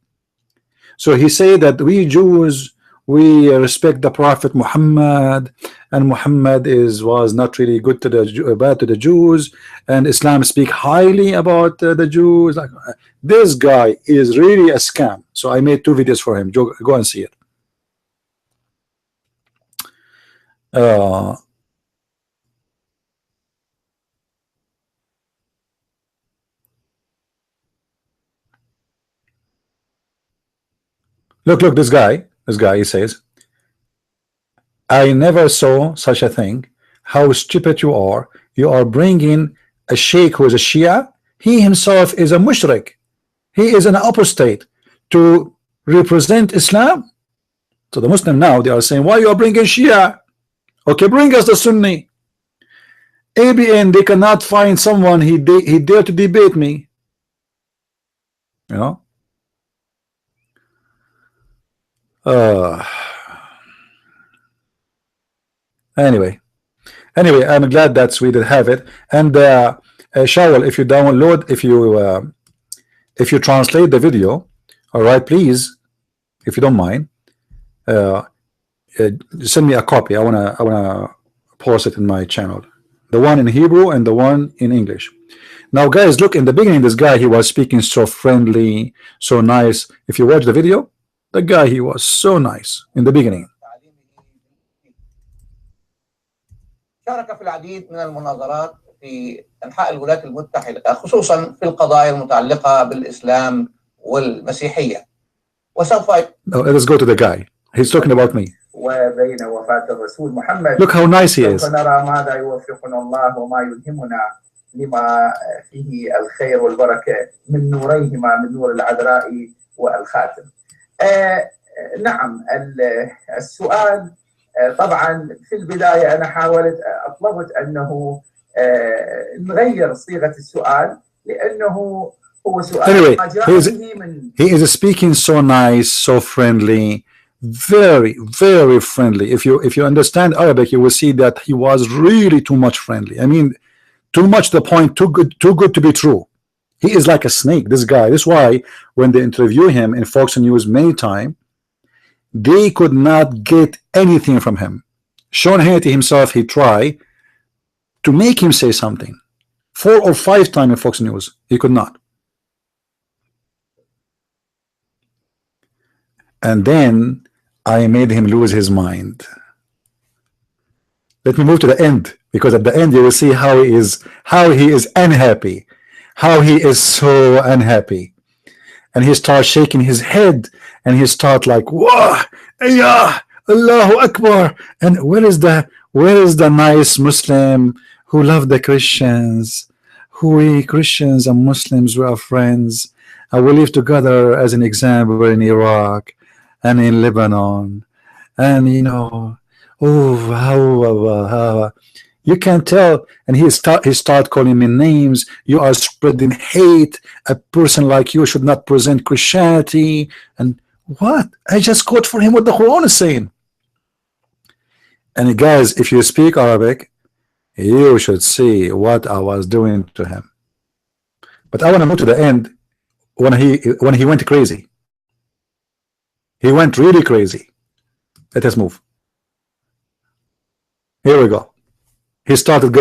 So he said that we Jews, we respect the Prophet Muhammad, and Muhammad was not really good to the bad to the Jews, and Islam speak highly about the Jews. Like, this guy is really a scam. So I made 2 videos for him. Go and see it. Look, this guy, he says, I never saw such a thing. How stupid you are. You are bringing a sheikh who is a Shia. He himself is a mushrik. He is an apostate to represent Islam. So the Muslim now, they are saying, why you are bringing Shia? Okay, bring us the Sunni. ABN, they cannot find someone he dare to debate me. You know? Anyway, I'm glad that we did have it. And Shawal, if you download, if you translate the video, all right, please, if you don't mind, send me a copy. I wanna post it in my channel, the one in Hebrew and the one in English. Now, guys, look, in the beginning, this guy, he was speaking so friendly, so nice. If you watch the video, the guy, he was so nice in the beginning. شارك في العديد من المناظرات في أنحاء الولايات المتحدة خصوصا في القضايا المتعلقة بالإسلام والمسيحية. وسوف let's go to the guy. He's talking about me. وبين وفاة الرسول محمد. Look how nice he is. سوف نرى ماذا يوفقنا الله وما يلهمنا لما فيه الخير والبركة من نوريهما، من نور العذراء والخاتم. نعم، السؤال طبعا في البداية أنا طلبت أنه نغير صيغة السؤال لأنه هو سؤال. Anyway, he is speaking so nice, so friendly, very, very friendly. If you understand Arabic, you will see that he was really too much friendly. I mean, too much to the point, too good to be true. He is like a snake, this guy. That's why when they interview him in Fox News many times, they could not get anything from him. Sean Hannity himself, he tried to make him say something 4 or 5 times in Fox News. He could not. And then I made him lose his mind. Let me move to the end, because at the end you will see how he is unhappy, how he is so unhappy. And he starts shaking his head, and he starts like, wah, yeah, Allahu Akbar. And where is the nice Muslim who love the Christians? Who we Christians and Muslims, we are friends, and we live together, as an example, in Iraq and in Lebanon. And you know, oh, how you can tell. And he start calling me names. You are spreading hate. A person like you should not present Christianity. And what? I just quote for him what the Quran is saying. And guys, if you speak Arabic, you should see what I was doing to him. But I want to move to the end when he went crazy. He went really crazy. Let us move. Here we go. He started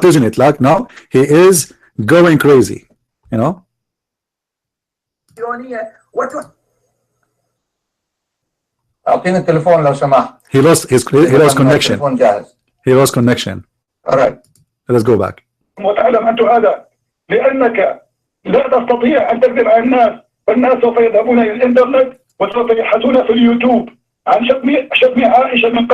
losing it. Like now, he is going crazy. You know. أعطيني التليفون لو سمحت. He lost connection. He lost connection. All right. Let us go back. وتعلم أنت هذا لأنك لا تستطيع أن تكذب على الناس، فالناس سوف يذهبون إلى الإنترنت وسوف يبحثون في اليوتيوب عن شتم عائشة من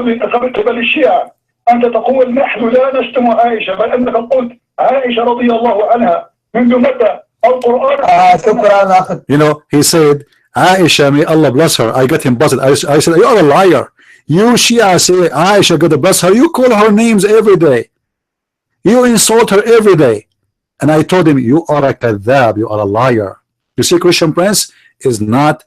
قبل الشيعة. أنت تقول نحن لا نشتم عائشة، بل أنك قلت عائشة رضي الله عنها. منذ متى القرآن؟ شكرا أخي. You know, he said, Aisha, may Allah bless her. I got him busted. I said, you are a liar. You Shia say Aisha, God bless her. You call her names every day. You insult her every day. And I told him, you are a kadhab. You are a liar. You see, Christian Prince is not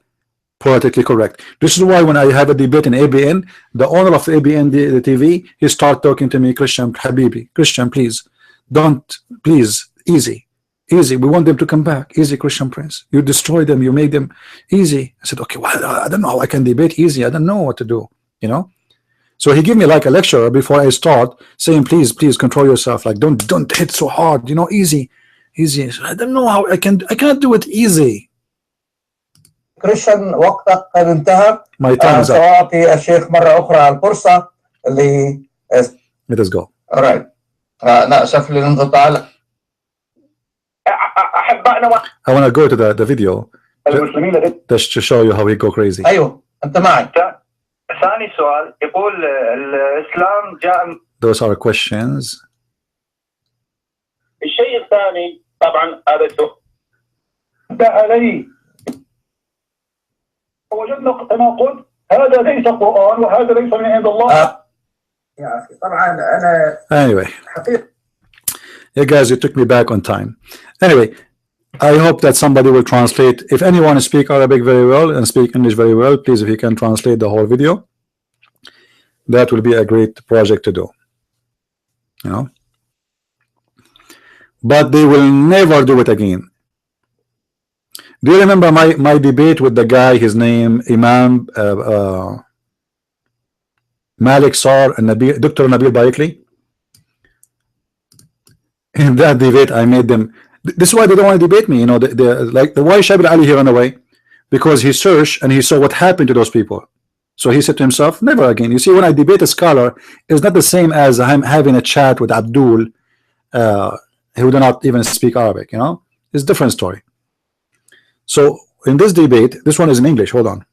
politically correct. This is why when I have a debate in ABN, the owner of ABN the TV, he start talking to me, Christian Habibi, Christian, please, don't, please, easy. We want them to come back. Easy, Christian Prince. You destroy them. You make them easy. I said, okay, well, I don't know how I can debate easy. I don't know what to do, you know. So he gave me like a lecture before I start, saying, please control yourself. Like, don't hit so hard, you know, easy. So I don't know how I cannot do it easy. Christian, وقتك قد انتهى. My time is up. سأعطي الشيخ مرة أخرى الفرصة Let us go. All right. أنا أسف للانقطاع. I want to go to the video المسلمين Just to show you how he go crazy. ايوه انت معي. ثاني سؤال يقول الإسلام جاء. Those are questions. الشيء الثاني طبعا هذا سؤال عليه وجدنا تناقض، هذا ليس قرآن وهذا ليس من عند الله. يا أخي طبعا أنا Anyway, حقيقة you guys, you took me back on time. Anyway, I hope that somebody will translate. If anyone speak Arabic very well and speak English very well, please, if you can translate the whole video, that will be a great project to do. You know, but they will never do it again. Do you remember my debate with the guy? His name Imam Malik Sar and Dr. Nabil Baikli. In that debate, I made them. This is why they don't want to debate me. You know, like the why Shabir Ali he ran away, because he searched and he saw what happened to those people. So he said to himself, never again. You see, when I debate a scholar, it's not the same as I'm having a chat with Abdul, who do not even speak Arabic. You know, it's a different story. So in this debate, this one is in English. Hold on.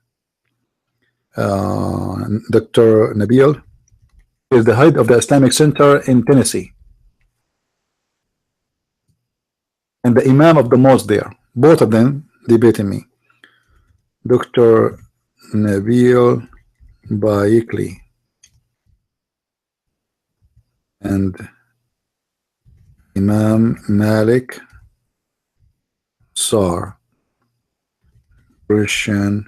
Dr. Nabil is the head of the Islamic Center in Tennessee and the Imam of the mosque there. Both of them debating me. Dr. Nabil Baikli and Imam Malik Sar, Christian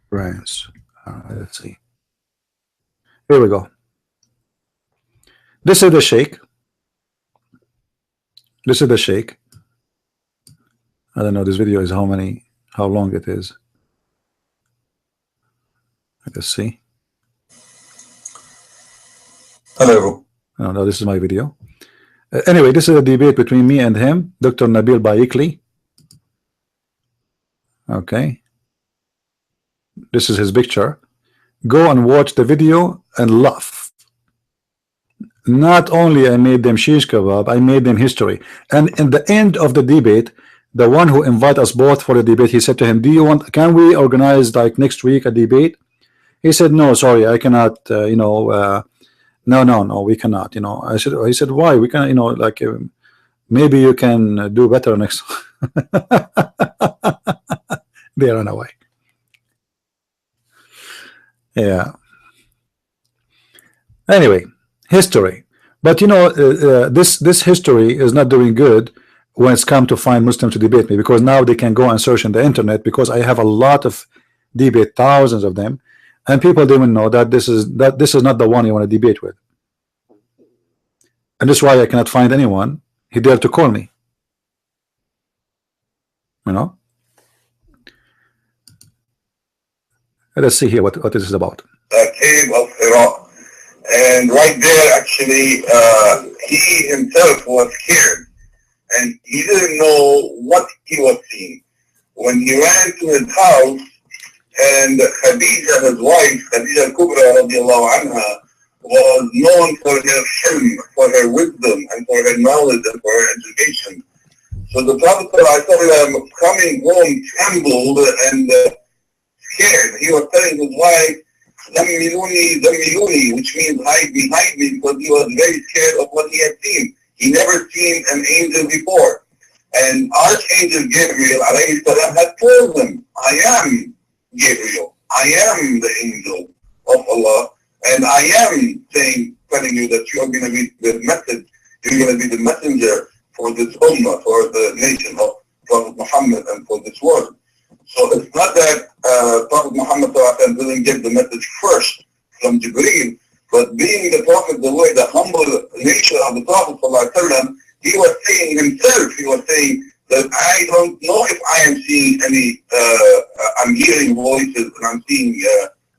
France. Let's see. Here we go. This is the Sheikh. This is the Sheikh. I don't know. This video is how long it is. Let's see. Hello. No, this is my video. Anyway, this is a debate between me and him, Dr. Nabil Baikli. Okay. This is his picture. Go and watch the video and laugh. Not only I made them shish kebab, I made them history. And in the end of the debate, the one who invited us both for the debate, he said to him, can we organize like next week a debate? He said, no, sorry, I cannot, no, we cannot, he said, why? We can, like, maybe you can do better next. They ran away. Yeah. Anyway, history. But this history is not doing good when it's come to find Muslims to debate me, because now they can go and search in the internet, because I have a lot of debate, thousands of them, and people don't even know that this is not the one you want to debate with. And this is why I cannot find anyone he dared to call me. Let's see here what this is about. The cave of Hira, and right there, actually, he himself was scared, and he didn't know what he was seeing. When he ran to his house, and Khadija, his wife, Khadija al-Kubra, radiallahu anha, was known for her hilm, for her wisdom, and for her knowledge, and for her education. So the Prophet ﷺ, coming home, trembled and scared. He was telling his wife, Zammiluni, Zammiluni, which means hide me, because he was very scared of what he had seen. He never seen an angel before. And Archangel Gabriel alayhi salam had told him, I am Gabriel. I am the angel of Allah. And I am telling you that you are going to be the message, you're going to be the messenger for this ummah, for the nation of Prophet Muhammad and for this world. So it's not that Prophet Muhammad didn't get the message first from Jibreel, but being the Prophet, the way, the humble nature of the Prophet, he was saying himself, he was saying that I don't know if I am seeing any, I'm hearing voices and I'm seeing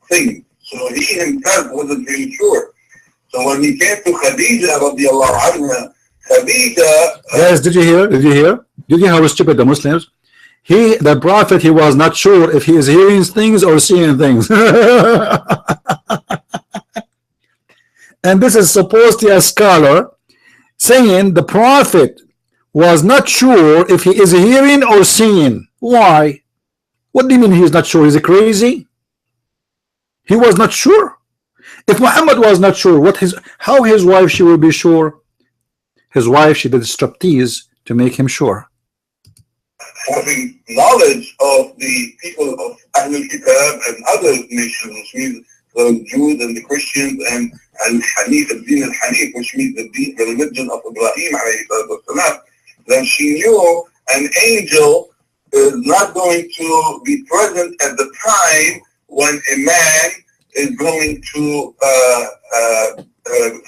things. So he himself wasn't really sure. So when he came to Khadija, radiallahu anha, Khadija... Yes, did you hear? Did you hear how stupid the Muslims? The Prophet, he was not sure if he is hearing things or seeing things. And this is supposedly a scholar saying the Prophet was not sure if he is hearing or seeing. Why? What do you mean he is not sure? He's crazy? He was not sure. If Muhammad was not sure, how his wife she will be sure? His wife, she did striptease to make him sure. Having knowledge of the people of Ahlul Kitab and other nations, which means the Jews and the Christians and Al-Hanif, al-Din al-Hanif, which means the religion of Ibrahim alayhi salam, then she knew an angel is not going to be present at the time when a man is going to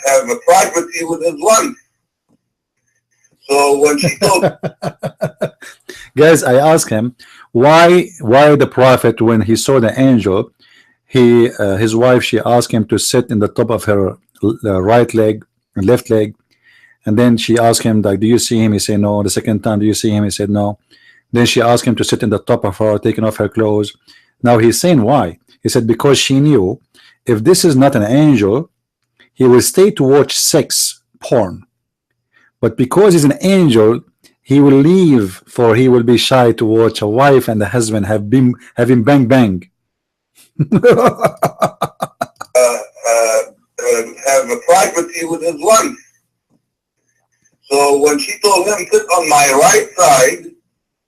have a privacy with his wife. So when she told guys, I asked him why the prophet, when he saw the angel, his wife, she asked him to sit in the top of her right leg and left leg, and then she asked him, like, do you see him? He said no. The second time, do you see him? He said no. Then she asked him to sit in the top of her, taking off her clothes. Now he's saying why. He said because she knew if this is not an angel, he will stay to watch sex porn, but because he's an angel, he will leave, for he will be shy to watch a wife and a husband having bang bang. have a privacy with his wife. So when she told him, sit on my right side,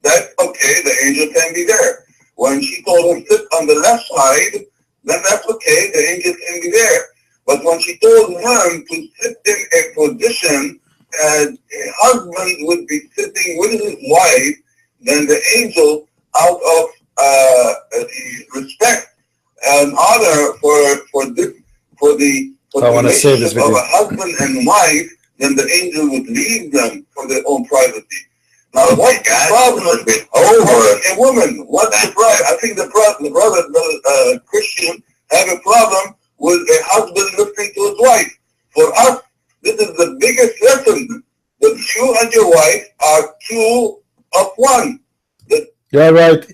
that's okay, the angel can be there. When she told him, sit on the left side, then that's okay, the angel can be there. But when she told him to sit in a position as a husband would be sitting with his wife, then the angel, out of respect and honor for the relationship of a husband and wife, then the angel would leave them for their own privacy. Now, what's the problem with a woman? What's the problem? I think the brother Christian have a problem with a husband listening to his wife. For us, this is the biggest lesson, that you and your wife are two of one. Yeah, right.